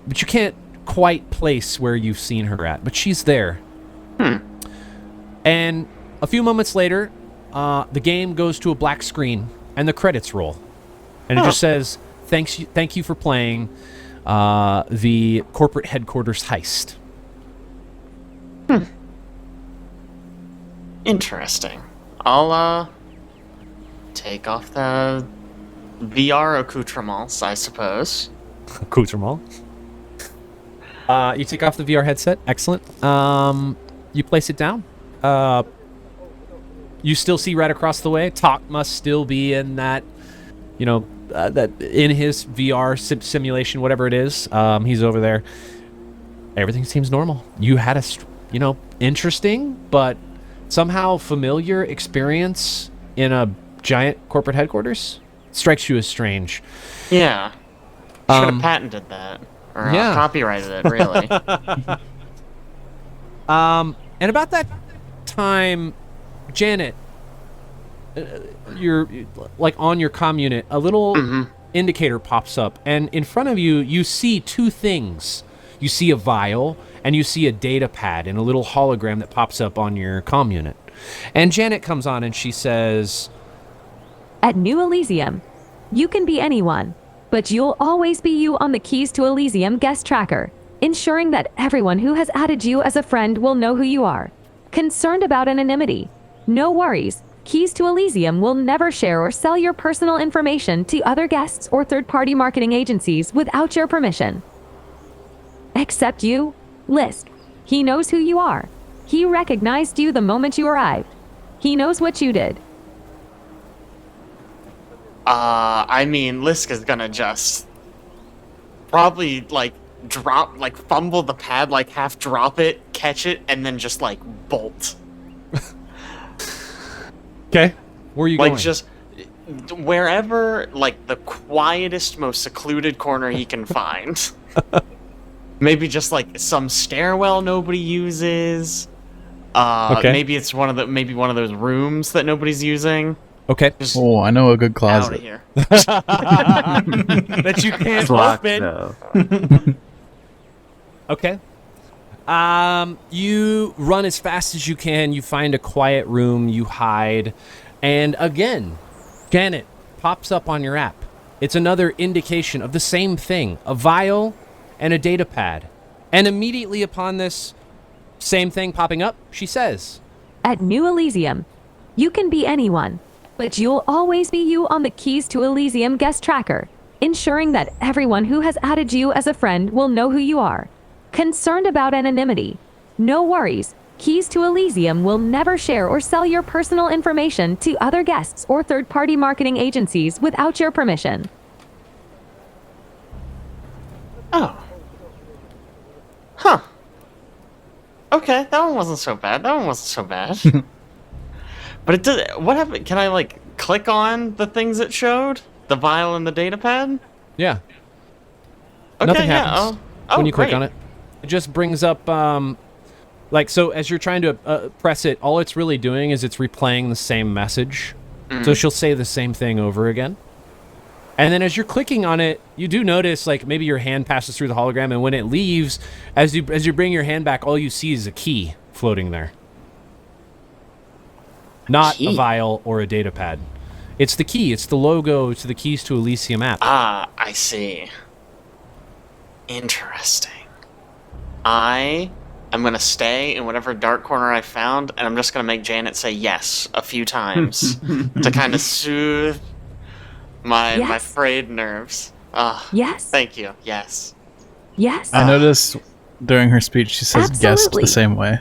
but you can't quite place where you've seen her at, but she's there. And a few moments later, the game goes to a black screen, and the credits roll. And it just says, thank you for playing the corporate headquarters heist. Interesting. I'll take off the VR accoutrements, I suppose. Accoutrement. You take off the VR headset. Excellent. You place it down. You still see right across the way. Talk must still be in that, that in his VR simulation, whatever it is. He's over there. Everything seems normal. You had a, interesting but somehow familiar experience in a giant corporate headquarters. Strikes you as strange. Yeah. Should have patented that. Or copyrighted it, really. And about that time, Janet, you're like on your comm unit, a little indicator pops up, and in front of you, you see two things. You see a vial, and you see a data pad and a little hologram that pops up on your comm unit. And Janet comes on and she says, At New Elysium, you can be anyone, but you'll always be you on the Keys to Elysium guest tracker, ensuring that everyone who has added you as a friend will know who you are. Concerned about anonymity? No worries. Keys to Elysium will never share or sell your personal information to other guests or third-party marketing agencies without your permission. Except you, Lisk. He knows who you are. He recognized you the moment you arrived. He knows what you did. Lisk is gonna just probably, fumble the pad, half drop it, catch it, and then just, bolt. Okay. Where are you going? Just wherever, the quietest, most secluded corner he can find. Maybe just, some stairwell nobody uses. Okay. Maybe it's one of those rooms that nobody's using. Okay. Just I know a good out closet. of here. That you can't It's locked, open. though. Okay. You run as fast as you can. You find a quiet room. You hide. And again, Janet pops up on your app. It's another indication of the same thing. A vial and a data pad. And immediately upon this same thing popping up, she says, At New Elysium, you can be anyone, but you'll always be you on the Keys to Elysium guest tracker, ensuring that everyone who has added you as a friend will know who you are. Concerned about anonymity? No worries. Keys to Elysium will never share or sell your personal information to other guests or third-party marketing agencies without your permission. Oh. Huh. Okay, that one wasn't so bad. But it did. What happened? Can I click on the things it showed? The vial and the data pad? yeah. Okay, Nothing yeah. happens Oh, when you click great. on it. It just brings up like, so as you're trying to press it, all it's really doing is it's replaying the same message. So she'll say the same thing over again. And then as you're clicking on it, you do notice, like, maybe your hand passes through the hologram, and when it leaves, as you bring your hand back, all you see is a key floating there. Not a vial or a data pad. It's the key. It's the logo to the Keys to Elysium app. Ah, I see. Interesting. I'm gonna stay in whatever dark corner I found, and I'm just gonna make Janet say yes a few times to kind of soothe my frayed nerves. Ah, Yes. thank you. Yes. Yes. I noticed during her speech she says guest Absolutely. the same way.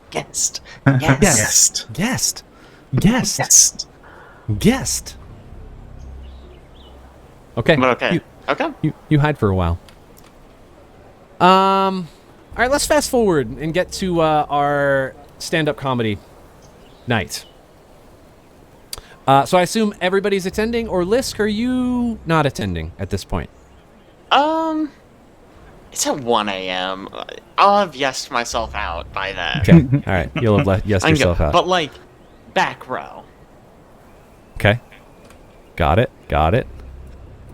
Guest. Guest. Guest. Guest. Guest. Guest. Okay. But okay. Okay. You hide for a while. All right, let's fast forward and get to our stand-up comedy night. So I assume everybody's attending, or Lisk, are you not attending at this point? It's at 1 a.m. I'll have yesed myself out by then. Okay. All right. You'll have yesed yourself out. But, like, back row. Okay. Got it.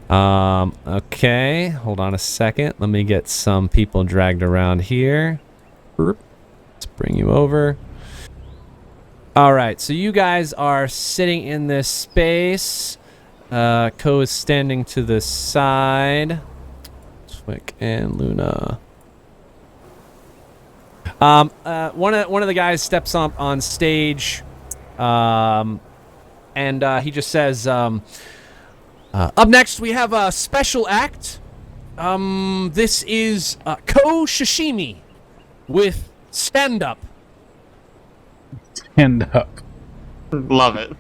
Okay. Hold on a second. Let me get some people dragged around here. Let's bring you over. All right. So you guys are sitting in this space. Ko is standing to the side. Twik and Luna. One of the guys steps up on stage, and he just says, "Up next, we have a special act. This is Ko Sashimi with Stand Up." Stand up. Love it.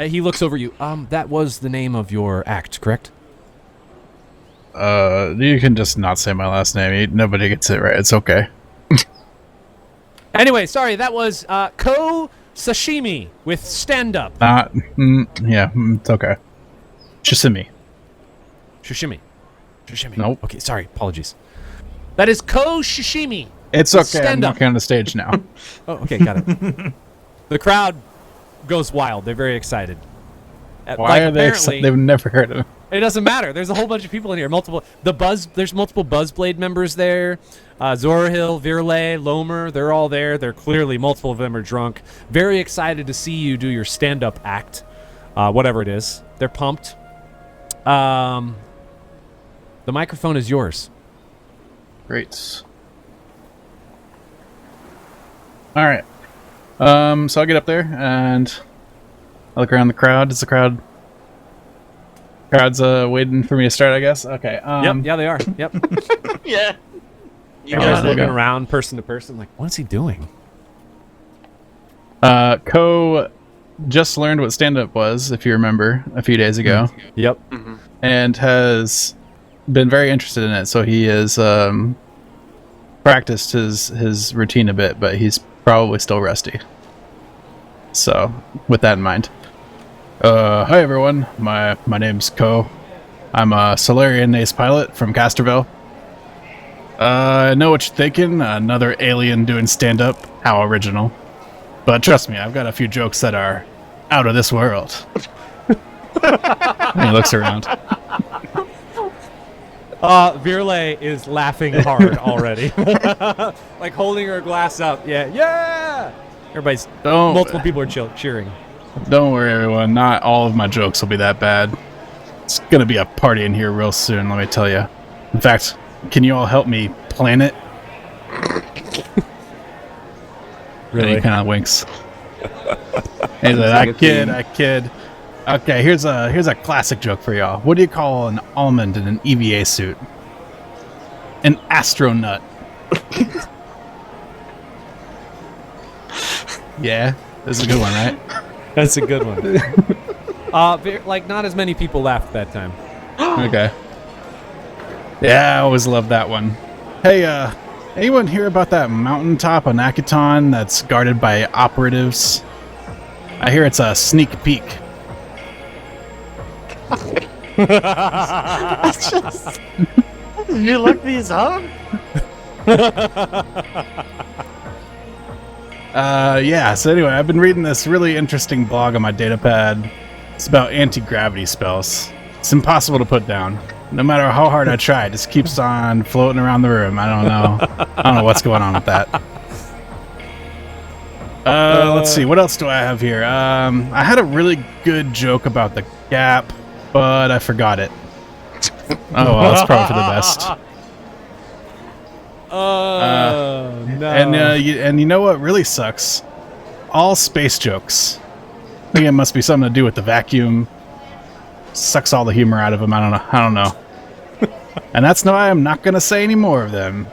He looks over you. That was the name of your act, correct? You can just not say my last name. Nobody gets it right. It's okay. Anyway, sorry, that was Ko Sashimi with Stand Up. It's okay. Sashimi. Sashimi. Nope. Okay, sorry, apologies. That is Ko Sashimi. It's okay. Stand I'm up. walking on the stage now. Oh, okay, got it. The crowd goes wild. They're very excited. Why are they excited? They've never heard of him. It doesn't matter. There's a whole bunch of people in here. There's multiple Buzzblade members there. Zorahil, Virlay, Lomer, they're all there. They're clearly, multiple of them are drunk. Very excited to see you do your stand-up act. Whatever it is. They're pumped. The microphone is yours. Great. All right. So I get up there and I look around the crowd. Is the crowd's waiting for me to start, I guess? Okay. Yep. Yeah, they are. Yep. Yeah. You Everybody's got it. looking around person to person like, what is he doing? Ko just learned what stand-up was, if you remember, a few days ago. Yep. And has been very interested in it. So he has practiced his routine a bit, but he's probably still rusty. So, with that in mind. Hi everyone, my name's Ko. I'm a Solarian ace pilot from Casterville. I know what you're thinking, another alien doing stand-up. How original. But trust me, I've got a few jokes that are out of this world. And he looks around. Virlay is laughing hard already. Like holding her glass up. Yeah! Everybody's, multiple people are cheering. Don't worry, everyone. Not all of my jokes will be that bad. It's gonna be a party in here real soon, let me tell you. In fact, can you all help me plan it? Really? And he kind of winks. He's like, I kid. Okay, here's a classic joke for y'all. What do you call an almond in an EVA suit? An astronut. Yeah, this is a good one, right? That's a good one. Like, not as many people laughed that time. Okay. Yeah, I always love that one. Hey, anyone hear about that mountaintop on Akiton that's guarded by operatives? I hear it's a sneak peek. Did you look these up? Yeah, so anyway, I've been reading this really interesting blog on my datapad. It's about anti-gravity spells. It's impossible to put down. No matter how hard I try, it just keeps on floating around the room. I don't know what's going on with that. Let's see, what else do I have here? I had a really good joke about the gap, but I forgot it. Oh, well, that's probably for the best. No. And you know what really sucks? All space jokes. I think it must be something to do with the vacuum. Sucks all the humor out of them. I don't know. And that's why I'm not going to say any more of them.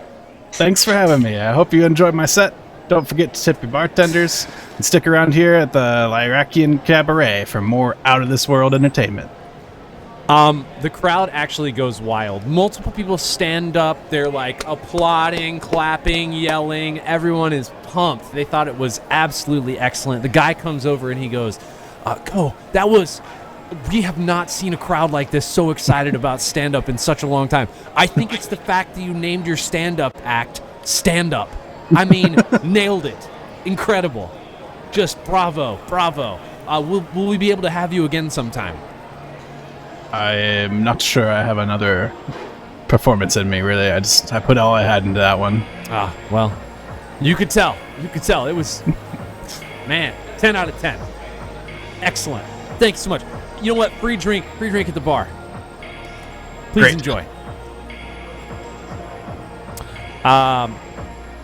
Thanks for having me. I hope you enjoyed my set. Don't forget to tip your bartenders and stick around here at the Lyrakian Cabaret for more out-of-this-world entertainment. The crowd actually goes wild. Multiple people stand up. They're like applauding, clapping, yelling. Everyone is pumped. They thought it was absolutely excellent. The guy comes over and he goes, we have not seen a crowd like this so excited about stand-up in such a long time. I think it's the fact that you named your stand-up act Stand-Up. I mean, nailed it. Incredible. Just bravo. Will we be able to have you again sometime? I am not sure I have another performance in me, really. I put all I had into that one. Well, you could tell. It was, man, 10 out of 10. Excellent. Thanks so much. You know what? Free drink at the bar. Please Great. Enjoy.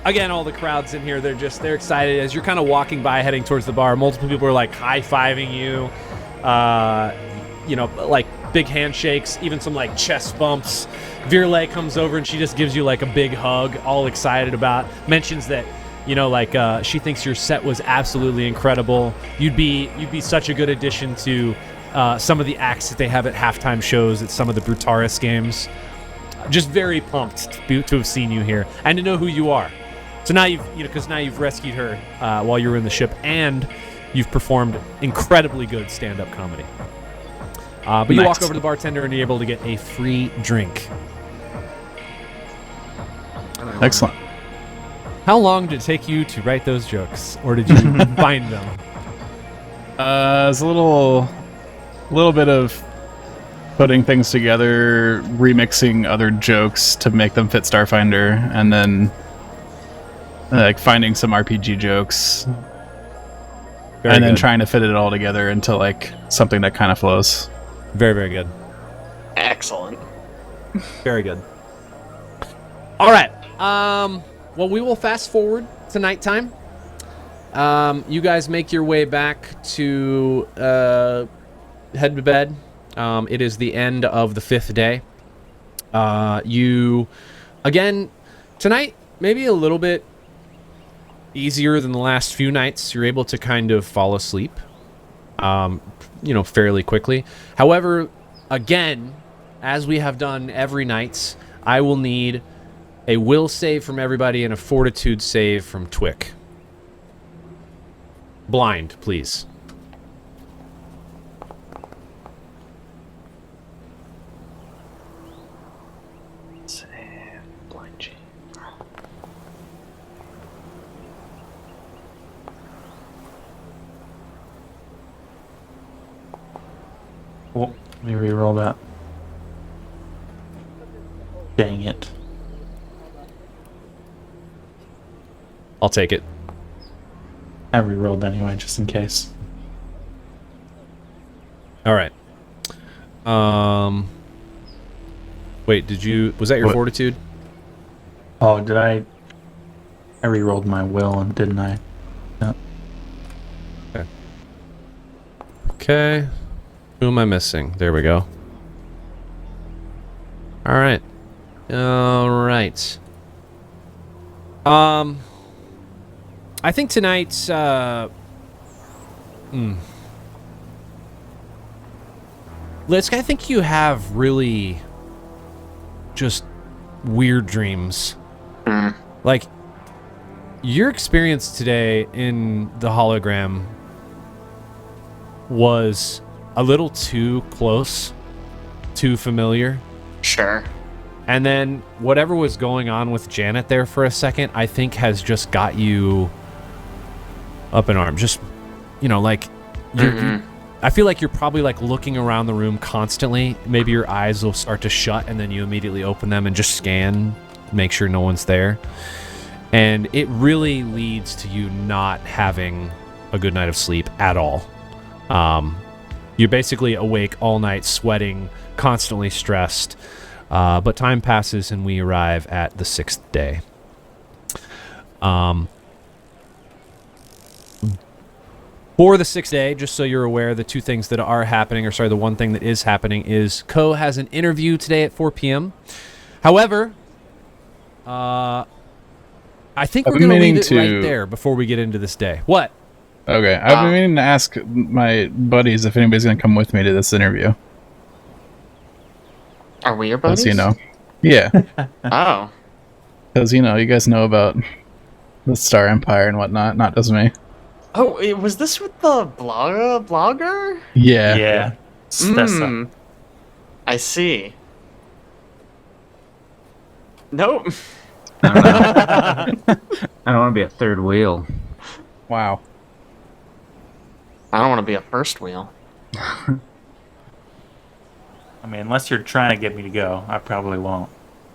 Again, all the crowds in here, they're excited as you're kind of walking by, heading towards the bar. Multiple people are like high-fiving you, like big handshakes, even some like chest bumps. Virle comes over and she just gives you like a big hug, all excited mentions that, she thinks your set was absolutely incredible. You'd be such a good addition to some of the acts that they have at halftime shows at some of the Brutaris games. Just very pumped to have seen you here and to know who you are. So now you've rescued her while you were in the ship, and you've performed incredibly good stand-up comedy. But you walk over to the bartender and you're able to get a free drink. Excellent. How long did it take you to write those jokes, or did you find them? It's a little bit of putting things together, remixing other jokes to make them fit Starfinder, and then like finding some RPG jokes, and then trying to fit it all together into like something that kind of flows. Very, very good. Excellent. Very good. All right. Well, we will fast forward to nighttime. You guys make your way back to head to bed. It is the end of the 5th day. You, again, tonight, maybe a little bit easier than the last few nights. You're able to kind of fall asleep, fairly quickly. However, again, as we have done every night, I will need a will save from everybody and a fortitude save from Twik. Blind, please. Blind G. Oh, let me re-roll that. Dang it. I'll take it. I re-rolled anyway, just in case. All right. Wait, was that your What? fortitude? Oh, did I re-rolled my will, didn't I? No. Okay. Who am I missing? There we go. All right. I think tonight's Lisk, I think you have really just weird dreams. Like, your experience today in the hologram was a little too close, too familiar. Sure. And then whatever was going on with Janet there for a second, I think has just got you up in arms. Just, like, I feel like you're probably like looking around the room constantly. Maybe your eyes will start to shut and then you immediately open them and just scan, make sure no one's there. And it really leads to you not having a good night of sleep at all. You're basically awake all night, sweating, constantly stressed. But time passes and we arrive at the 6th day. For the 6th day, just so you're aware, the two things that are happening, the one thing that is happening is Kohe has an interview today at 4 p.m. However, I think we're going to leave it right there before we get into this day. What? Okay, I've been meaning to ask my buddies if anybody's going to come with me to this interview. Are we your buddies? Yeah. Oh. Because, you guys know about the Star Empire and whatnot, not just me. Oh, was this with the blogger? Yeah. Yeah. I see. Nope. I don't want to be a third wheel. Wow. I don't want to be a first wheel. I mean, unless you're trying to get me to go, I probably won't.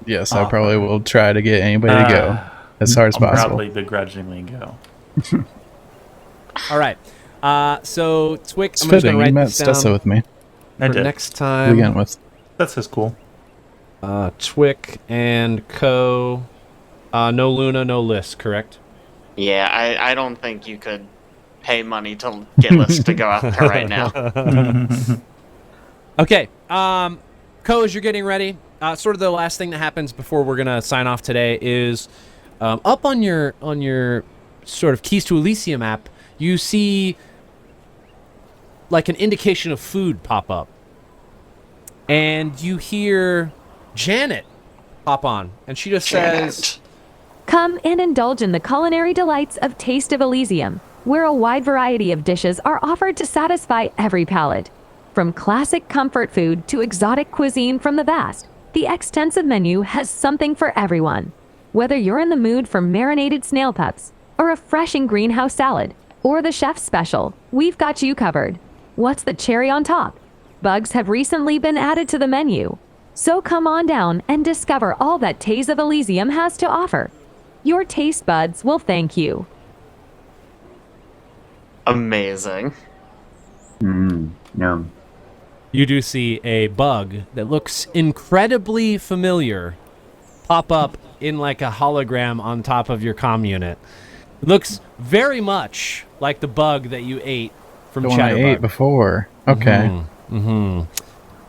Yes, I probably will try to get anybody to go as hard as I'll possible. probably begrudgingly go. All right. So, Twik, It's I'm just going fitting. to You write met this down Stessa with me I for did. next to time. begin with. That's just cool. Twik and Kohe. No Luna, no Lisk, correct? Yeah, I don't think you could pay money to get Lisk to go out there right now. Okay. Kohe, as you're getting ready, sort of the last thing that happens before we're gonna sign off today is up on your sort of Keys to Elysium app, you see like an indication of food pop up, and you hear Janet pop on, and she just says, Come and indulge in the culinary delights of Taste of Elysium, where a wide variety of dishes are offered to satisfy every palate. From classic comfort food to exotic cuisine from the vast, the extensive menu has something for everyone. Whether you're in the mood for marinated snail pups, a refreshing greenhouse salad, or the chef's special, we've got you covered. What's the cherry on top? Bugs have recently been added to the menu. So come on down and discover all that Taste of Elysium has to offer. Your taste buds will thank you. Amazing. Yum. you do see a bug that looks incredibly familiar pop up in like a hologram on top of your comm unit. It looks very much like the bug that you ate from The one I Chatterbug. ate before. Okay.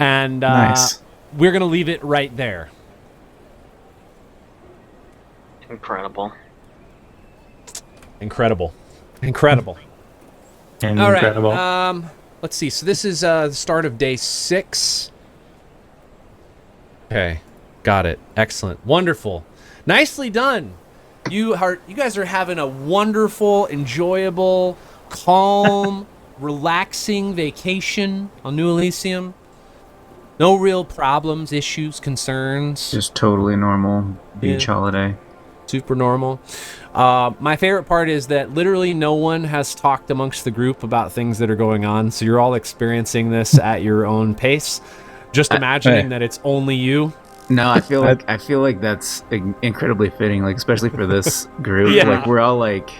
And Nice. we're going to leave it right there. Incredible. Incredible. Incredible. Incredible. All right. Let's see. So this is the start of day 6. Okay. Got it. Excellent. Wonderful. Nicely done. You guys are having a wonderful, enjoyable, calm, relaxing vacation on New Elysium. No real problems, issues, concerns. Just totally normal beach holiday. Super normal. My favorite part is that literally no one has talked amongst the group about things that are going on, so you're all experiencing this at your own pace. Just imagining that it's only you. No, I feel like that's incredibly fitting, like especially for this group. Yeah. Like we're all like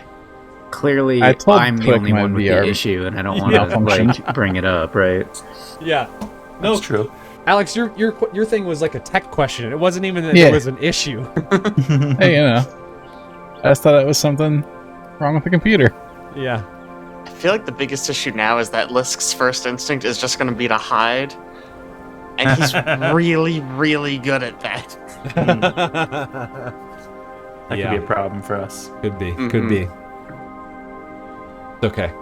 clearly I told I'm the Twik only my one with VR the issue, and I don't want to malfunction. like bring it up, right? Yeah. No, That's true. Alex, your thing was like a tech question. It wasn't even that Yeah. there was an issue. Hey, I just thought it was something wrong with the computer. Yeah. I feel like the biggest issue now is that Lisk's first instinct is just going to be to hide. And he's really, really good at that. That could be a problem for us. Could be. Could be. It's okay.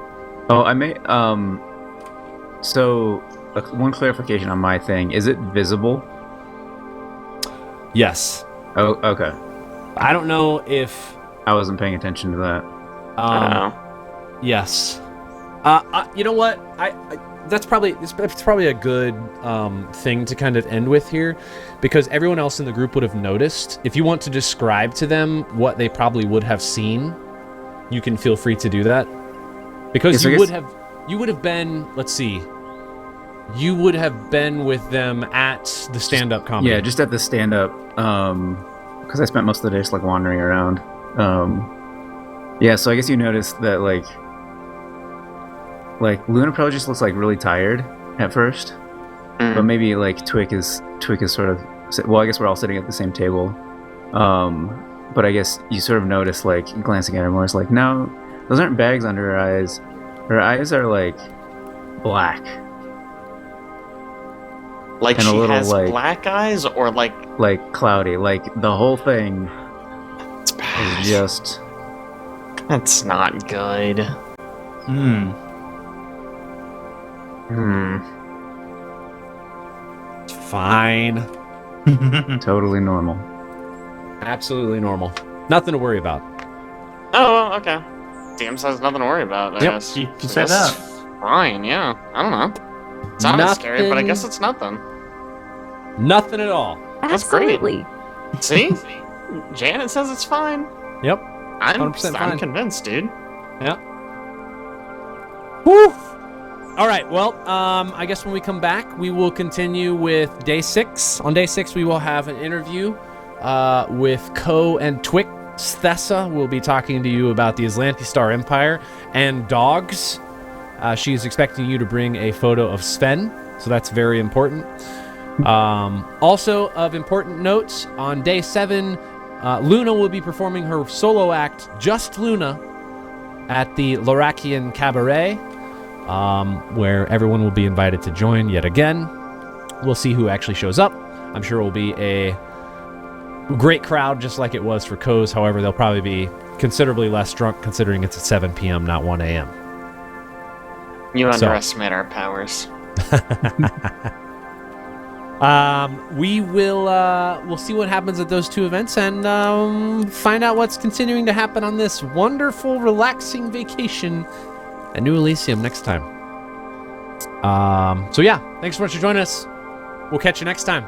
Oh, I may. So, one clarification on my thing: is it visible? Yes. Oh, okay. I don't know if. I wasn't paying attention to that. I don't know. Yes. You know what? that's probably a good thing to kind of end with here, because everyone else in the group would have noticed. If you want to describe to them what they probably would have seen, you can feel free to do that, because you would have been. Let's see. You would have been with them at the stand-up comedy. Yeah, just at the stand-up, because I spent most of the day just like wandering around. Yeah, so I guess you noticed that like Luna probably just looks like really tired at first, but maybe like Twik is sort of, well, I guess we're all sitting at the same table, but I guess you sort of notice, like glancing at her more, it's like, no, those aren't bags under her eyes. Her eyes are like black. Like and she a little, has like, black eyes, or like cloudy. Like the whole thing it's bad. is just. That's not good. It's fine. Totally normal. Absolutely normal. Nothing to worry about. Oh, okay. DM says nothing to worry about. I guess. You I said guess that. Fine. Yeah. I don't know. It sounded scary, but I guess it's nothing. Nothing at all. That's great. Absolutely. See, Janet says it's fine. Yep. I'm 100% fine. I'm convinced, dude. Yep. Woo! All right. Well, I guess when we come back, we will continue with day 6. On day 6, we will have an interview with Kohe and Twik. Thessa will be talking to you about the Aslanti Star Empire and dogs. She is expecting you to bring a photo of Sven, so that's very important. Also of important note, on day 7, Luna will be performing her solo act, Just Luna, at the Lorakian Cabaret, where everyone will be invited to join yet again. We'll see who actually shows up. I'm sure it will be a great crowd, just like it was for Kohe's. However, they'll probably be considerably less drunk, considering it's at 7 p.m., not 1 a.m. You underestimate our powers. We will we'll see what happens at those 2 events and find out what's continuing to happen on this wonderful, relaxing vacation at New Elysium next time. So yeah, thanks so much for joining us. We'll catch you next time.